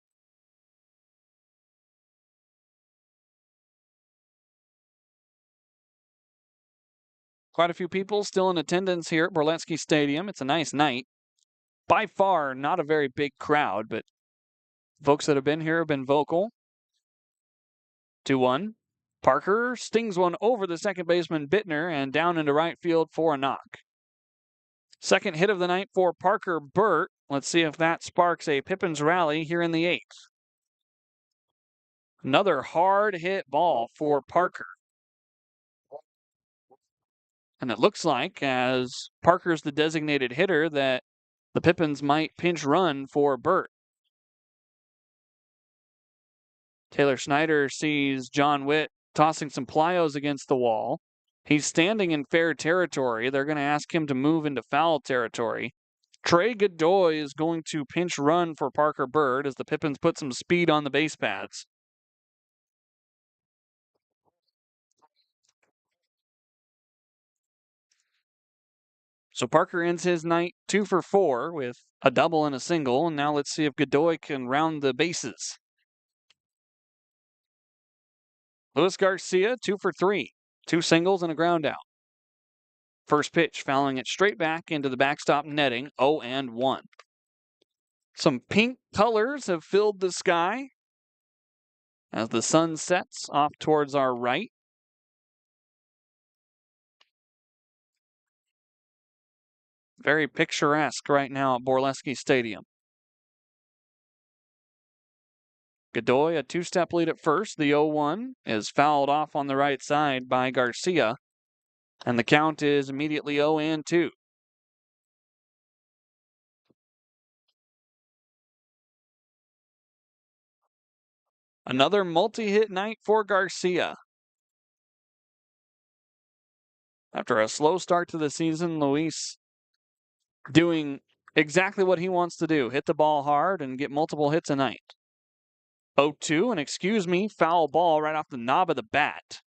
Quite a few people still in attendance here at Borleske Stadium. It's a nice night. By far, not a very big crowd, but folks that have been here have been vocal. 2-1. Parker stings one over the second baseman Bittner and down into right field for a knock. Second hit of the night for Parker Burt. Let's see if that sparks a Pippins rally here in the 8th. Another hard hit ball for Parker. And it looks like, as Parker's the designated hitter, that the Pippins might pinch run for Burt. Taylor Schneider sees John Witt tossing some plyos against the wall. He's standing in fair territory. They're going to ask him to move into foul territory. Trey Godoy is going to pinch run for Parker Burt as the Pippins put some speed on the base paths. So Parker ends his night 2 for 4 with a double and a single. And now let's see if Godoy can round the bases. Luis Garcia, 2 for 3. 2 singles and a ground out. First pitch, fouling it straight back into the backstop netting, 0-1. Some pink colors have filled the sky as the sun sets off towards our right. Very picturesque right now at Borleske Stadium. Godoy, a 2-step lead at first. The 0-1 is fouled off on the right side by Garcia. And the count is immediately 0-2. Another multi-hit night for Garcia. After a slow start to the season, Luis doing exactly what he wants to do, hit the ball hard and get multiple hits a night. 0-2, and excuse me, foul ball right off the knob of the bat.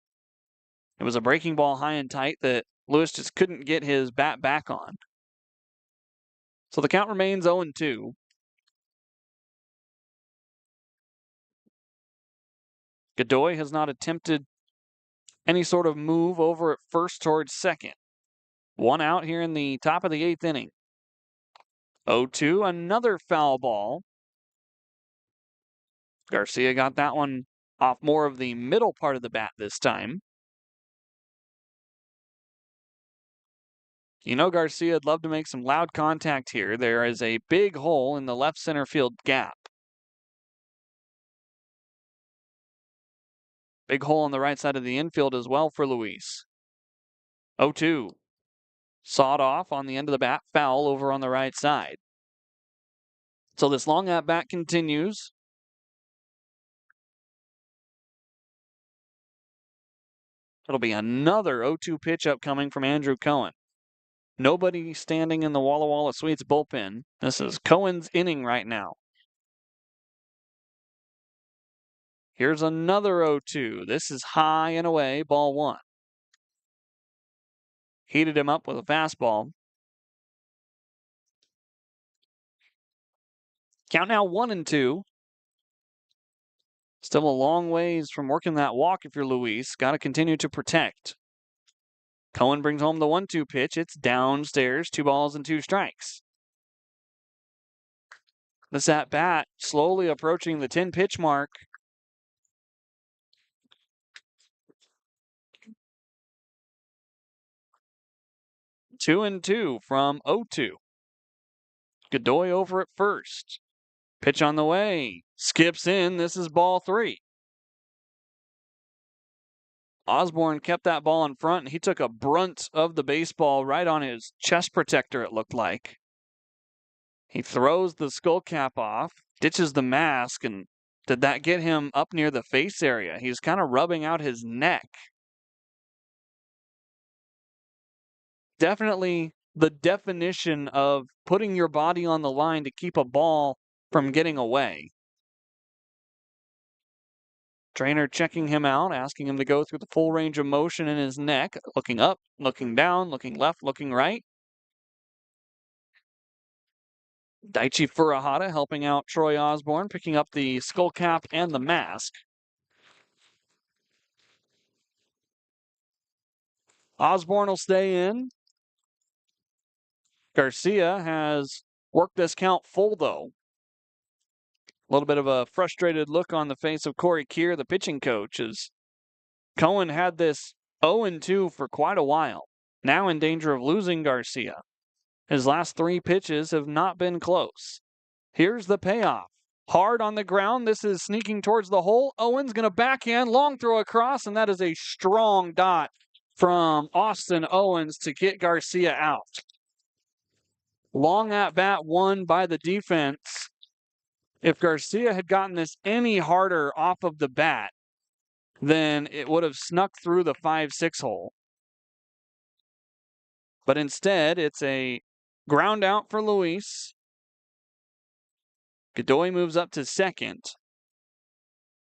It was a breaking ball high and tight that Lewis just couldn't get his bat back on. So the count remains 0-2. Godoy has not attempted any sort of move over at first towards second. One out here in the top of the 8th inning. 0-2, another foul ball. Garcia got that one off more of the middle part of the bat this time. You know Garcia'd love to make some loud contact here. There is a big hole in the left center field gap. Big hole on the right side of the infield as well for Luis. 0-2. Sawed off on the end of the bat, foul over on the right side. So this long at bat continues. It'll be another 0-2 pitch upcoming from Andrew Cohen. Nobody standing in the Walla Walla Sweets bullpen. This is Cohen's inning right now. Here's another 0-2. This is high and away, ball 1. Heated him up with a fastball. Count now 1-2. Still a long ways from working that walk if you're Luis. Got to continue to protect. Cohen brings home the 1-2 pitch. It's downstairs, 2 balls and 2 strikes. This at bat slowly approaching the 10 pitch mark. Two and 2 from 0-2. Godoy over at first. Pitch on the way. Skips in. This is ball 3. Osborne kept that ball in front, and he took a brunt of the baseball right on his chest protector, it looked like. He throws the skull cap off, ditches the mask, and did that get him up near the face area? He's kind of rubbing out his neck. Definitely the definition of putting your body on the line to keep a ball from getting away. Trainer checking him out, asking him to go through the full range of motion in his neck, looking up, looking down, looking left, looking right. Daichi Furuhata helping out Troy Osborne, picking up the skull cap and the mask. Osborne will stay in. Garcia has worked this count full, though. A little bit of a frustrated look on the face of Corey Keir, the pitching coach, as Cohen had this 0-2 for quite a while. Now in danger of losing Garcia. His last 3 pitches have not been close. Here's the payoff. Hard on the ground. This is sneaking towards the hole. Owens going to backhand, long throw across, and that is a strong dot from Austin Owens to get Garcia out. Long at bat won by the defense. If Garcia had gotten this any harder off of the bat, then it would have snuck through the 5-6 hole. But instead, it's a ground out for Luis. Godoy moves up to second.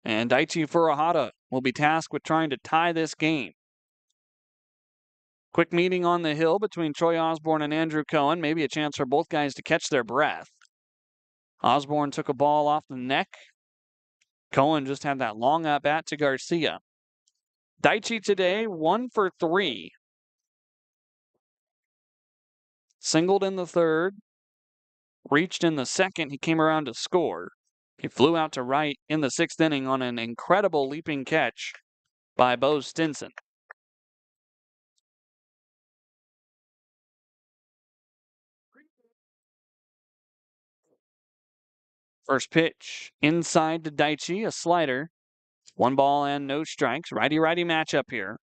And Daichi Furuhata will be tasked with trying to tie this game. Quick meeting on the hill between Troy Osborne and Andrew Cohen. Maybe a chance for both guys to catch their breath. Osborne took a ball off the neck. Cohen just had that long at bat to Garcia. Daichi today, 1 for 3. Singled in the 3rd. Reached in the 2nd. He came around to score. He flew out to right in the 6th inning on an incredible leaping catch by Bo Stinson. First pitch inside to Daichi, a slider. 1 ball and no strikes. Righty-righty matchup here.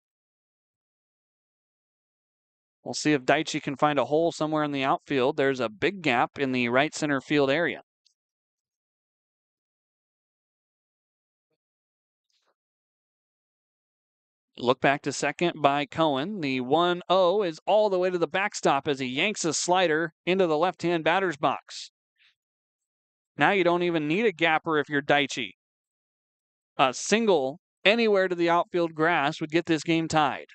We'll see if Daichi can find a hole somewhere in the outfield. There's a big gap in the right center field area. Look back to second by Cohen. The 1-0 is all the way to the backstop as he yanks a slider into the left-hand batter's box. Now you don't even need a gapper if you're Daichi. A single anywhere to the outfield grass would get this game tied.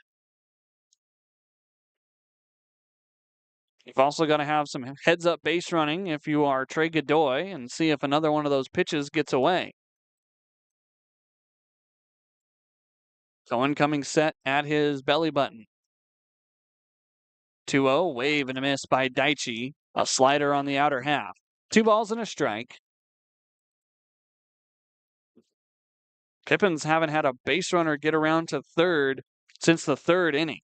You've also got to have some heads-up base running if you are Trey Godoy and see if another one of those pitches gets away. Cohen coming set at his belly button. 2-0, wave and a miss by Daichi. A slider on the outer half. 2 balls and a strike. Pippins haven't had a base runner get around to third since the third inning.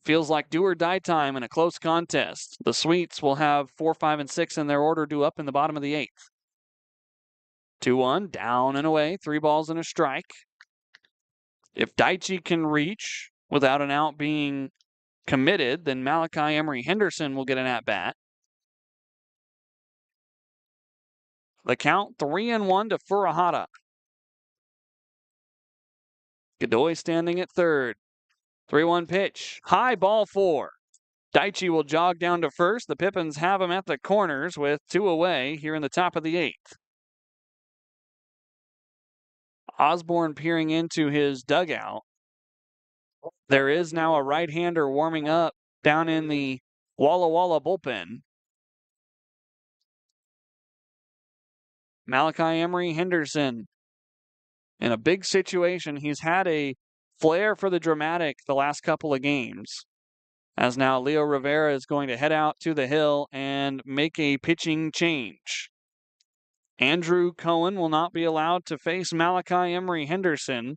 Feels like do or die time in a close contest. The Sweets will have 4, 5, and 6 in their order due up in the bottom of the 8th. 2-1, down and away, 3 balls and a strike. If Daichi can reach without an out being committed, then Malachi Emery Henderson will get an at-bat. The count 3-1 to Furuhata. Godoy standing at third. 3-1 pitch. High ball 4. Daichi will jog down to first. The Pippins have him at the corners with 2 away here in the top of the 8th. Osborne peering into his dugout. There is now a right-hander warming up down in the Walla Walla bullpen. Malachi Emery Henderson in a big situation. He's had a flair for the dramatic the last couple of games. As now Leo Rivera is going to head out to the hill and make a pitching change. Andrew Cohen will not be allowed to face Malachi Emery Henderson.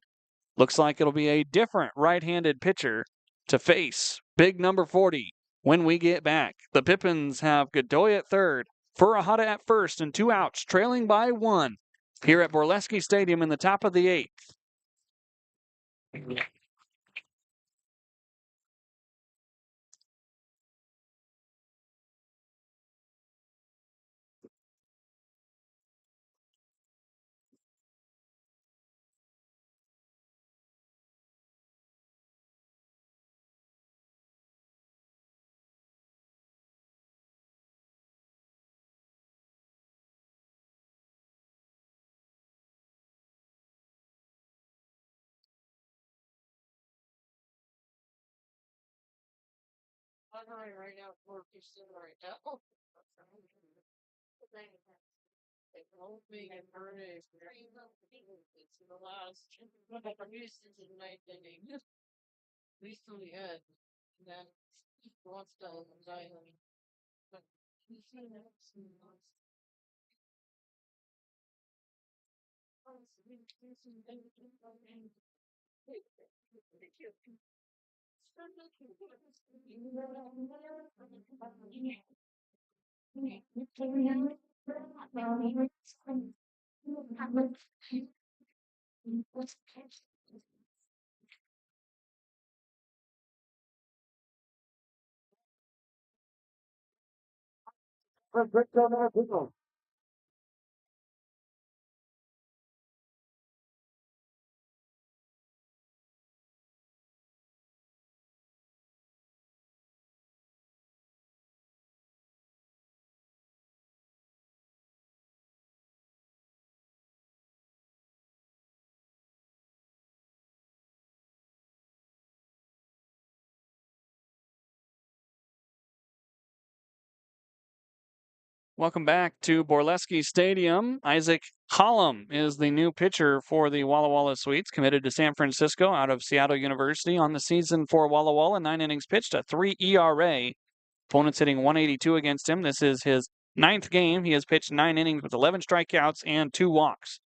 Looks like it'll be a different right-handed pitcher to face big number 40 when we get back. The Pippins have Godoy at third, Furuhata at first, and 2 outs, trailing by 1 here at Borleske Stadium in the top of the 8th. Right now, for Houston right now. It won't be a burning. It's in the last. Houston's in the 9th inning. At least till the end. And then he wants to die. But Houston has Welcome back to Borleske Stadium. Isaac Hollum is the new pitcher for the Walla Walla Sweets, committed to San Francisco out of Seattle University on the season for Walla Walla. 9 innings pitched, a 3 ERA. Opponents hitting 182 against him. This is his 9th game. He has pitched 9 innings with 11 strikeouts and 2 walks.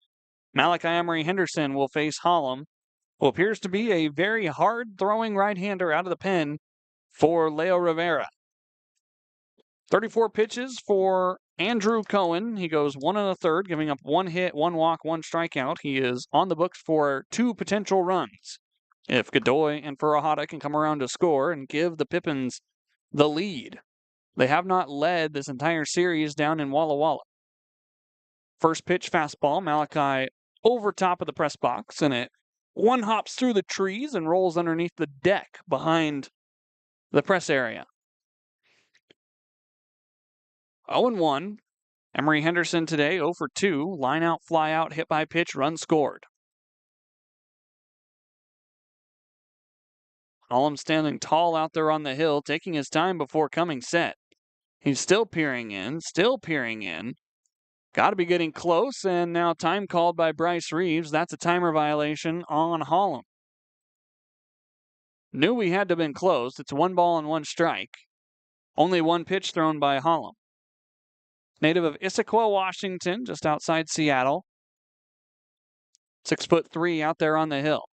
Malachi Emery Henderson will face Hollum, who appears to be a very hard-throwing right-hander out of the pen for Leo Rivera. 34 pitches for Andrew Cohen. He goes 1 1/3, giving up 1 hit, 1 walk, 1 strikeout. He is on the books for 2 potential runs. If Godoy and Furuhata can come around to score and give the Pippins the lead. They have not led this entire series down in Walla Walla. First pitch fastball, Malachi over top of the press box, and it One hops through the trees and rolls underneath the deck behind the press area. 0-1. Emory Henderson today, 0 for 2. Line out, fly out, hit by pitch, run scored. Hallam standing tall out there on the hill, taking his time before coming set. He's still peering in. Got to be getting close, and now time called by Bryce Reeves. That's a timer violation on Hallam. Knew we had to have been close. It's 1 ball and 1 strike. Only 1 pitch thrown by Hallam. Native of Issaquah, Washington, just outside Seattle. 6'3" out there on the hill.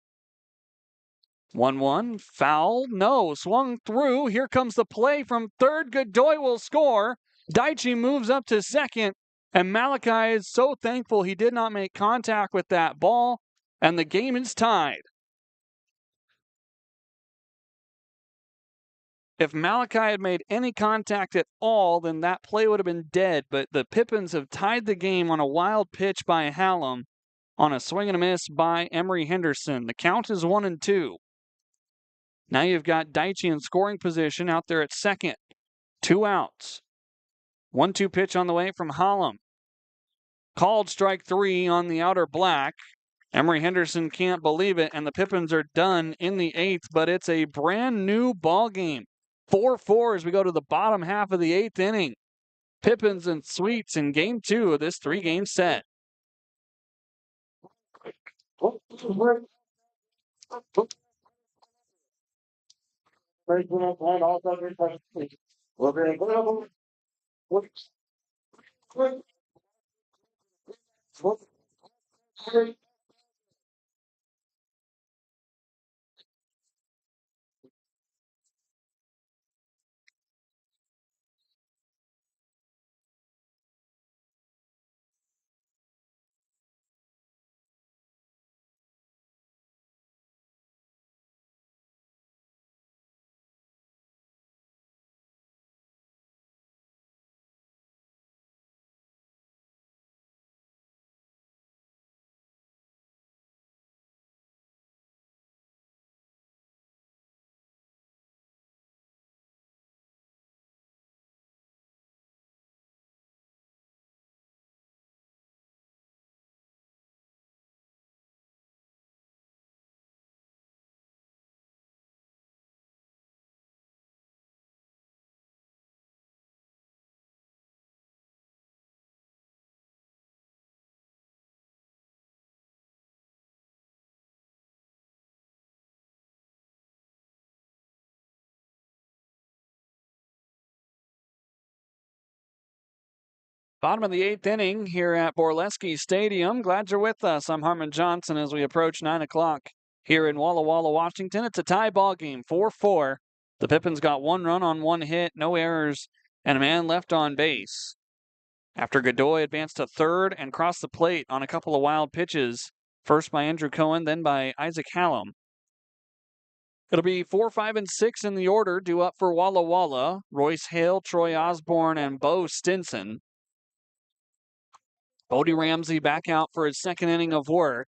1-1, foul, no, swung through. Here comes the play from third. Godoy will score. Daichi moves up to second, and Malachi is so thankful he did not make contact with that ball, and the game is tied. If Malachi had made any contact at all, then that play would have been dead, but the Pippins have tied the game on a wild pitch by Hallam on a swing and a miss by Emory Henderson. The count is 1-2. Now you've got Daichi in scoring position out there at second. 2 outs. 1-2 pitch on the way from Hallam. Called strike 3 on the outer black. Emory Henderson can't believe it, and the Pippins are done in the 8th, but it's a brand new ball game. 4-4 as we go to the bottom half of the 8th inning. Pippins and Sweets in game 2 of this 3-game set. Bottom of the 8th inning here at Borleske Stadium. Glad you're with us. I'm Harmon Johnsen as we approach 9 o'clock here in Walla Walla, Washington. It's a tie ball game, 4-4. The Pippins got 1 run on 1 hit, no errors, and a man left on base. After Godoy advanced to third and crossed the plate on a couple of wild pitches, first by Andrew Cohen, then by Isaac Hallam. It'll be 4, 5, and 6 in the order, due up for Walla Walla. Royce Hale, Troy Osborne, and Bo Stinson. Bodie Ramsey back out for his 2nd inning of work,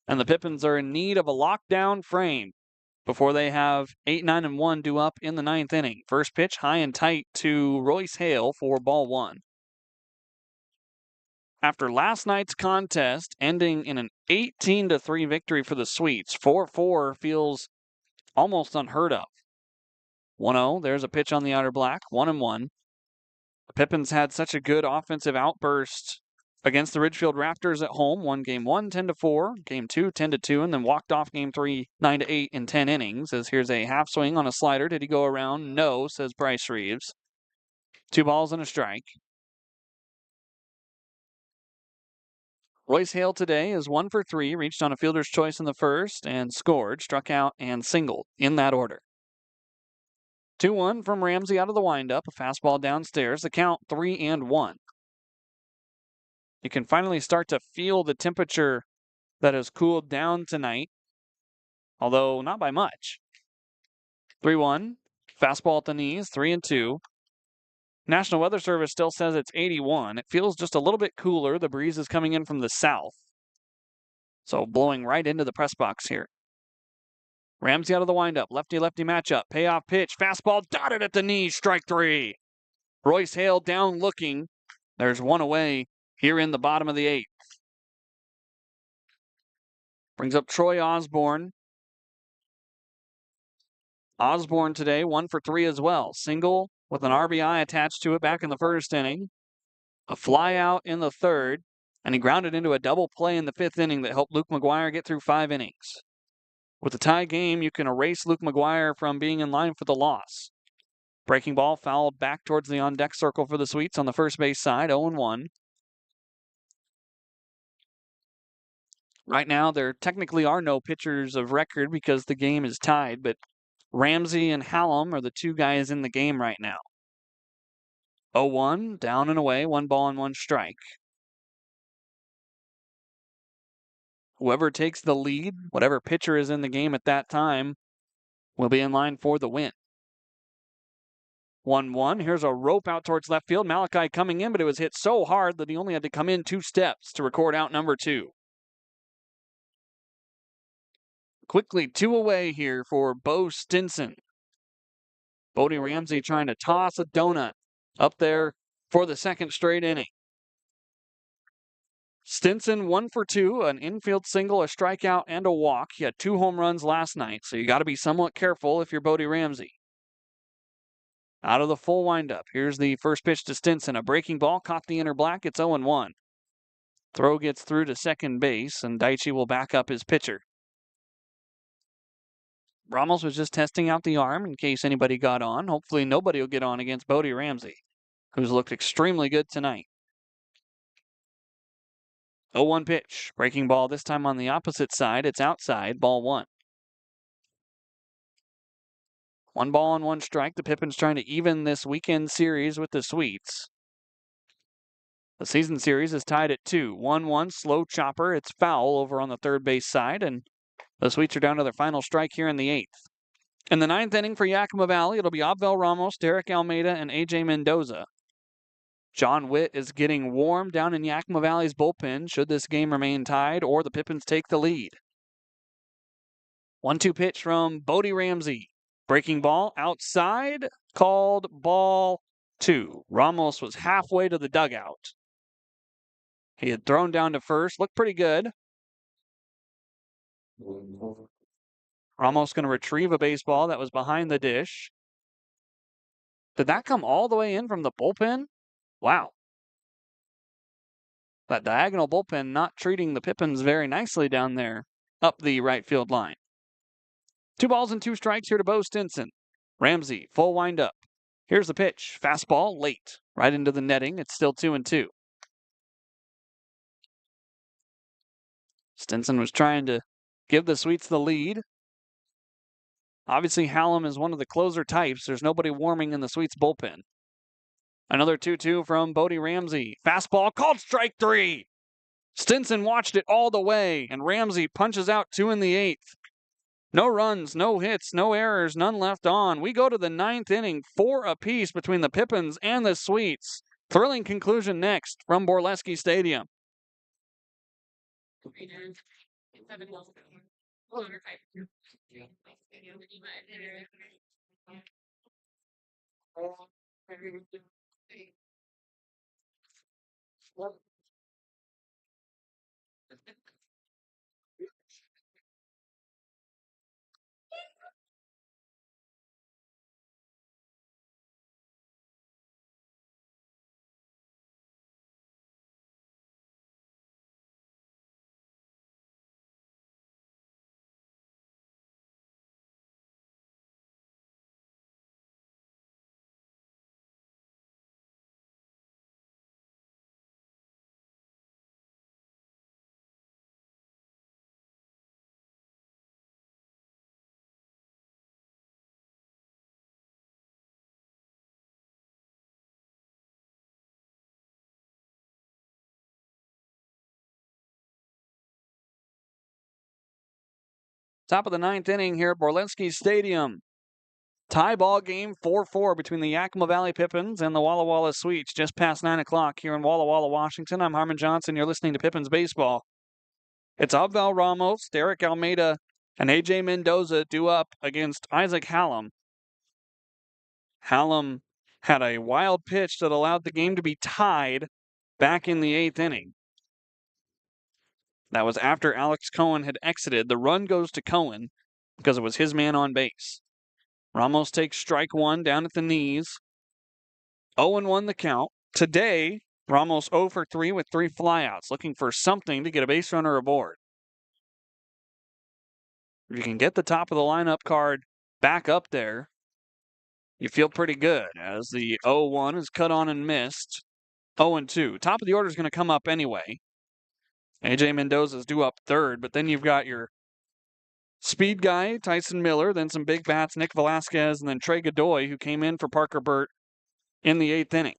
and the Pippins are in need of a lockdown frame before they have 8, 9, and 1 due up in the 9th inning. First pitch high and tight to Royce Hale for ball 1. After last night's contest ending in an 18-3 victory for the Sweets, 4-4 feels almost unheard of. 1-0, there's a pitch on the outer black, 1-1. The Pippins had such a good offensive outburst against the Ridgefield Raptors at home. Won game 1, 10-4, game 2, 10-2, and then walked off game 3, 9-8 in 10 innings. As here's a half swing on a slider. Did he go around? No, says Bryce Reeves. 2 balls and a strike. Royce Hale today is 1 for 3, reached on a fielder's choice in the first and scored, struck out, and singled in that order. 2-1 from Ramsey out of the windup, a fastball downstairs, the count 3-1. You can finally start to feel the temperature that has cooled down tonight, although not by much. 3-1, fastball at the knees, 3-2. National Weather Service still says it's 81. It feels just a little bit cooler. The breeze is coming in from the south. So blowing right into the press box here. Ramsey out of the windup. Lefty-lefty matchup. Payoff pitch. Fastball dotted at the knee. Strike 3. Royce Hale down looking. There's one away here in the bottom of the 8th. Brings up Troy Osborne. Osborne today, 1 for 3 as well. Single with an RBI attached to it back in the first inning. A fly out in the 3rd. And he grounded into a double play in the 5th inning that helped Luke McGuire get through 5 innings. With a tie game, you can erase Luke McGuire from being in line for the loss. Breaking ball fouled back towards the on-deck circle for the Sweets on the first base side, 0-1. Right now, there technically are no pitchers of record because the game is tied, but Ramsey and Hallam are the 2 guys in the game right now. 0-1, down and away, 1 ball and 1 strike. Whoever takes the lead, whatever pitcher is in the game at that time, will be in line for the win. 1-1. Here's a rope out towards left field. Malachi coming in, but it was hit so hard that he only had to come in 2 steps to record out number 2. Quickly 2 away here for Bo Stinson. Bodie Ramsey trying to toss a donut up there for the 2nd straight inning. Stinson 1 for 2, an infield single, a strikeout, and a walk. He had 2 home runs last night, so you got to be somewhat careful if you're Bodie Ramsey. Out of the full windup, here's the first pitch to Stinson. A breaking ball, caught the inner black. It's 0-1. Throw gets through to second base, and Daichi will back up his pitcher. Ramos was just testing out the arm in case anybody got on. Hopefully nobody will get on against Bodie Ramsey, who's looked extremely good tonight. 0-1 pitch. Breaking ball this time on the opposite side. It's outside. Ball 1. 1 ball and 1 strike. The Pippins trying to even this weekend series with the Sweets. The season series is tied at 2. 1-1, slow chopper. It's foul over on the third base side, and the Sweets are down to their final strike here in the 8th. In the 9th inning for Yakima Valley, it'll be Abel Ramos, Derek Almeida, and A.J. Mendoza. John Witt is getting warm down in Yakima Valley's bullpen should this game remain tied or the Pippins take the lead. 1-2 pitch from Bodie Ramsey. Breaking ball outside, called ball 2. Ramos was halfway to the dugout. He had thrown down to first, looked pretty good. Ramos going to retrieve a baseball that was behind the dish. Did that come all the way in from the bullpen? Wow. That diagonal bullpen not treating the Pippins very nicely down there up the right field line. 2 balls and 2 strikes here to Bo Stinson. Ramsey, full windup. Here's the pitch. Fastball late. Right into the netting. It's still 2-2. Stinson was trying to give the Sweets the lead. Obviously, Hallam is one of the closer types. There's nobody warming in the Sweets bullpen. Another 2-2 from Bodie Ramsey. Fastball called strike 3. Stinson watched it all the way, and Ramsey punches out 2 in the 8th. No runs, no hits, no errors, none left on. We go to the 9th inning, 4 apiece between the Pippins and the Sweets. Thrilling conclusion next from Borleske Stadium. Top of the 9th inning here at Borleske Stadium. Tie ball game 4-4 between the Yakima Valley Pippins and the Walla Walla Sweets just past 9 o'clock here in Walla Walla, Washington. I'm Harmon Johnsen. You're listening to Pippins Baseball. It's Abel Ramos, Derek Almeida, and AJ Mendoza due up against Isaac Hallam. Hallam had a wild pitch that allowed the game to be tied back in the 8th inning. That was after Alex Cohen had exited. The run goes to Cohen because it was his man on base. Ramos takes strike one down at the knees. 0-1 the count. Today, Ramos 0 for 3 with 3 flyouts, looking for something to get a base runner aboard. If you can get the top of the lineup card back up there, you feel pretty good as the 0-1 is cut on and missed. 0-2. Top of the order is going to come up anyway. AJ Mendoza is due up third, but then you've got your speed guy, Tyson Miller, then some big bats, Nick Velasquez, and then Trey Godoy, who came in for Parker Burt in the 8th inning.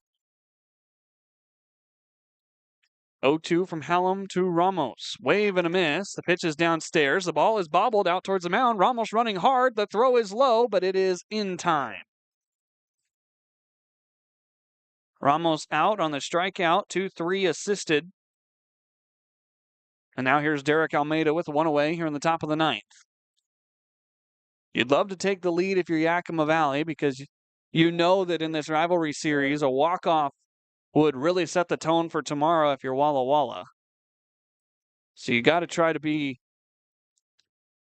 0-2 from Hallam to Ramos. Wave and a miss. The pitch is downstairs. The ball is bobbled out towards the mound. Ramos running hard. The throw is low, but it is in time. Ramos out on the strikeout, 2-3 assisted. And now here's Derek Almeida with one away here in the top of the 9th. You'd love to take the lead if you're Yakima Valley because you know that in this rivalry series, a walk-off would really set the tone for tomorrow if you're Walla Walla. So you got to try to be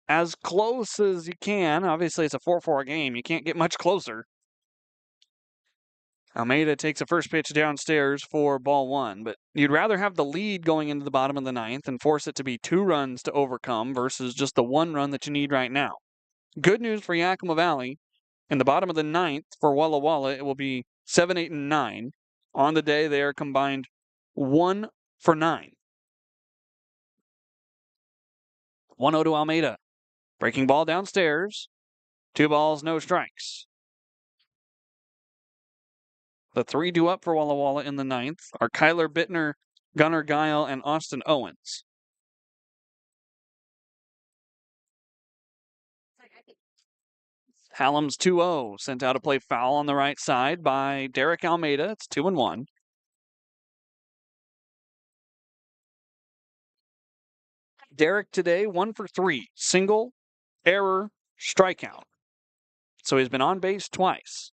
as close as you can. Obviously, it's a 4-4 game. You can't get much closer. Almeida takes a first pitch downstairs for ball 1, but you'd rather have the lead going into the bottom of the 9th and force it to be 2 runs to overcome versus just the 1 run that you need right now. Good news for Yakima Valley. In the bottom of the 9th for Walla Walla, it will be 7, 8, and 9. On the day, they are combined 1 for 9. 1-0 to Almeida. Breaking ball downstairs. 2 balls, no strikes. The 3 due up for Walla Walla in the 9th are Kyler Bittner, Gunnar Guile, and Austin Owens. Hallam's 2-0, sent out to play foul on the right side by Derek Almeida. It's 2-1. Derek today, 1 for 3. Single, error, strikeout. So he's been on base twice.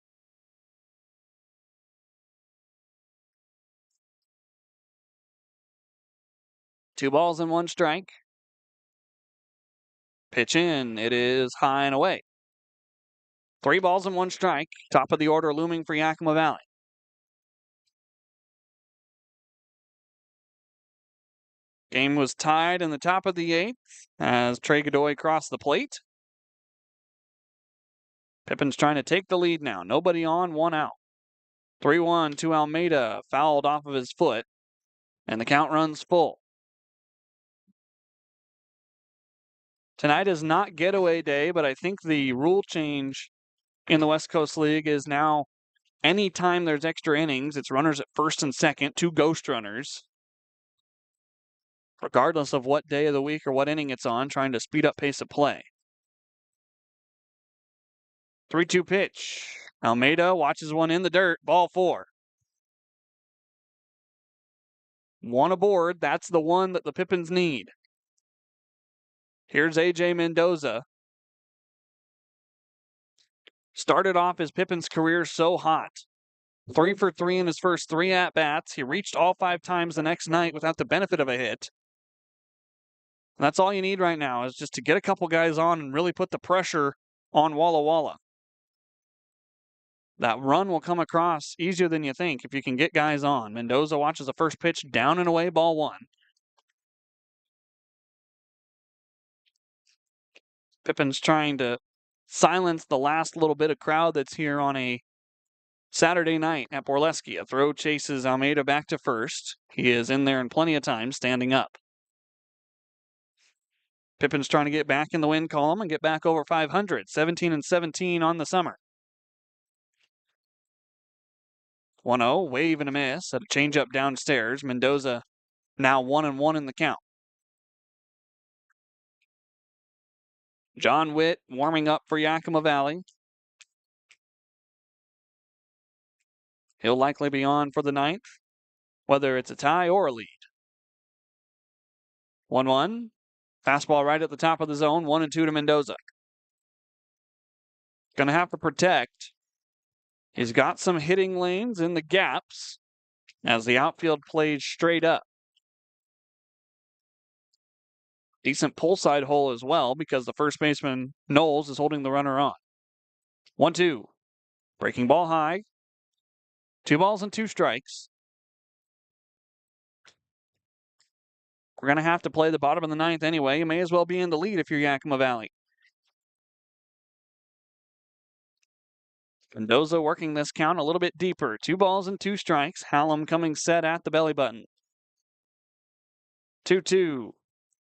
Two balls and 1 strike. Pitch in. It is high and away. 3 balls and 1 strike. Top of the order looming for Yakima Valley. Game was tied in the top of the 8th as Trey Godoy crossed the plate. Pippins trying to take the lead now. Nobody on, 1 out. 3-1 to Almeida, fouled off of his foot, and the count runs full. Tonight is not getaway day, but I think the rule change in the West Coast League is now anytime there's extra innings, it's runners at first and second, 2 ghost runners. Regardless of what day of the week or what inning it's on, trying to speed up pace of play. 3-2 pitch. Almeida watches one in the dirt. Ball 4. 1 aboard. That's the one that the Pippins need. Here's AJ Mendoza. Started off his Pippins career so hot. 3 for 3 in his first 3 at-bats. He reached all 5 times the next night without the benefit of a hit. And that's all you need right now is just to get a couple guys on and really put the pressure on Walla Walla. That run will come across easier than you think if you can get guys on. Mendoza watches the first pitch down and away, ball 1. Pippin's trying to silence the last little bit of crowd that's here on a Saturday night at Borleske. A throw chases Almeida back to first. He is in there in plenty of time, standing up. Pippin's trying to get back in the win column and get back over 500. 17-17 on the summer. 1-0, wave and a miss at a changeup downstairs. Mendoza now 1-1 in the count. John Witt warming up for Yakima Valley. He'll likely be on for the 9th, whether it's a tie or a lead. 1-1. Fastball right at the top of the zone, 1-2 to Mendoza. Going to have to protect. He's got some hitting lanes in the gaps as the outfield plays straight up. Decent pull side hole as well because the first baseman, Knowles, is holding the runner on. 1-2. Breaking ball high. 2 balls and 2 strikes. We're going to have to play the bottom of the ninth anyway. You may as well be in the lead if you're Yakima Valley. Mendoza working this count a little bit deeper. 2 balls and 2 strikes. Hallam coming set at the belly button. 2-2.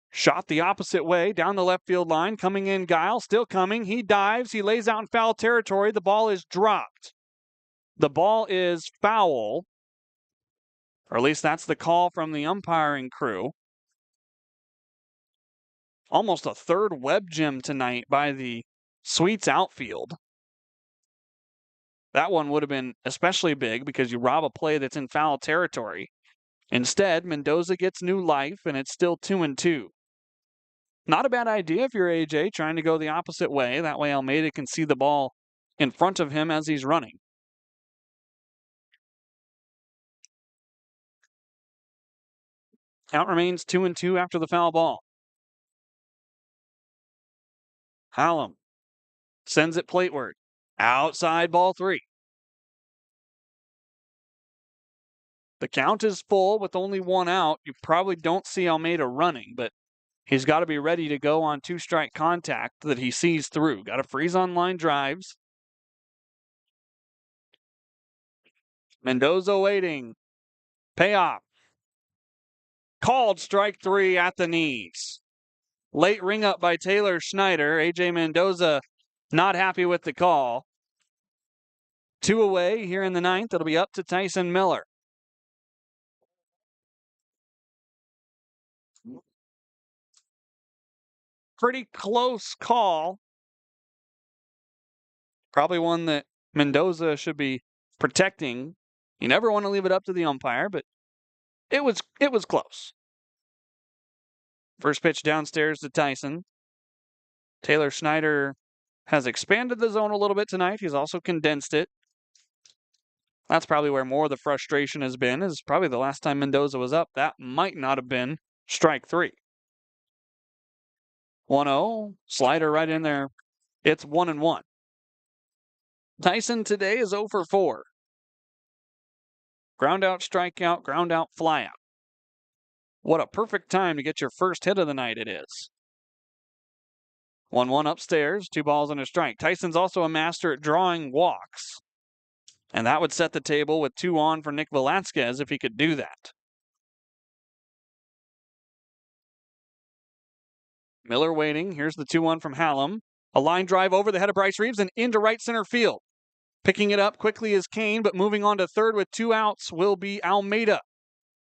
Shot the opposite way down the left field line. Coming in, Guile. Still coming. He dives. He lays out in foul territory. The ball is dropped. The ball is foul. Or at least that's the call from the umpiring crew. Almost a third web gem tonight by the Sweets outfield. That one would have been especially big because you rob a play that's in foul territory. Instead, Mendoza gets new life, and it's still 2-2. Not a bad idea if you're AJ, trying to go the opposite way. That way Almeida can see the ball in front of him as he's running. Count remains 2-2 after the foul ball. Hallam sends it plateward. Outside ball 3. The count is full with only 1 out. You probably don't see Almeida running, but he's got to be ready to go on 2-strike contact that he sees through. Got to freeze on line drives. Mendoza waiting. Payoff. Called strike 3 at the knees. Late ring up by Taylor Schneider. AJ Mendoza not happy with the call. 2 away here in the ninth. It'll be up to Tyson Miller. Pretty close call. Probably one that Mendoza should be protecting. You never want to leave it up to the umpire, but it was close. First pitch downstairs to Tyson. Taylor Schneider has expanded the zone a little bit tonight. He's also condensed it. That's probably where more of the frustration has been, is probably the last time Mendoza was up. That might not have been strike 3. 1-0. Slider right in there. It's 1-1. Tyson today is 0 for 4. Ground out, strikeout, ground out, fly out. What a perfect time to get your first hit of the night it is. 1-1 upstairs, 2 balls and a strike. Tyson's also a master at drawing walks. And that would set the table with 2 on for Nick Velasquez if he could do that. Miller waiting. Here's the 2-1 from Hallam. A line drive over the head of Bryce Reeves and into right center field. Picking it up quickly is Kane, but moving on to third with 2 outs will be Almeida.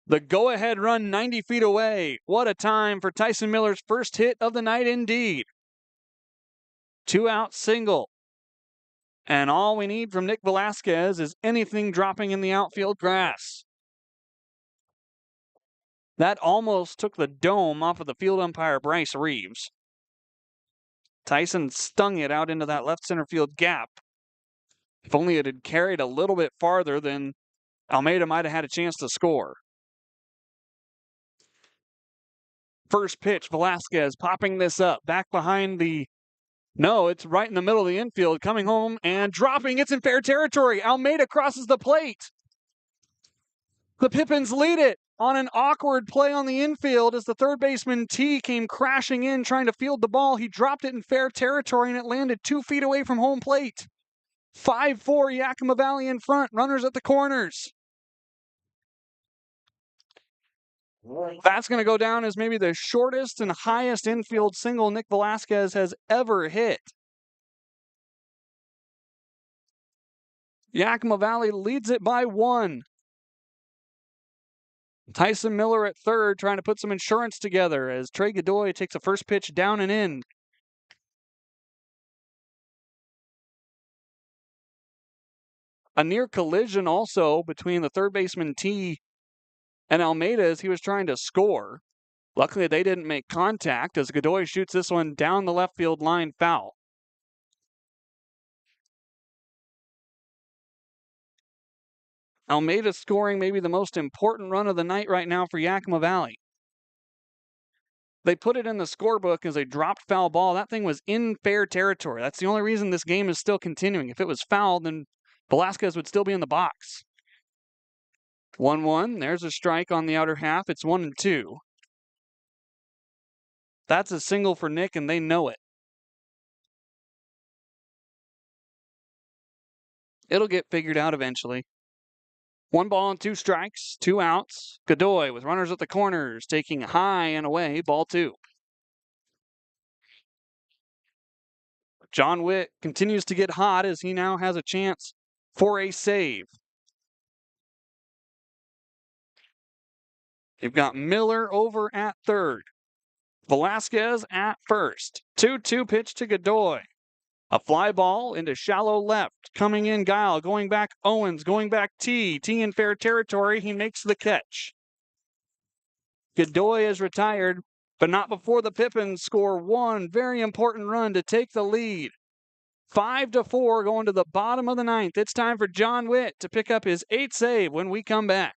The go-ahead run 90 feet away. What a time for Tyson Miller's first hit of the night indeed. 2-out single. And all we need from Nick Velasquez is anything dropping in the outfield grass. That almost took the dome off of the field umpire Bryce Reeves. Tyson stung it out into that left center field gap. If only it had carried a little bit farther, then Almeida might have had a chance to score. First pitch, Velasquez popping this up. Back behind the... No, it's right in the middle of the infield. Coming home and dropping. It's in fair territory. Almeida crosses the plate. The Pippins lead it on an awkward play on the infield as the third baseman T came crashing in trying to field the ball. He dropped it in fair territory and it landed 2 feet away from home plate. 5-4 Yakima Valley in front. Runners at the corners. That's going to go down as maybe the shortest and highest infield single Nick Velasquez has ever hit. Yakima Valley leads it by 1. Tyson Miller at third trying to put some insurance together as Trey Godoy takes a first pitch down and in. A near collision also between the third baseman T and Almeida as he was trying to score. Luckily, they didn't make contact as Godoy shoots this one down the left field line foul. Almeida scoring maybe the most important run of the night right now for Yakima Valley. They put it in the scorebook as a dropped foul ball. That thing was in fair territory. That's the only reason this game is still continuing. If it was fouled, then Velasquez would still be in the box. 1-1. There's a strike on the outer half. It's 1-2. That's a single for Nick, and they know it. It'll get figured out eventually. 1 ball and 2 strikes, 2 outs. Godoy with runners at the corners, taking high and away, ball 2. John Witt continues to get hot as he now has a chance for a save. You've got Miller over at third. Velasquez at first. 2-2 pitch to Godoy. A fly ball into shallow left. Coming in Guile, going back Owens, going back T. T in fair territory. He makes the catch. Godoy is retired, but not before the Pippins score one very important run to take the lead. 5-4 going to the bottom of the ninth. It's time for John Witt to pick up his 8th save when we come back.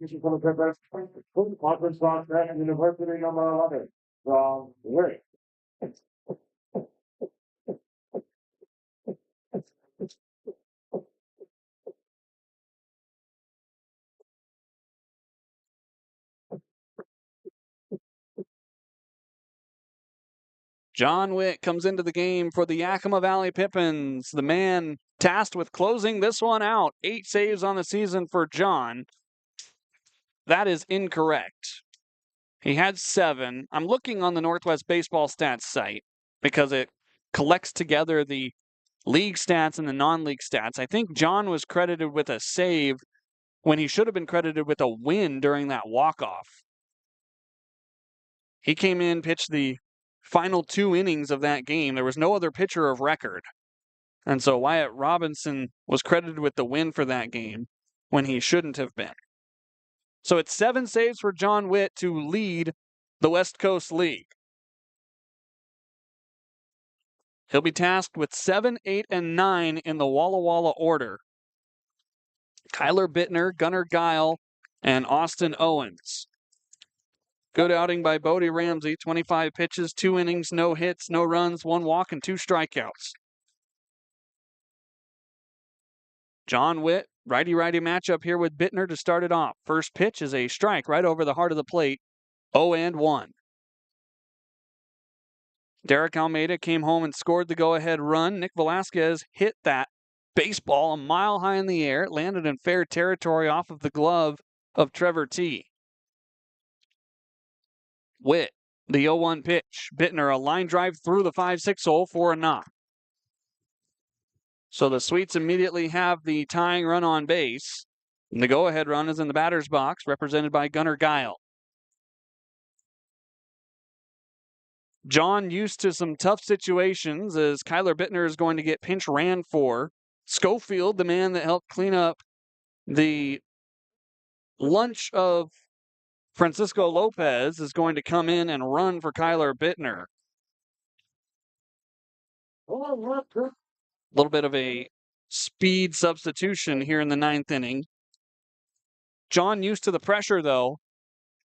This is going to prepare conference box at University number 11 from Where? John Witt comes into the game for the Yakima Valley Pippins, the man tasked with closing this one out. 8 saves on the season for John. That is incorrect. He had 7. I'm looking on the Northwest Baseball Stats site because it collects together the league stats and the non-league stats. I think John was credited with a save when he should have been credited with a win during that walk-off. He came in, pitched the final 2 innings of that game. There was no other pitcher of record. And so Wyatt Robinson was credited with the win for that game when he shouldn't have been. So it's 7 saves for John Witt to lead the West Coast League. He'll be tasked with 7, 8, and 9 in the Walla Walla order. Kyler Bittner, Gunnar Guile, and Austin Owens. Good outing by Bodie Ramsey. 25 pitches, 2 innings, no hits, no runs, 1 walk, and 2 strikeouts. John Witt, righty-righty matchup here with Bittner to start it off. First pitch is a strike right over the heart of the plate. 0-1. Derek Almeida came home and scored the go-ahead run. Nick Velasquez hit that baseball a mile high in the air. It landed in fair territory off of the glove of Trevor T. Witt, the 0-1 pitch. Bittner, a line drive through the 5-6 hole for a knock. So the Sweets immediately have the tying run on base. And the go-ahead run is in the batter's box, represented by Gunnar Guile. John used to some tough situations as Kyler Bittner is going to get pinch ran for. Schofield, the man that helped clean up the lunch of Francisco Lopez, is going to come in and run for Kyler Bittner. A little bit of a speed substitution here in the 9th inning. John used to the pressure, though.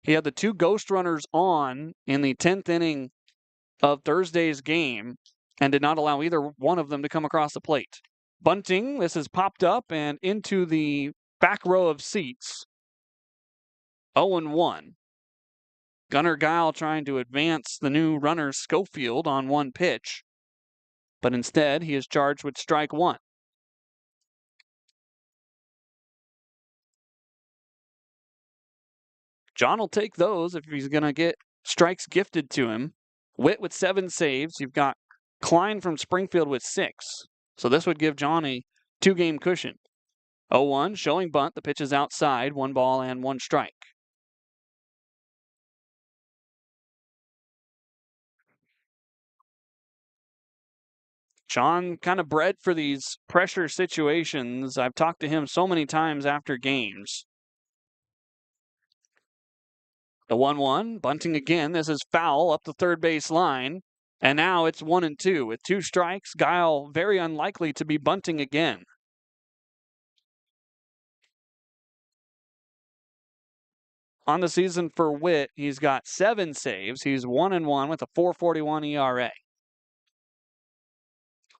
He had the 2 ghost runners on in the 10th inning of Thursday's game and did not allow either one of them to come across the plate. Bunting, this is popped up and into the back row of seats. 0-1. Gunnar Guile trying to advance the new runner Schofield on 1 pitch, but instead he is charged with strike 1. John will take those if he's going to get strikes gifted to him. Witt with 7 saves. You've got Klein from Springfield with 6. So this would give John a 2-game cushion. 0-1, showing bunt. The pitch is outside. 1 ball and 1 strike. John kind of bred for these pressure situations. I've talked to him so many times after games. The 1-1, bunting again. This is foul up the third base line. And now it's 1-2. With 2 strikes, Guile very unlikely to be bunting again. On the season for Witt, he's got 7 saves. He's 1-1 with a 4.41 ERA.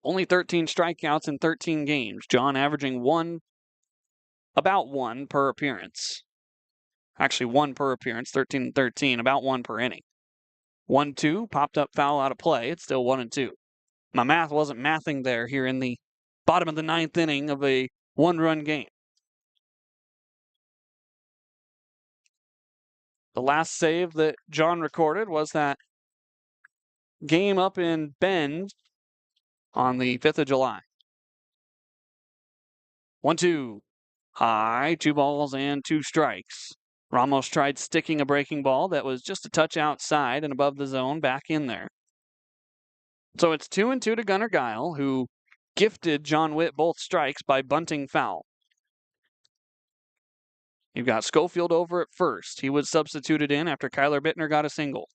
Only 13 strikeouts in 13 games. John averaging about 1 per appearance. Actually, 1 per appearance, 13-13, about 1 per inning. 1-2, popped up foul out of play. It's still 1-2. My math wasn't mathing there here in the bottom of the 9th inning of a 1-run game. The last save that John recorded was that game up in Bend on the 5th of July. 1-2. High, 2 balls and 2 strikes. Ramos tried sticking a breaking ball that was just a touch outside and above the zone, back in there. So it's 2-2 to Gunnar Guile, who gifted John Witt both strikes by bunting foul. You've got Schofield over at first. He was substituted in after Kyler Bittner got a single.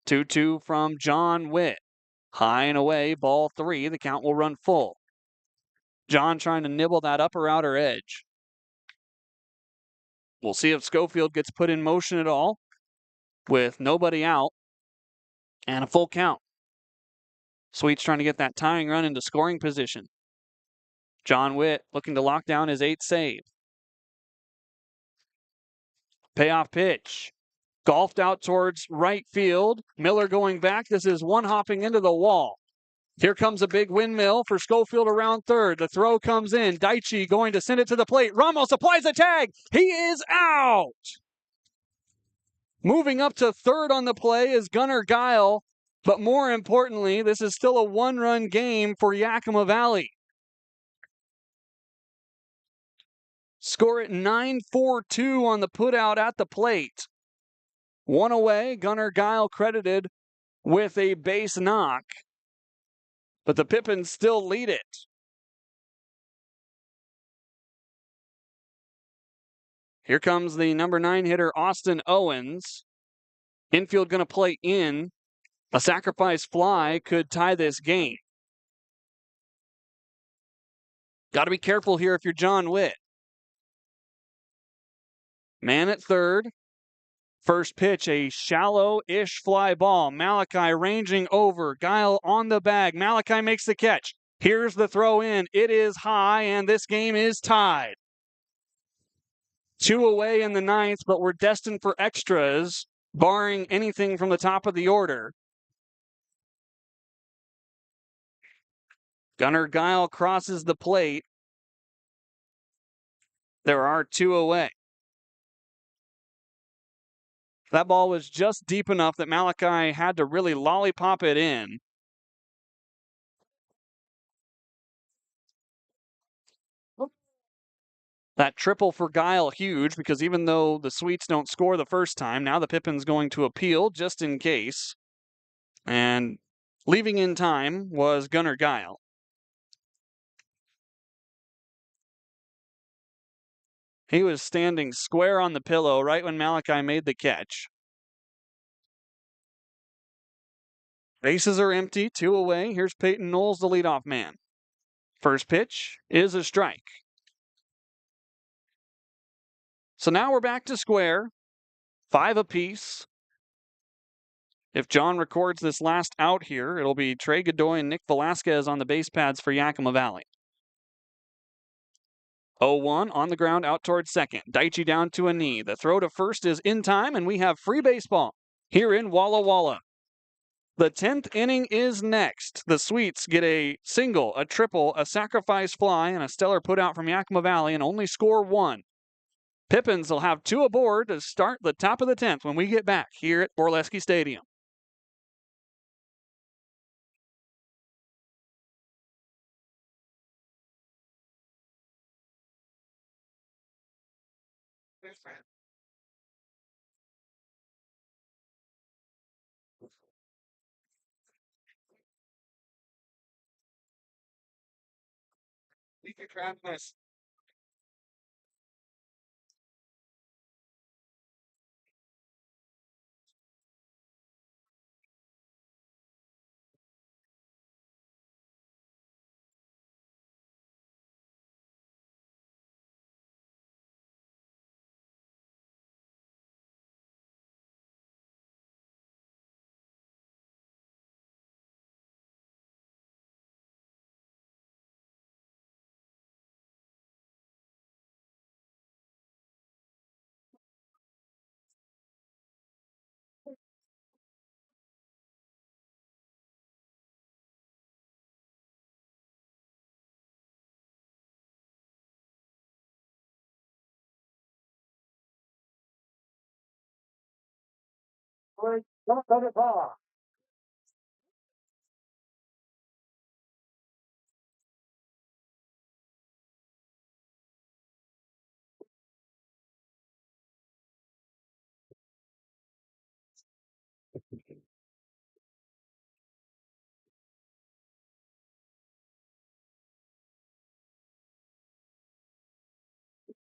2-2 from John Witt. High and away, ball 3. The count will run full. John trying to nibble that upper outer edge. We'll see if Schofield gets put in motion at all with nobody out and a full count. Sweets trying to get that tying run into scoring position. John Witt looking to lock down his 8th save. Payoff pitch. Golfed out towards right field. Miller going back. This is one hopping into the wall. Here comes a big windmill for Schofield around third. The throw comes in. Daichi going to send it to the plate. Ramos applies a tag. He is out. Moving up to third on the play is Gunnar Guile. But more importantly, this is still a 1-run game for Yakima Valley. Score at 9-4-2 on the putout at the plate. 1 away, Gunnar Guile credited with a base knock. But the Pippins still lead it. Here comes the number 9 hitter, Austin Owens. Infield going to play in. A sacrifice fly could tie this game. Got to be careful here if you're John Witt. Man at third. First pitch, a shallow-ish fly ball. Malachi ranging over. Guile on the bag. Malachi makes the catch. Here's the throw in. It is high, and this game is tied. 2 away in the 9th, but we're destined for extras, barring anything from the top of the order. Gunnar Guile crosses the plate. There are 2 away. That ball was just deep enough that Malachi had to really lollipop it in. That triple for Guile, huge, because even though the Sweets don't score the first time, now the Pippins going to appeal just in case. And leaving in time was Gunnar Guile. He was standing square on the pillow right when Malachi made the catch. Bases are empty, 2 away. Here's Peyton Knowles, the leadoff man. First pitch is a strike. So now we're back to square. 5 apiece. If John records this last out here, it'll be Trey Godoy and Nick Velasquez on the base pads for Yakima Valley. 0-1 on the ground out towards second. Daichi down to a knee. The throw to first is in time, and we have free baseball here in Walla Walla. The 10th inning is next. The Sweets get a single, a triple, a sacrifice fly, and a stellar putout from Yakima Valley and only score 1. Pippins will have 2 aboard to start the top of the 10th when we get back here at Borleske Stadium.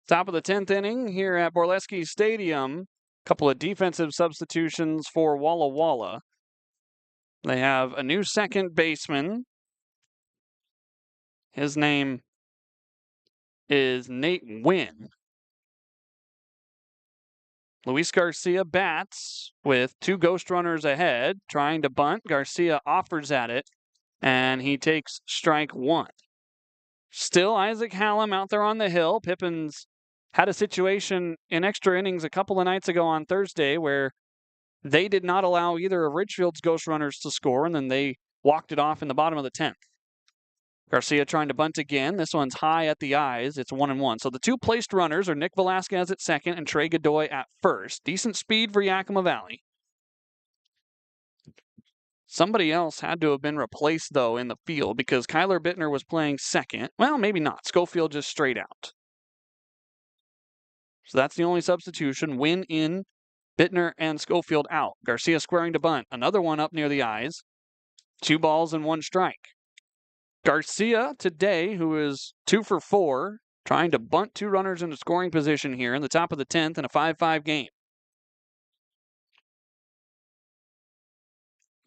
Top of the 10th inning here at Borleske Stadium. A couple of defensive substitutions for Walla Walla. They have a new second baseman. His name is Nate Wynn. Luis Garcia bats with 2 ghost runners ahead, trying to bunt. Garcia offers at it, and he takes strike 1. Still Isaac Hallam out there on the hill. Pippins had a situation in extra innings a couple of nights ago on Thursday where they did not allow either of Ridgefield's ghost runners to score, and then they walked it off in the bottom of the 10th. Garcia trying to bunt again. This one's high at the eyes. It's 1-1. So the 2 placed runners are Nick Velasquez at second and Trey Godoy at first. Decent speed for Yakima Valley. Somebody else had to have been replaced, though, in the field because Kyler Bittner was playing second. Well, maybe not. Schofield just straight out. So that's the only substitution. Win in, Bittner and Schofield out. Garcia squaring to bunt. Another one up near the eyes. 2 balls and 1 strike. Garcia today, who is 2 for 4, trying to bunt 2 runners into scoring position here in the top of the 10th in a 5-5 game.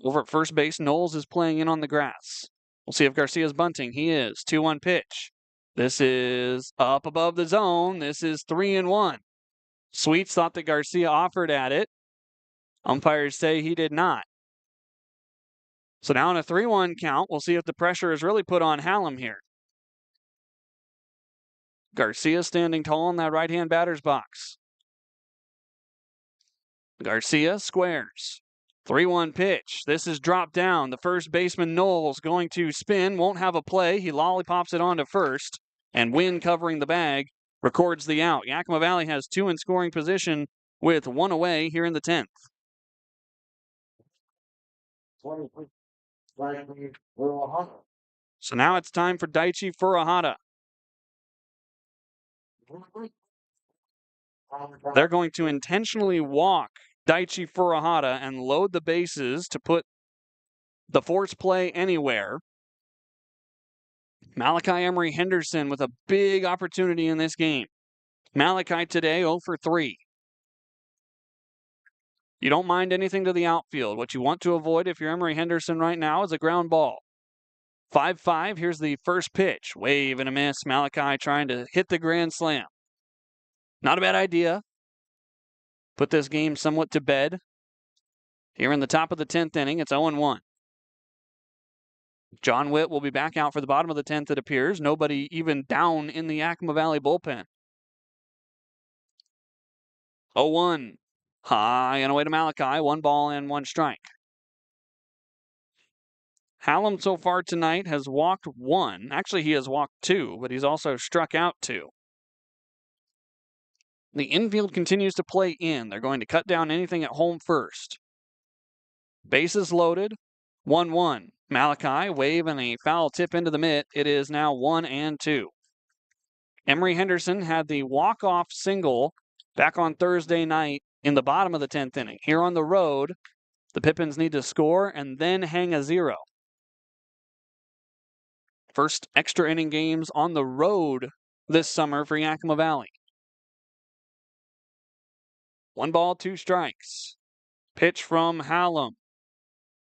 Over at first base, Knowles is playing in on the grass. We'll see if Garcia's bunting. He is. 2-1 pitch. This is up above the zone. This is 3-1. Sweets thought that Garcia offered at it. Umpires say he did not. So now in a 3-1 count, we'll see if the pressure is really put on Hallam here. Garcia standing tall in that right-hand batter's box. Garcia squares. 3-1 pitch. This is dropped down. The first baseman, Knowles, going to spin. Won't have a play. He lollipops it on to first. And Wynn covering the bag records the out. Yakima Valley has 2 in scoring position with 1 away here in the 10th. So now it's time for Daichi Furuhata. They're going to intentionally walk Daichi Furuhata and load the bases to put the force play anywhere. Malachi Emery Henderson with a big opportunity in this game. Malachi today 0 for 3. You don't mind anything to the outfield. What you want to avoid if you're Emery Henderson right now is a ground ball. 5-5. Here's the first pitch. Wave and a miss. Malachi trying to hit the grand slam. Not a bad idea. Put this game somewhat to bed. Here in the top of the 10th inning, it's 0-1. John Witt will be back out for the bottom of the 10th, it appears. Nobody even down in the Yakima Valley bullpen. 0-1. High and away to Malachi. 1 ball and 1 strike. Hallam so far tonight has walked 1. Actually, he has walked 2, but he's also struck out 2. The infield continues to play in. They're going to cut down anything at home first. Bases loaded. 1-1. Malachi, wave and a foul tip into the mitt. It is now 1-2. Emery Henderson had the walk-off single back on Thursday night in the bottom of the 10th inning. Here on the road, the Pippins need to score and then hang a 0. First extra inning games on the road this summer for Yakima Valley. 1 ball, 2 strikes. Pitch from Hallam.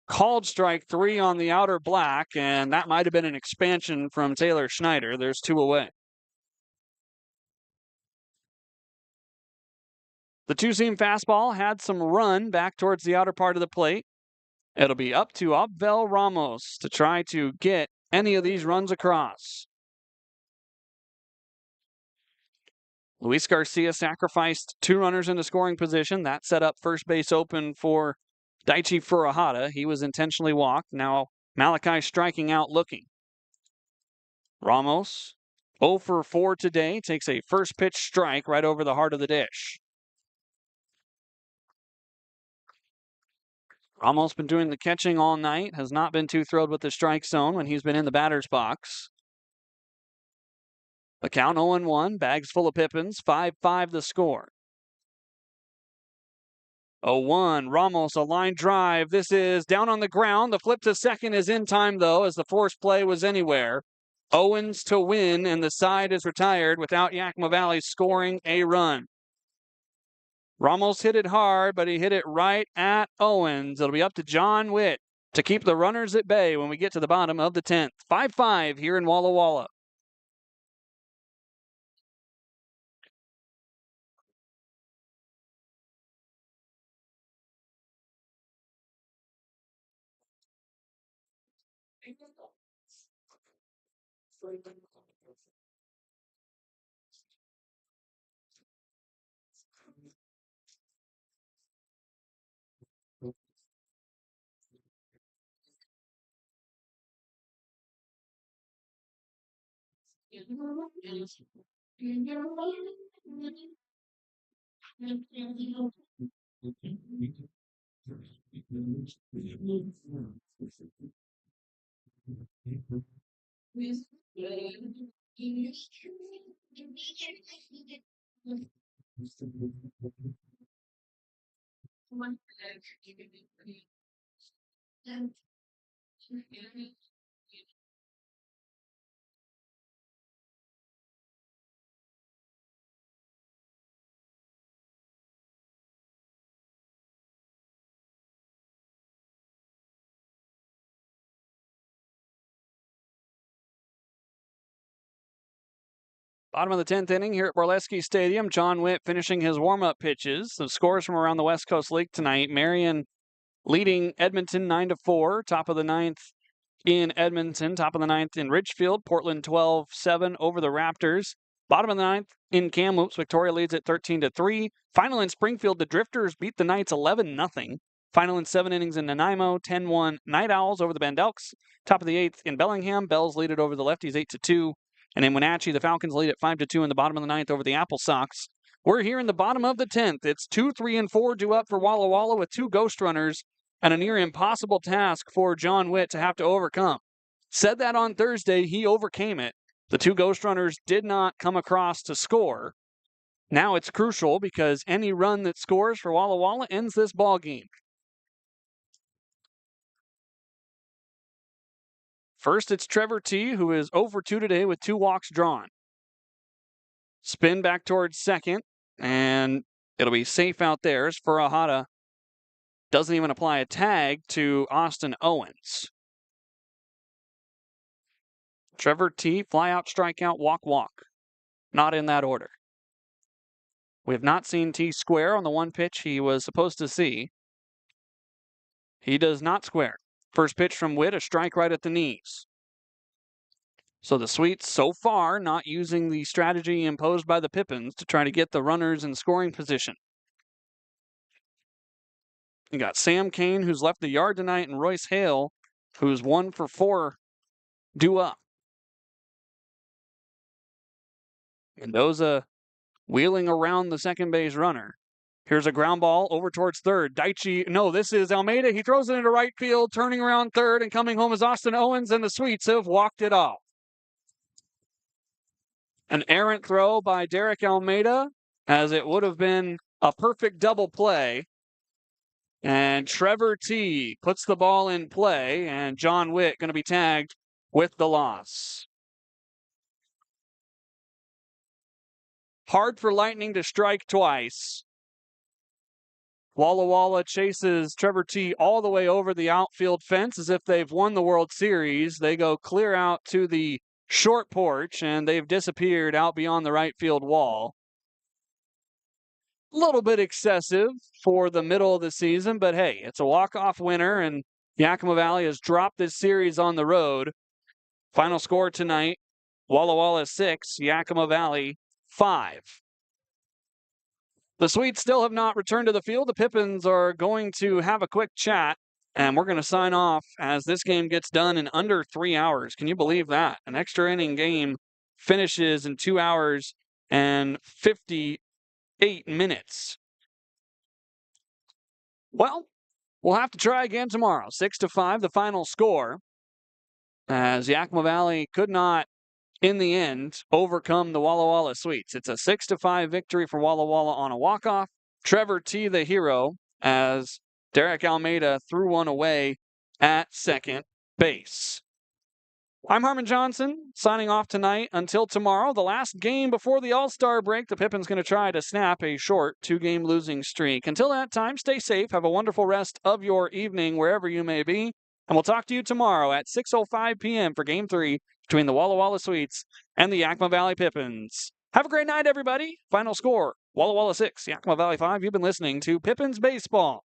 Called strike 3 on the outer black, and that might have been an expansion from Taylor Schneider. There's 2 away. The 2-seam fastball had some run back towards the outer part of the plate. It'll be up to Abel Ramos to try to get any of these runs across. Luis Garcia sacrificed 2 runners into scoring position. That set up first base open for Daichi Furuhata. He was intentionally walked. Now Malachi striking out looking. Ramos, 0 for 4 today, takes a first pitch strike right over the heart of the dish. Ramos been doing the catching all night, has not been too thrilled with the strike zone when he's been in the batter's box. The count 0-1, bags full of Pippins, 5-5 the score. 0-1, Ramos, a line drive. This is down on the ground. The flip to second is in time, though, as the forced play was anywhere. Owens to win, and the side is retired without Yakima Valley scoring a run. Ramos hit it hard, but he hit it right at Owens. It'll be up to John Witt to keep the runners at bay when we get to the bottom of the 10th. 5-5 here in Walla Walla. Bottom of the 10th inning here at Borleske Stadium. John Witt finishing his warm-up pitches. The scores from around the West Coast League tonight. Marion leading Edmonton 9-4. Top of the 9th in Edmonton. Top of the 9th in Ridgefield. Portland 12-7 over the Raptors. Bottom of the 9th in Kamloops. Victoria leads at 13-3. Final in Springfield. The Drifters beat the Knights 11-0. Final in 7 innings in Nanaimo. 10-1 Night Owls over the Bend Elks. Top of the 8th in Bellingham. Bells lead it over the Lefties 8-2. And in Wenatchee, the Falcons lead at 5-2 in the bottom of the 9th over the Apple Sox. We're here in the bottom of the 10th. It's 2, 3, and 4 due up for Walla Walla with 2 ghost runners and a near impossible task for John Witt to have to overcome. Said that on Thursday, he overcame it. The 2 ghost runners did not come across to score. Now it's crucial because any run that scores for Walla Walla ends this ball game. First, it's Trevor T., who is 0 for 2 today with 2 walks drawn. Spin back towards second, and it'll be safe out there as Furuhata doesn't even apply a tag to Austin Owens. Trevor T, fly out, strikeout, walk, walk. Not in that order. We have not seen T square on the one pitch he was supposed to see. He does not square. First pitch from Witt, a strike right at the knees. So the Sweets so far not using the strategy imposed by the Pippins to try to get the runners in scoring position. You got Sam Kane, who's left the yard tonight, and Royce Hale, who's 1 for 4, due up. Mendoza wheeling around the second base runner. Here's a ground ball over towards third. Daichi, no, this is Almeida. He throws it into right field, turning around third, and coming home is Austin Owens, and the Sweets have walked it off. An errant throw by Derek Almeida, as it would have been a perfect double play. And Trevor T puts the ball in play, and John Witt going to be tagged with the loss. Hard for Lightning to strike twice. Walla Walla chases Trevor T all the way over the outfield fence as if they've won the World Series. They go clear out to the short porch, and they've disappeared out beyond the right field wall. A little bit excessive for the middle of the season, but hey, it's a walk-off winner, and Yakima Valley has dropped this series on the road. Final score tonight, Walla Walla 6, Yakima Valley 5. The Sweets still have not returned to the field. The Pippins are going to have a quick chat, and we're going to sign off as this game gets done in under 3 hours. Can you believe that? An extra inning game finishes in 2 hours and 58 minutes. Well, we'll have to try again tomorrow. 6-5, the final score, as Yakima Valley could not, in the end, overcome the Walla Walla Sweets. It's a 6-5 victory for Walla Walla on a walk-off. Trevor T, the hero, as Derek Almeida threw one away at second base. I'm Harmon Johnsen, signing off tonight. Until tomorrow, the last game before the All-Star break, the Pippins going to try to snap a short 2-game losing streak. Until that time, stay safe. Have a wonderful rest of your evening wherever you may be. And we'll talk to you tomorrow at 6:05 p.m. for Game 3 between the Walla Walla Sweets and the Yakima Valley Pippins. Have a great night, everybody. Final score, Walla Walla 6, Yakima Valley 5. You've been listening to Pippins Baseball.